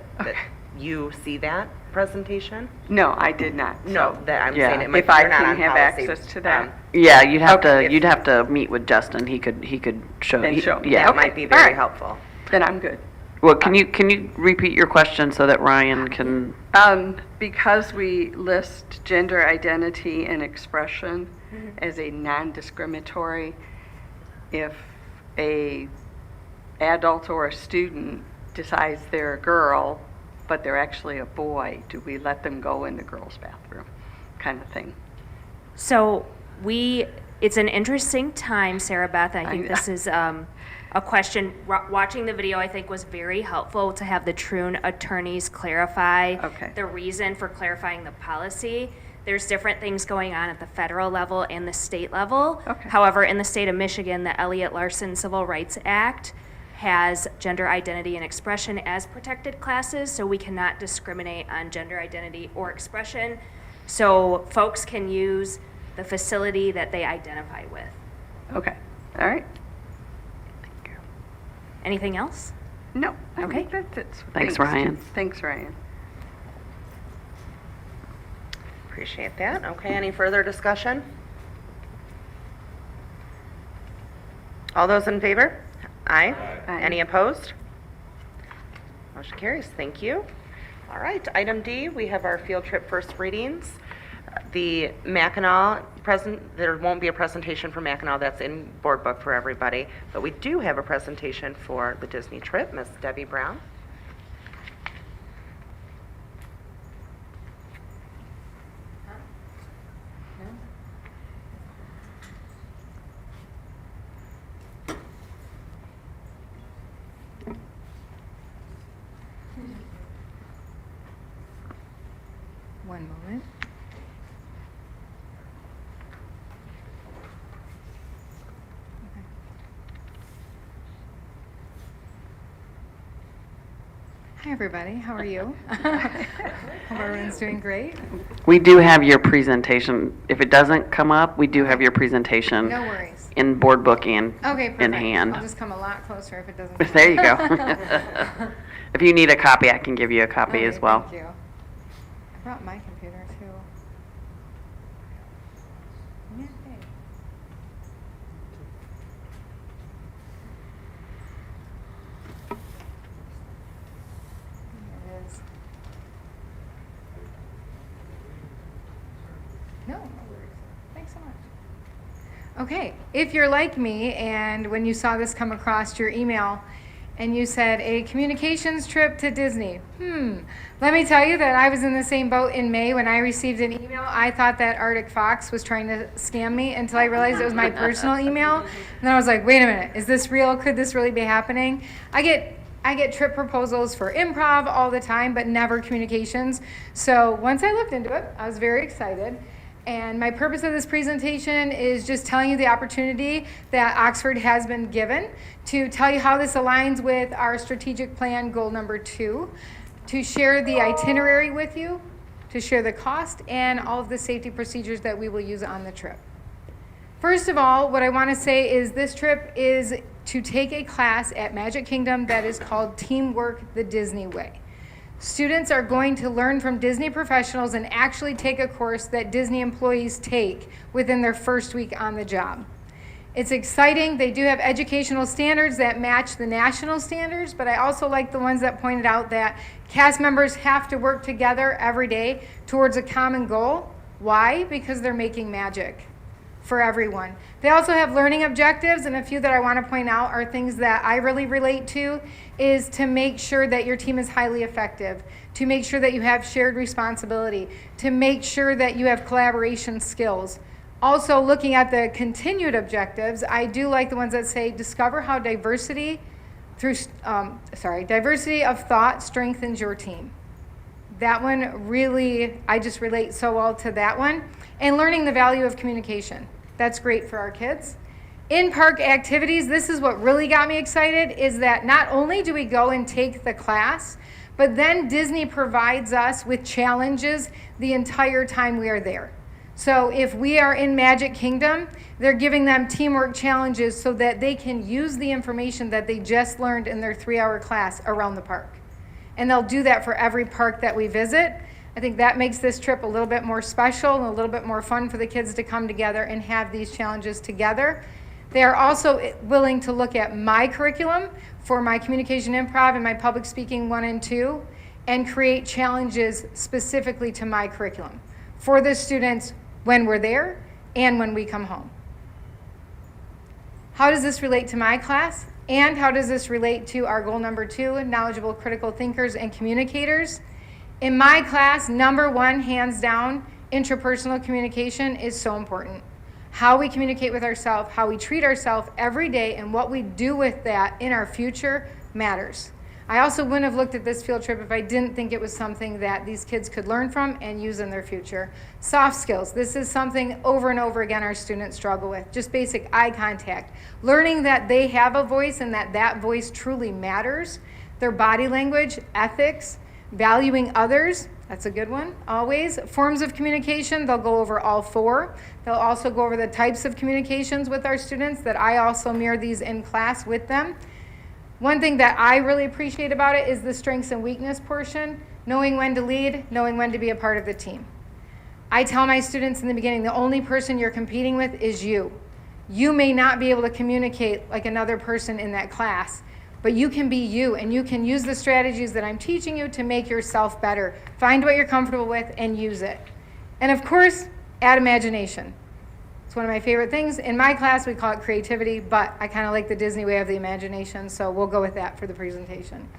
you see that presentation. No, I did not. No, So that I'm Yeah. saying it might if be, I you're not can on have policy. access to that. Yeah, you'd have Okay. to, you'd have to meet with Justin. He could show. And show me. Yeah. That Okay. might be All very right. helpful. Then I'm good. Well, can you repeat your question so that Ryan can? Because we list gender identity and expression as a non-discriminatory, if a adult or a student decides they're a girl, but they're actually a boy, do we let them go in the girls' bathroom, kind of thing? So it's an interesting time, Sarah Beth. I think this is a question. Watching the video, I think, was very helpful to have the Troon attorneys clarify the reason for clarifying the policy. There's different things going on at the federal level and the state level. However, in the state of Michigan, the Elliott Larson Civil Rights Act has gender identity and expression as protected classes, so we cannot discriminate on gender identity or expression. So folks can use the facility that they identify with. Okay, all right. Anything else? No, I Okay. think that's it. Thanks, Ryan. Thanks, Ryan. Appreciate that. Okay, any further discussion? All those in favor? Aye. Aye. Any opposed? Motion carries. Thank you. All right, item D, we have our field trip first readings. The Mackinac there won't be a presentation for Mackinac, that's in board book for everybody, but we do have a presentation for the Disney trip. Miss Debbie Brown. One moment. Hi, everybody. How are you? Hope everyone's doing great. We do have your presentation. If it doesn't come up, we do have your presentation. No worries. In board book and Okay, perfect. in hand. I'll just come a lot closer if it doesn't. There you go. If you need a copy, I can give you a copy Okay, as well. Thank you. I brought my computer too. Yay. There it is. No, no worries. Thanks so much. Okay, if you're like me and when you saw this come across your email and you said a communications trip to Disney, let me tell you that I was in the same boat in May when I received an email. I thought that Arctic Fox was trying to scam me until I realized it was my personal email. And then I was like, wait a minute, is this real? Could this really be happening? I get trip proposals for improv all the time, but never communications. So once I looked into it, I was very excited. And my purpose of this presentation is just telling you the opportunity that Oxford has been given to tell you how this aligns with our strategic plan goal number 2, to share the itinerary with you, to share the cost, and all of the safety procedures that we will use on the trip. First of all, what I want to say is this trip is to take a class at Magic Kingdom that is called Teamwork the Disney Way. Students are going to learn from Disney professionals and actually take a course that Disney employees take within their first week on the job. It's exciting. They do have educational standards that match the national standards, but I also like the ones that pointed out that cast members have to work together every day towards a common goal. Why? Because they're making magic for everyone. They also have learning objectives, and a few that I want to point out are things that I really relate to, is to make sure that your team is highly effective, to make sure that you have shared responsibility, to make sure that you have collaboration skills. Also, looking at the continued objectives, I do like the ones that say discover how diversity of thought strengthens your team. That one really, I just relate so well to that one. And learning the value of communication. That's great for our kids. In-park activities, this is what really got me excited, is that not only do we go and take the class, but then Disney provides us with challenges the entire time we are there. So if we are in Magic Kingdom, they're giving them teamwork challenges so that they can use the information that they just learned in their 3-hour class around the park. And they'll do that for every park that we visit. I think that makes this trip a little bit more special and a little bit more fun for the kids to come together and have these challenges together. They are also willing to look at my curriculum for my communication improv and my public speaking 1 and 2 and create challenges specifically to my curriculum for the students when we're there and when we come home. How does this relate to my class? And how does this relate to our goal number 2, knowledgeable critical thinkers and communicators? In my class, number 1, hands down, interpersonal communication is so important. How we communicate with ourselves, how we treat ourselves every day, and what we do with that in our future matters. I also wouldn't have looked at this field trip if I didn't think it was something that these kids could learn from and use in their future. Soft skills. This is something over and over again our students struggle with. Just basic eye contact. Learning that they have a voice and that that voice truly matters. Their body language, ethics, valuing others. That's a good one, always. Forms of communication, they'll go over all 4. They'll also go over the types of communications with our students that I also mirror these in class with them. One thing that I really appreciate about it is the strengths and weakness portion, knowing when to lead, knowing when to be a part of the team. I tell my students in the beginning, the only person you're competing with is you. You may not be able to communicate like another person in that class, but you can be you, and you can use the strategies that I'm teaching you to make yourself better. Find what you're comfortable with and use it. And of course, add imagination. It's one of my favorite things. In my class, we call it creativity, but I kind of like the Disney way of the imagination, so we'll go with that for the presentation.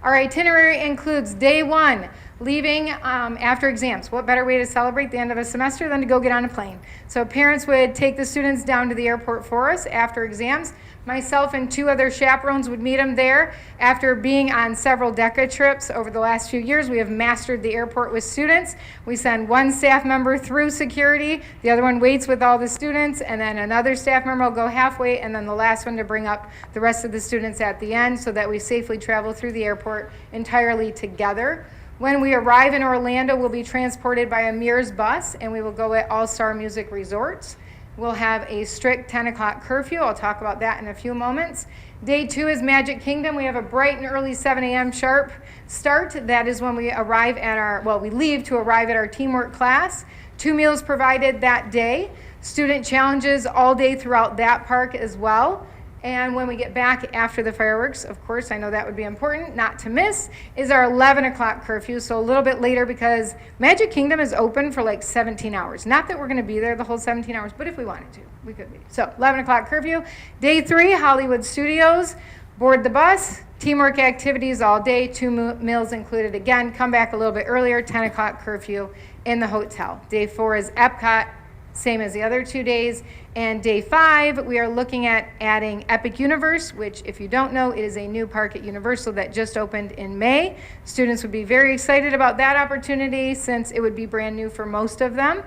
Our itinerary includes day 1, leaving after exams. What better way to celebrate the end of a semester than to go get on a plane? So parents would take the students down to the airport for us after exams. Myself and 2 other chaperones would meet them there. After being on several DECA trips over the last few years, we have mastered the airport with students. We send 1 staff member through security, the other one waits with all the students, and then another staff member will go halfway, and then the last one to bring up the rest of the students at the end so that we safely travel through the airport entirely together. When we arrive in Orlando, we'll be transported by a Mears bus, and we will go at All-Star Music Resorts. We'll have a strict 10 o'clock curfew. I'll talk about that in a few moments. Day 2 is Magic Kingdom. We have a bright and early 7 a.m. sharp start. That is when we arrive at we leave to arrive at our teamwork class. 2 meals provided that day. Student challenges all day throughout that park as well. And when we get back after the fireworks, of course, I know that would be important not to miss, is our 11 o'clock curfew, so a little bit later because Magic Kingdom is open for like 17 hours. Not that we're going to be there the whole 17 hours, but if we wanted to, we could be. So 11 o'clock curfew. Day 3, Hollywood Studios. Board the bus. Teamwork activities all day, 2 meals included again. Come back a little bit earlier, 10 o'clock curfew in the hotel. Day 4 is Epcot, same as the other 2 days. And day 5, we are looking at adding Epic Universe, which if you don't know, it is a new park at Universal that just opened in May. Students would be very excited about that opportunity since it would be brand new for most of them.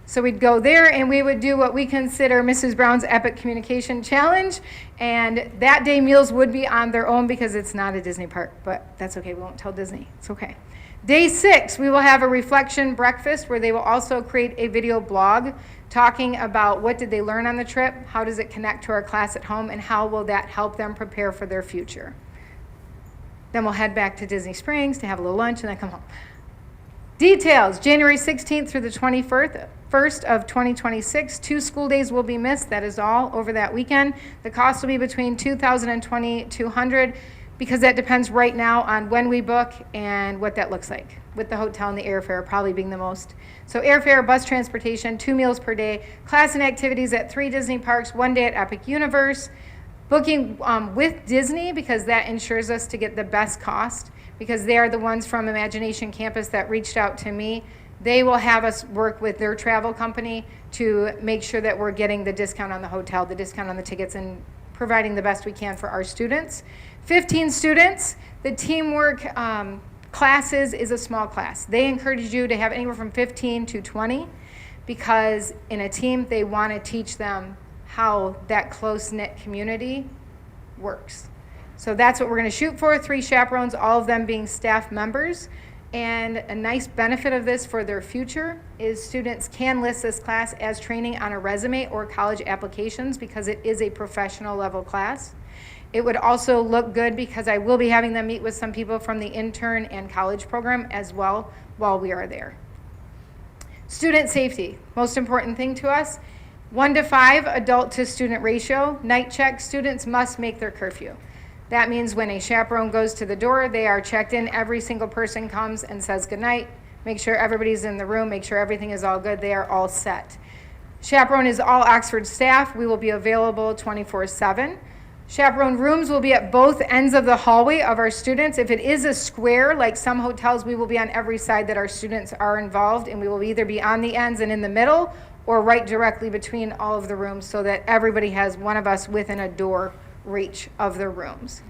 So we'd go there and we would do what we consider Mrs. Brown's Epic Communication Challenge. And that day meals would be on their own because it's not a Disney park, but that's okay, we won't tell Disney, it's okay. Day 6, we will have a reflection breakfast where they will also create a video blog talking about what did they learn on the trip, how does it connect to our class at home, and how will that help them prepare for their future. Then we'll head back to Disney Springs to have a little lunch and then come home. Details, January 16th through the 21st of 2026, 2 school days will be missed, that is all, over that weekend. The cost will be between $2,000 and $2,200 because that depends right now on when we book and what that looks like, with the hotel and the airfare probably being the most. So airfare, bus transportation, 2 meals per day, class and activities at 3 Disney parks, 1 day at Epic Universe, booking with Disney because that ensures us to get the best cost because they are the ones from Imagination Campus that reached out to me. They will have us work with their travel company to make sure that we're getting the discount on the hotel, the discount on the tickets, and providing the best we can for our students. 15 students. The teamwork classes is a small class. They encourage you to have anywhere from 15 to 20 because in a team they want to teach them how that close-knit community works. So that's what we're going to shoot for, 3 chaperones, all of them being staff members. And a nice benefit of this for their future is students can list this class as training on a resume or college applications because it is a professional level class. It would also look good because I will be having them meet with some people from the intern and college program as well while we are there. Student safety, most important thing to us. 1 to 5 adult to student ratio. Night check, students must make their curfew. That means when a chaperone goes to the door, they are checked in. Every single person comes and says goodnight. Make sure everybody's in the room. Make sure everything is all good. They are all set. Chaperone is all Oxford staff. We will be available 24/7. Chaperone rooms will be at both ends of the hallway of our students. If it is a square, like some hotels, we will be on every side that our students are involved, and we will either be on the ends and in the middle or right directly between all of the rooms so that everybody has one of us within a door reach of their rooms.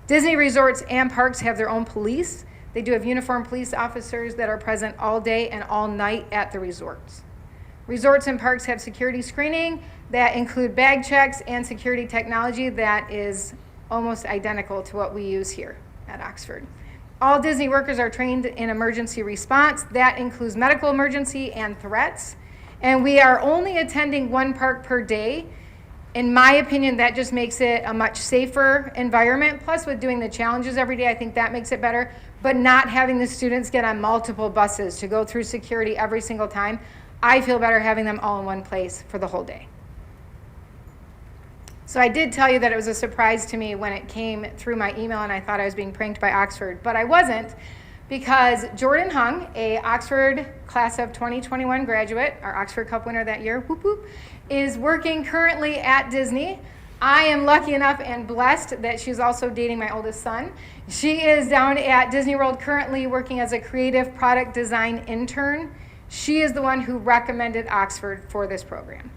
Disney resorts and parks have their own police. They do have uniformed police officers that are present all day and all night at the resorts. Resorts and parks have security screening that include bag checks and security technology that is almost identical to what we use here at Oxford. All Disney workers are trained in emergency response. That includes medical emergency and threats. And we are only attending 1 park per day. In my opinion, that just makes it a much safer environment. Plus, with doing the challenges every day, I think that makes it better. but not having the students get on multiple buses to go through security every single time, I feel better having them all in one place for the whole day. So I did tell you that it was a surprise to me when it came through my email and I thought I was being pranked by Oxford, but I wasn't, because Jordan Hung, a Oxford class of 2021 graduate, our Oxford Cup winner that year, whoop whoop, is working currently at Disney. I am lucky enough and blessed that she's also dating my oldest son. She is down at Disney World currently working as a creative product design intern. She is the one who recommended Oxford for this program.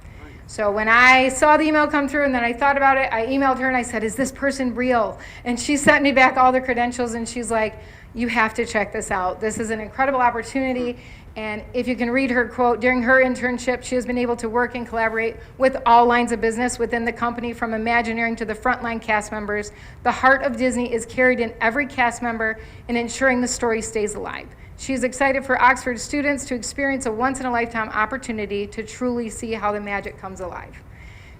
So when I saw the email come through and then I thought about it, I emailed her and I said, is this person real? And she sent me back all the credentials and she's like, you have to check this out. This is an incredible opportunity. And if you can read her quote, during her internship, she has been able to work and collaborate with all lines of business within the company, from Imagineering to the frontline cast members. The heart of Disney is carried in every cast member in ensuring the story stays alive. She's excited for Oxford students to experience a once-in-a-lifetime opportunity to truly see how the magic comes alive.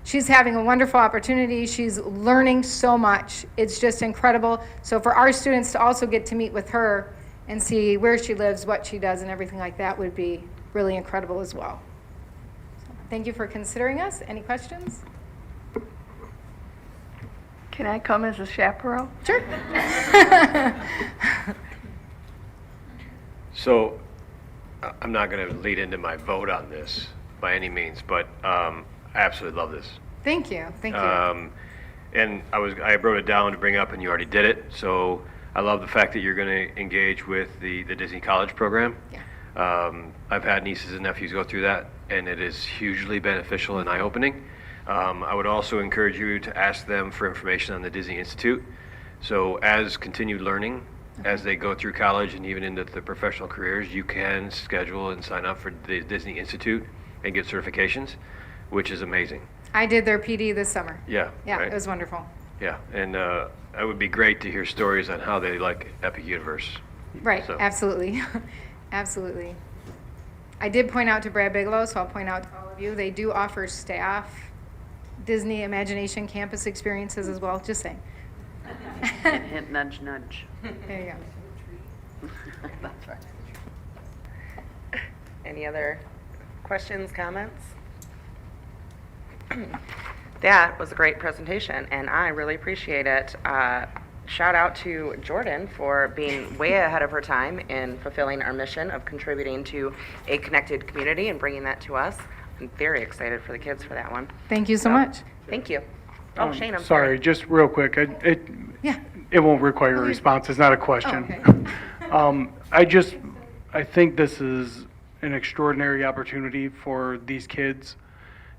She's having a wonderful opportunity. She's learning so much. It's just incredible. So for our students to also get to meet with her and see where she lives, what she does, and everything like that would be really incredible as well. So thank you for considering us. Any questions? Can I come as a chaperone? Sure. So, I'm not going to lead into my vote on this by any means, but I absolutely love this. Thank you. Thank you. And I wrote it down to bring up, and you already did it. So I love the fact that you're going to engage with the Disney College program. Yeah. I've had nieces and nephews go through that, and it is hugely beneficial and eye-opening. I would also encourage you to ask them for information on the Disney Institute. So as continued learning, as they go through college and even into the professional careers, you can schedule and sign up for the Disney Institute and get certifications, which is amazing. I did their PD this summer. Yeah. Yeah, right? it was wonderful. Yeah, and it would be great to hear stories on how they like Epic Universe. Right, So- absolutely. Absolutely. I did point out to Brad Bigelow, so I'll point out to all of you, they do offer staff Disney Imagination campus experiences as well, just saying. Hint, hint, nudge, nudge. There you go. That's right. Any other questions, comments? That was a great presentation, and I really appreciate it. Shout out to Jordan for being way ahead of her time in fulfilling our mission of contributing to a connected community and bringing that to us. I'm very excited for the kids for that one. Thank you so much. Thank you. Oh, Shane, I'm sorry. Just real quick, Yeah. it won't require a Okay. response, it's not a Oh, question. okay. I think this is an extraordinary opportunity for these kids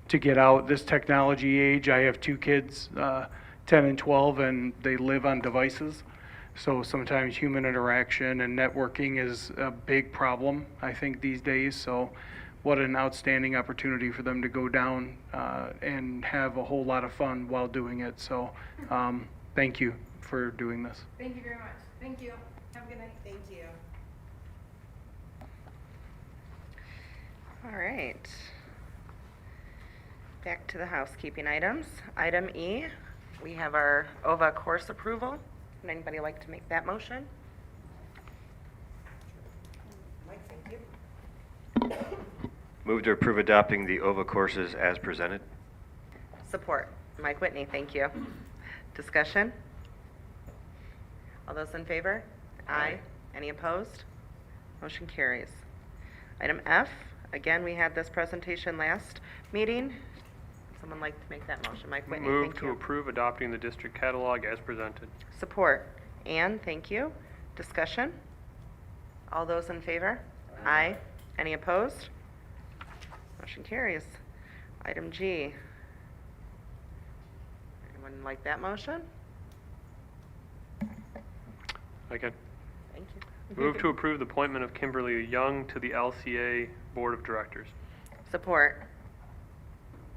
to get out this technology age. I have two kids, 10 and 12, and they live on devices. So sometimes human interaction and networking is a big problem, I think, these days. So what an outstanding opportunity for them to go down and have a whole lot of fun while doing it. So thank you for doing this. Thank you very much. Thank you. Have a good night. Thank you. All right. Back to the housekeeping items. Item E, we have our OVA course approval. Would anybody like to make that motion? Mike, thank you. Move to approve adopting the OVA courses as presented. Support. Mike Whitney, thank you. Discussion? All those in favor? Aye. Any opposed? Motion carries. Item F, again, we had this presentation last meeting. Someone like to make that motion? Mike Whitney, Move thank to you. approve adopting the district catalog as presented. Support. Ann, thank you. Discussion? All those in favor? Aye. Any opposed? Motion carries. Item G. Anyone like that motion? I can. Thank you. Move to approve the appointment of Kimberly Young to the LCA Board of Directors. Support.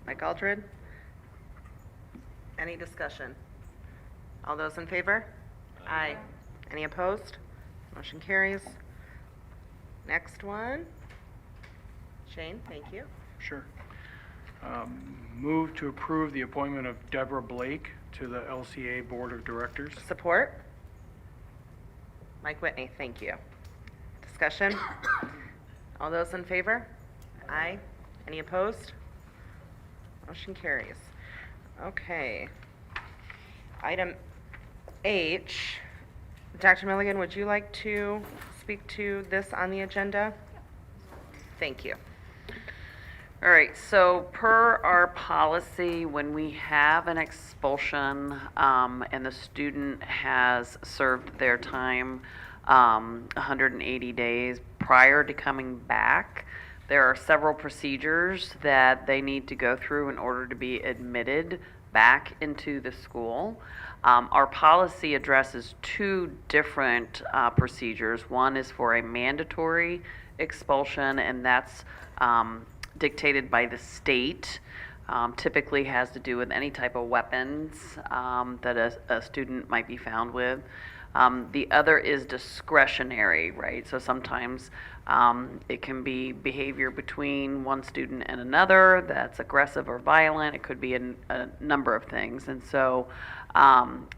Mike Aldred? Any discussion? All those in favor? Aye. Any opposed? Motion carries. Next one. Shane, thank you. Sure. Move to approve the appointment of Deborah Blake to the LCA Board of Directors. Support. Mike Whitney, thank you. Discussion? All those in favor? Aye. Any opposed? Motion carries. Okay. Item H. Dr. Milligan, would you like to speak to this on the agenda? Thank you. All right, so per our policy, when we have an expulsion and the student has served their time 180 days prior to coming back, there are several procedures that they need to go through in order to be admitted back into the school. Our policy addresses two different procedures. One is for a mandatory expulsion, and that's dictated by the state. Typically has to do with any type of weapons that a student might be found with. The other is discretionary, right? So sometimes it can be behavior between one student and another that's aggressive or violent. It could be a number of things. And so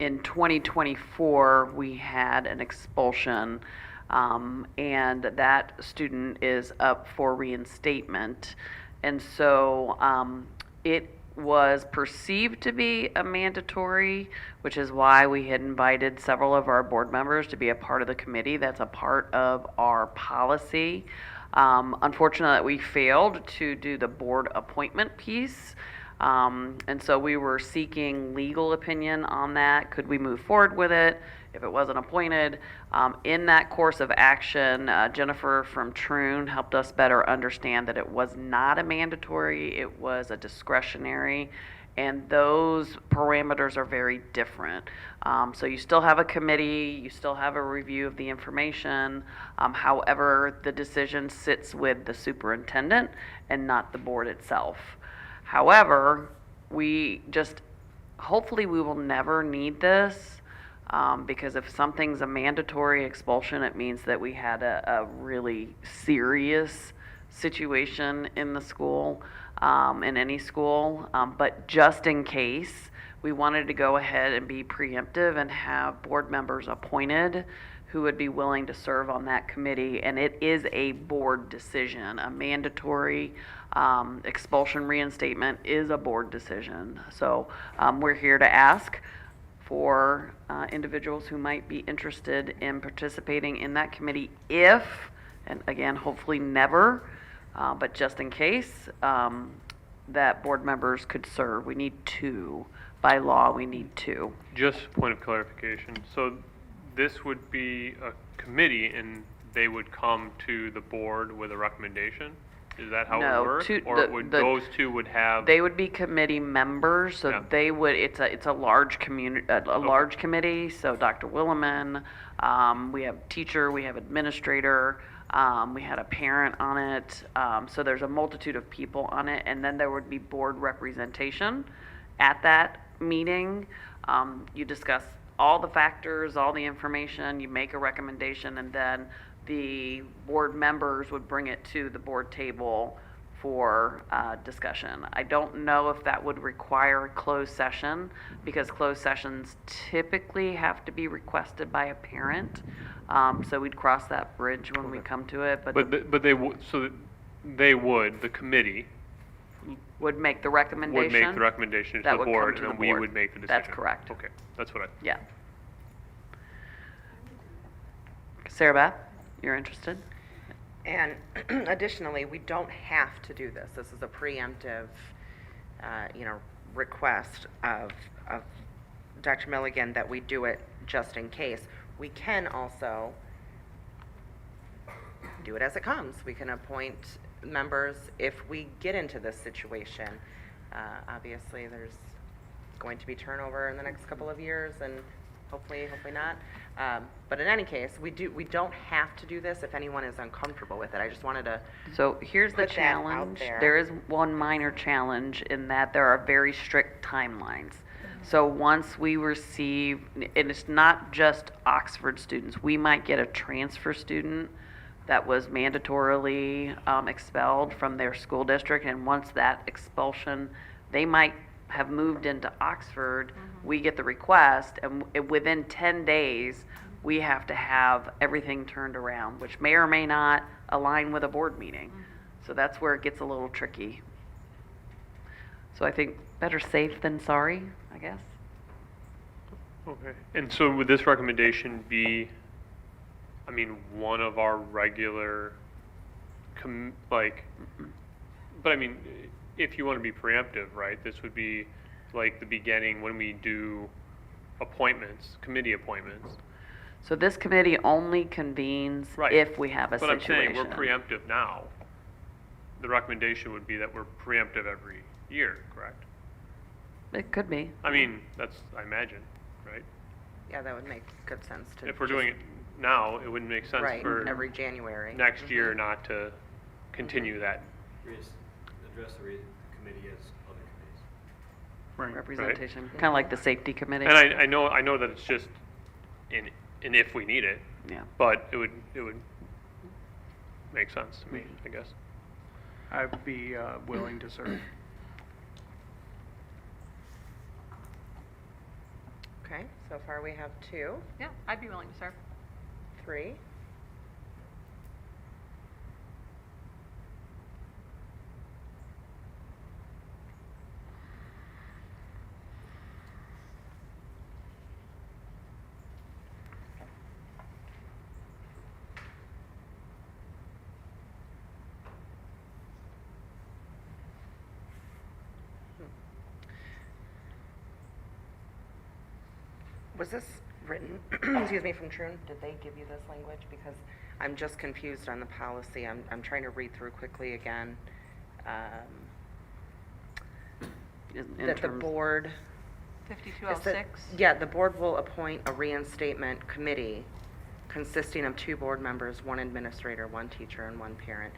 in 2024, we had an expulsion, and that student is up for reinstatement. And so it was perceived to be a mandatory, which is why we had invited several of our board members to be a part of the committee. That's a part of our policy. Unfortunately, we failed to do the board appointment piece. And so we were seeking legal opinion on that. Could we move forward with it if it wasn't appointed? In that course of action, Jennifer from Troon helped us better understand that it was not a mandatory, it was a discretionary, and those parameters are very different. So you still have a committee, you still have a review of the information, however, the decision sits with the superintendent and not the board itself. However, hopefully we will never need this, because if something's a mandatory expulsion, it means that we had a really serious situation in the school, in any school. But just in case, we wanted to go ahead and be preemptive and have board members appointed who would be willing to serve on that committee. And it is a board decision. A mandatory expulsion reinstatement is a board decision. So we're here to ask for individuals who might be interested in participating in that committee if, and again, hopefully never, but just in case, that board members could serve. We need two. By law, we need two. Just point of clarification. So this would be a committee and they would come to the board with a recommendation? Is that how it would work? Or those two would have? They would be committee members, so Yeah. they would, it's a large large committee, so Dr. Williman, we have teacher, we have administrator, we had a parent on it, so there's a multitude of people on it, and then there would be board representation at that meeting. You discuss all the factors, all the information, you make a recommendation, and then the board members would bring it to the board table for discussion. I don't know if that would require a closed session, because closed sessions typically have to be requested by a parent. So we'd cross that bridge when we come to it. But the committee would make the recommendation. would make the recommendation to That the would come board, to and the then we board. would make the decision. That's correct. Okay, that's what I. Yeah. Sarah Beth, you're interested? And additionally, we don't have to do this. This is a preemptive, request of Dr. Milligan that we do it just in case. We can also do it as it comes. We can appoint members if we get into this situation. Obviously, there's going to be turnover in the next couple of years, and hopefully not. But in any case, we don't have to do this if anyone is uncomfortable with it. I just wanted to So here's the put that out challenge. there. There is one minor challenge in that there are very strict timelines. So once we receive, and it's not just Oxford students, we might get a transfer student that was mandatorily expelled from their school district, and once that expulsion, they might have moved into Oxford, we get the request, and within 10 days, we have to have everything turned around, which may or may not align with a board meeting. So that's where it gets a little tricky. So I think better safe than sorry, I guess. Okay, and so would this recommendation be, I mean, one of our regular, but I mean, if you want to be preemptive, right, this would be like the beginning when we do appointments, committee appointments. So this committee only convenes Right. if we have a But I'm situation. saying we're preemptive now. The recommendation would be that we're preemptive every year, correct? It could be. I mean, that's, I imagine, right? Yeah, that would make good sense to. If we're doing it now, it wouldn't make sense Right, for every January. next year not to continue that. Address the committee as other committees. Right. Representation, kind of like the safety committee. And I know that it's just in if we need it. Yeah. But it would make sense to me, I guess. I'd be willing to serve. Okay, so far we have 2, Yeah, I'd be willing to serve. 3. Was this written, excuse me, from Troon? Did they give you this language? Because I'm just confused on the policy. I'm trying to read through quickly again. In That the terms- board. is 5206. that- Yeah, the board will appoint a reinstatement committee consisting of 2 board members, 1 administrator, 1 teacher, and 1 parent.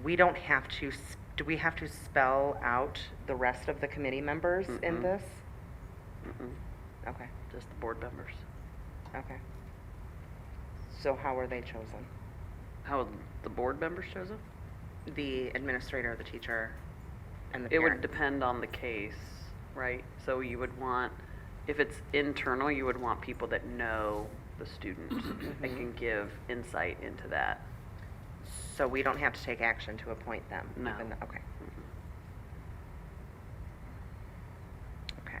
We don't have to, do we have to spell out the rest of the committee members in Mm-mm. this? Mm-mm. Okay, Just the board members. okay. So how were they chosen? How the board members chosen? The administrator, the teacher, and the It parent? would depend on the case, right? So you would want, if it's internal, you would want people that know the student and can give insight into that. So we don't have to take action to appoint them? No. even though- Okay. Okay,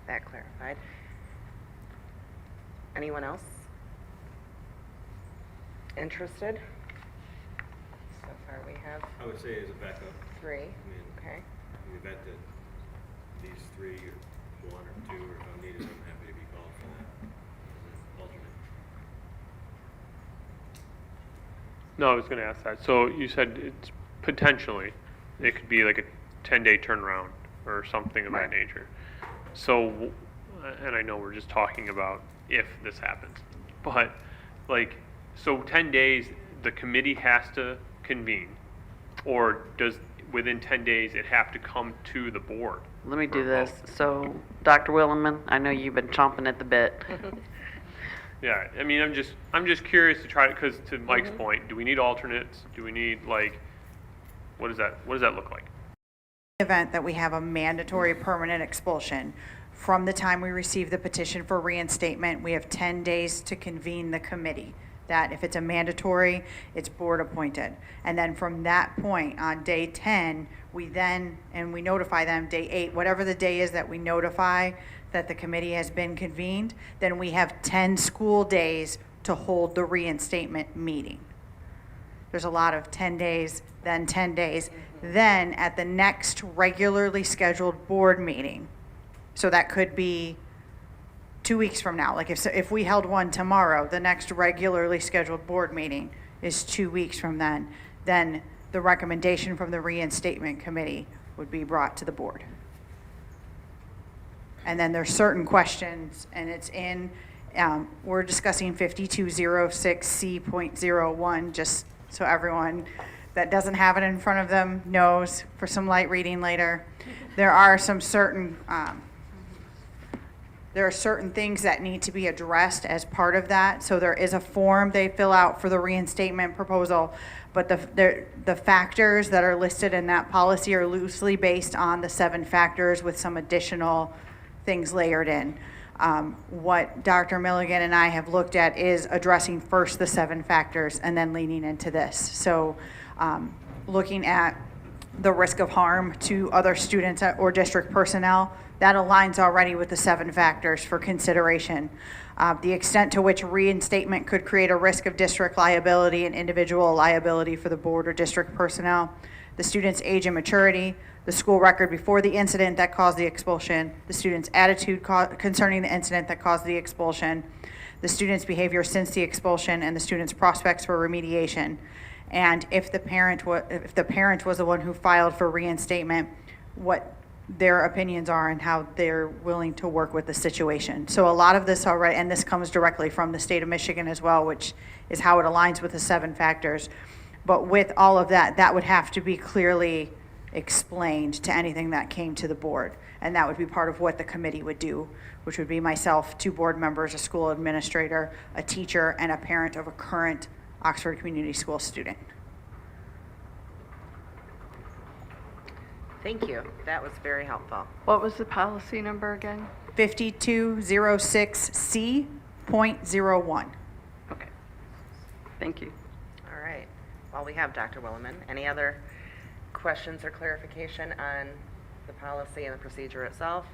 that clarified. Anyone else interested? So far we have I would say as a backup, 3, I mean, okay. in the event that these 3 or 1 or 2 or if I'm needed, I'm happy to be called for that as an alternate. No, I was going to ask that. So you said it's potentially, it could be like a 10-day turnaround or something of that Right. nature. So, and I know we're just talking about if this happens, but like, so 10 days, the committee has to convene, or does, within 10 days, it have to come to the board? Let me for do a this. vote? So, Dr. Williman, I know you've been chomping at the bit. Yeah, I mean, I'm just curious to try, because to Mike's point, do we need alternates? Do we need like, what does that look like? Event that we have a mandatory permanent expulsion. From the time we receive the petition for reinstatement, we have 10 days to convene the committee. That if it's a mandatory, it's board appointed. And then from that point, on day 10, we notify them, day 8, whatever the day is that we notify that the committee has been convened, then we have 10 school days to hold the reinstatement meeting. There's a lot of 10 days, then 10 days. Then at the next regularly scheduled board meeting, so that could be 2 weeks from now. Like if we held one tomorrow, the next regularly scheduled board meeting is 2 weeks from then the recommendation from the reinstatement committee would be brought to the board. And then there's certain questions, and it's in, we're discussing 5206C.01, just so everyone that doesn't have it in front of them knows for some light reading later. There are some certain, there are certain things that need to be addressed as part of that. So there is a form they fill out for the reinstatement proposal, but the factors that are listed in that policy are loosely based on the 7 factors with some additional things layered in. What Dr. Milligan and I have looked at is addressing first the 7 factors and then leaning into this. So looking at the risk of harm to other students or district personnel, that aligns already with the 7 factors for consideration. The extent to which reinstatement could create a risk of district liability and individual liability for the board or district personnel, the student's age and maturity, the school record before the incident that caused the expulsion, the student's attitude concerning the incident that caused the expulsion, the student's behavior since the expulsion, and the student's prospects for remediation. And if the parent was the one who filed for reinstatement, what their opinions are and how they're willing to work with the situation. So a lot of this already, and this comes directly from the state of Michigan as well, which is how it aligns with the 7 factors. But with all of that, that would have to be clearly explained to anything that came to the board. And that would be part of what the committee would do, which would be myself, 2 board members, a school administrator, a teacher, and a parent of a current Oxford Community School student. Thank you. That was very helpful. What was the policy number again? 5206C.01. Okay. Thank you. All right. While we have Dr. Williman, any other questions or clarification on the policy and the procedure itself?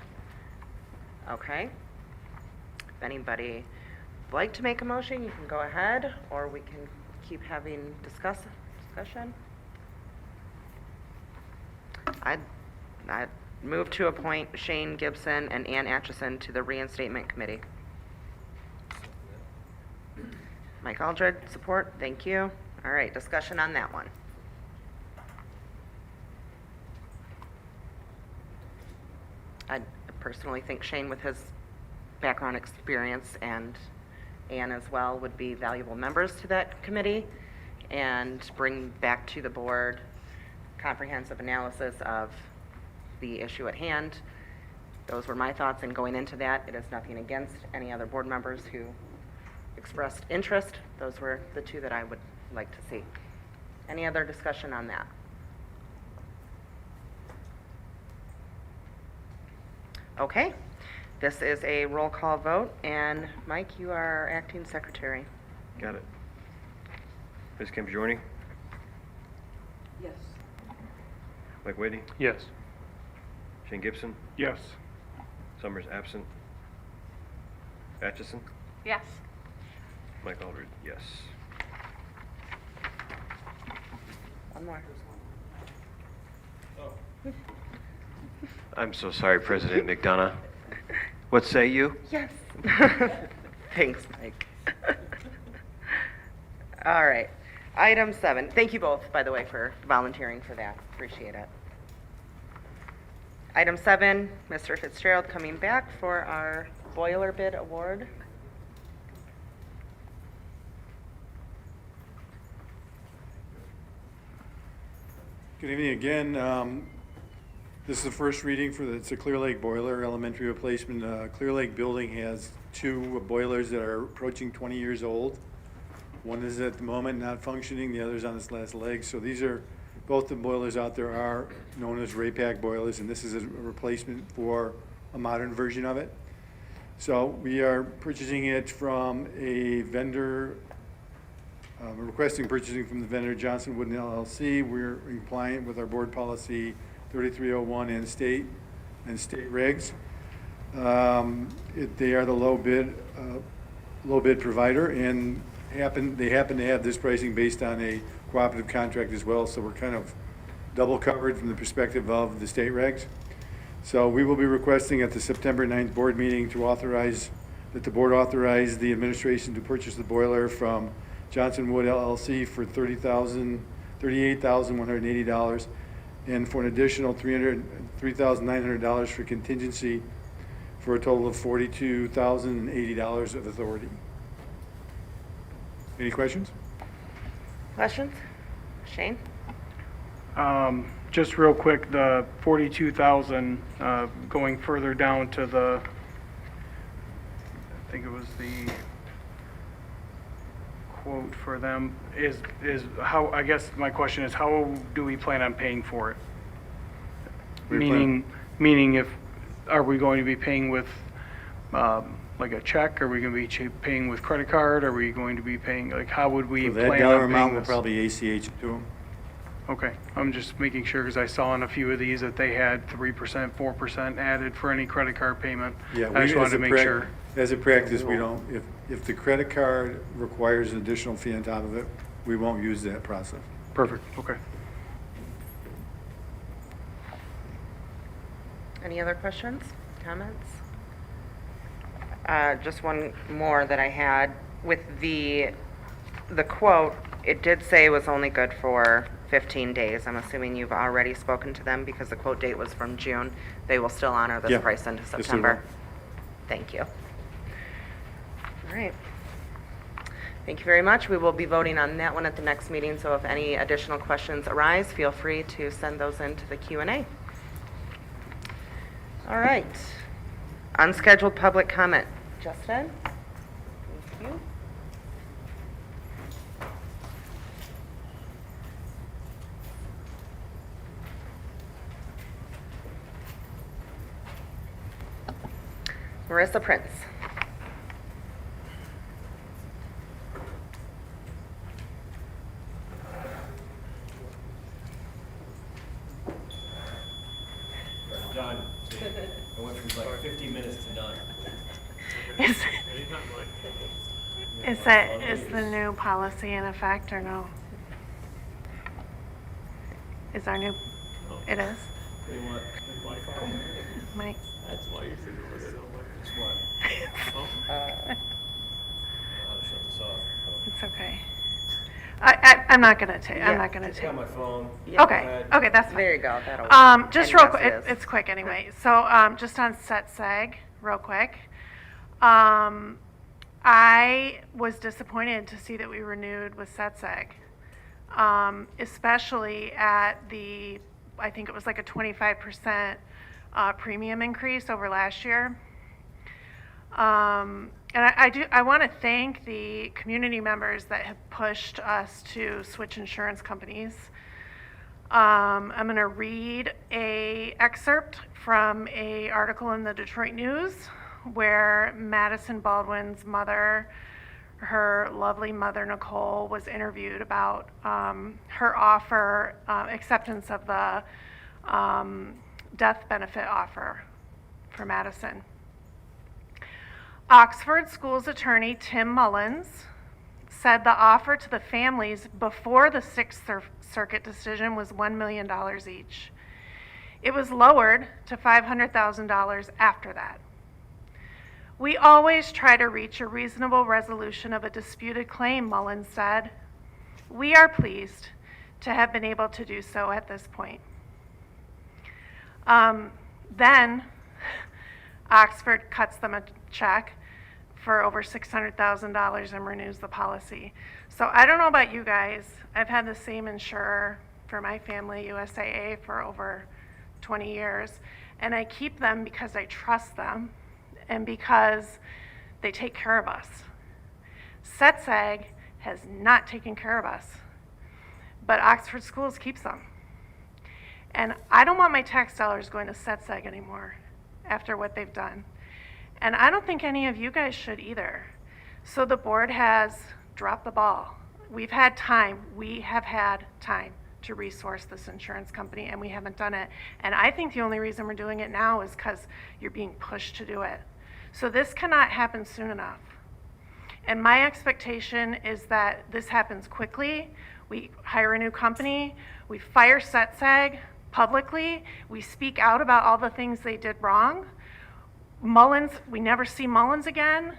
Okay. If anybody would like to make a motion, you can go ahead, or we can keep having discussion. I'd move to appoint Shane Gibson and Ann Atchison to the reinstatement committee. Mike Aldred, support. Thank you. All right, discussion on that one. I personally think Shane, with his background experience, and Ann as well, would be valuable members to that committee and bring back to the board comprehensive analysis of the issue at hand. Those were my thoughts, and going into that, it is nothing against any other board members who expressed interest. Those were the 2 that I would like to see. Any other discussion on that? Okay, this is a roll call vote, and Mike, you are acting secretary. Got it. Ms. Campioni? Yes. Mike Whitney? Yes. Shane Gibson? Yes. Summers absent. Atchison? Yes. Mike Aldred, yes. One more. I'm so sorry, President McDonough. What say you? Yes. Thanks, Mike. All right. Item 7. Thank you both, by the way, for volunteering for that. Appreciate it. Item 7, Mr. Fitzgerald coming back for our boiler bid award. Good evening again. This is the first reading for it's a Clear Lake boiler, elementary replacement. Clear Lake building has 2 boilers that are approaching 20 years old. One is at the moment not functioning, the other's on its last leg. So these are, both the boilers out there are known as Raypak boilers, and this is a replacement for a modern version of it. So we are purchasing it from a vendor, requesting purchasing from the vendor Johnson Wood LLC. We're in compliant with our board policy 3301 and state regs. They are the low bid provider, and they happen to have this pricing based on a cooperative contract as well, so we're kind of double covered from the perspective of the state regs. So we will be requesting at the September 9th board meeting to that the board authorize the administration to purchase the boiler from Johnson Wood LLC for $38,180, and for an additional $3,900 for contingency, for a total of $42,080 of authority. Any questions? Questions? Shane? Just real quick, the 42,000, going further down to the, I think it was the quote for them, is how, I guess my question is, how do we plan on paying for it? Meaning if, are we going to be paying with like a check? Are we going to be paying with credit card? Are we going to be paying, like, how would we For plan on that paying dollar amount, we'll this? probably ACH it to them. Okay, I'm just making sure, because I saw in a few of these that they had 3%, 4% added for any credit card payment. Yeah, I just wanted as to a make sure. As a practice, we don't, if the credit card requires an additional fee on top of it, we won't use that process. Perfect, okay. Any other questions, comments? Just one more that I had. With the quote, it did say it was only good for 15 days. I'm assuming you've already spoken to them because the quote date was from June. They will still honor this Yeah. price into Yes, they will. September. Thank you. All right. Thank you very much. We will be voting on that one at the next meeting, so if any additional questions arise, feel free to send those into the Q&A. All right. Unscheduled public comment. Justin? Thank you. Marissa Prince. Done. I went from like 50 minutes to none. Is the new policy in effect or no? Is our new, it is? Mike? That's why you should do it. It's what? I don't know how to shut this off. It's okay. I'm not gonna take, I'm not gonna It's take. got my phone. Okay, okay, that's fine. There you go. That'll Just and real yes, quick, it is. it's quick anyway. So, just on set seg, real quick. I was disappointed to see that we renewed with set seg. Especially at the, I think it was like a 25% premium increase over last year. And I want to thank the community members that have pushed us to switch insurance companies. I'm going to read a excerpt from a article in the Detroit News where Madison Baldwin's mother, her lovely mother Nicole, was interviewed about her offer, acceptance of the death benefit offer for Madison. Oxford Schools attorney Tim Mullins said the offer to the families before the Sixth Circuit decision was $1 million each. It was lowered to $500,000 after that. We always try to reach a reasonable resolution of a disputed claim, Mullins said. We are pleased to have been able to do so at this point. Then Oxford cuts them a check for over $600,000 and renews the policy. So I don't know about you guys. I've had the same insurer for my family, USAA, for over 20 years. And I keep them because I trust them and because they take care of us. SETSAG has not taken care of us, but Oxford Schools keeps them. And I don't want my tax dollars going to SETSAG anymore after what they've done. And I don't think any of you guys should either. So the board has dropped the ball. We have had time to resource this insurance company, and we haven't done it. And I think the only reason we're doing it now is because you're being pushed to do it. So this cannot happen soon enough. And my expectation is that this happens quickly. We hire a new company, we fire SETSAG publicly, we speak out about all the things they did wrong. Mullins, we never see Mullins again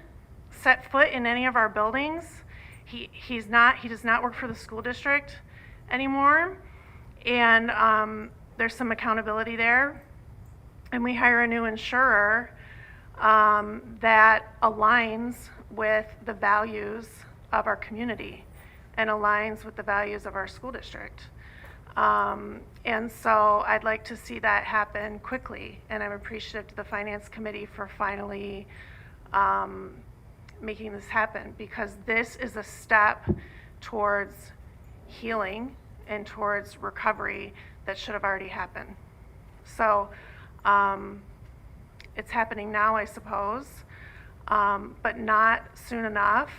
set foot in any of our buildings. He does not work for the school district anymore. And there's some accountability there. And we hire a new insurer that aligns with the values of our community and aligns with the values of our school district. And so I'd like to see that happen quickly, and I'm appreciative to the Finance Committee for finally making this happen, because this is a step towards healing and towards recovery that should have already happened. So it's happening now, I suppose. but not soon enough,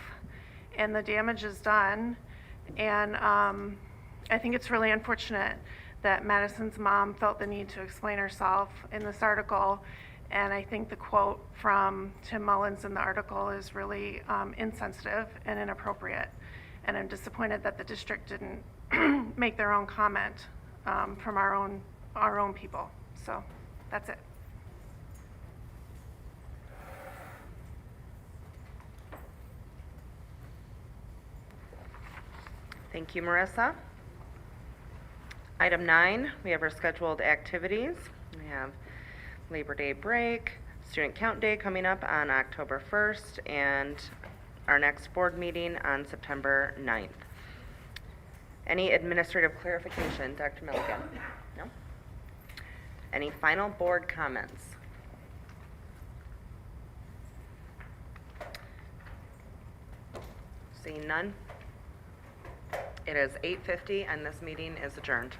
and the damage is done. And I think it's really unfortunate that Madison's mom felt the need to explain herself in this article. And I think the quote from Tim Mullins in the article is really insensitive and inappropriate. And I'm disappointed that the district didn't make their own comment from our own people. So that's it. Thank you, Marissa. Item 9, we have our scheduled activities. We have Labor Day break, Student Count Day coming up on October 1st, and our next board meeting on September 9th. Any administrative clarification, Dr. Milligan? No? Any final board comments? Seeing none? It is 8:50 and this meeting is adjourned.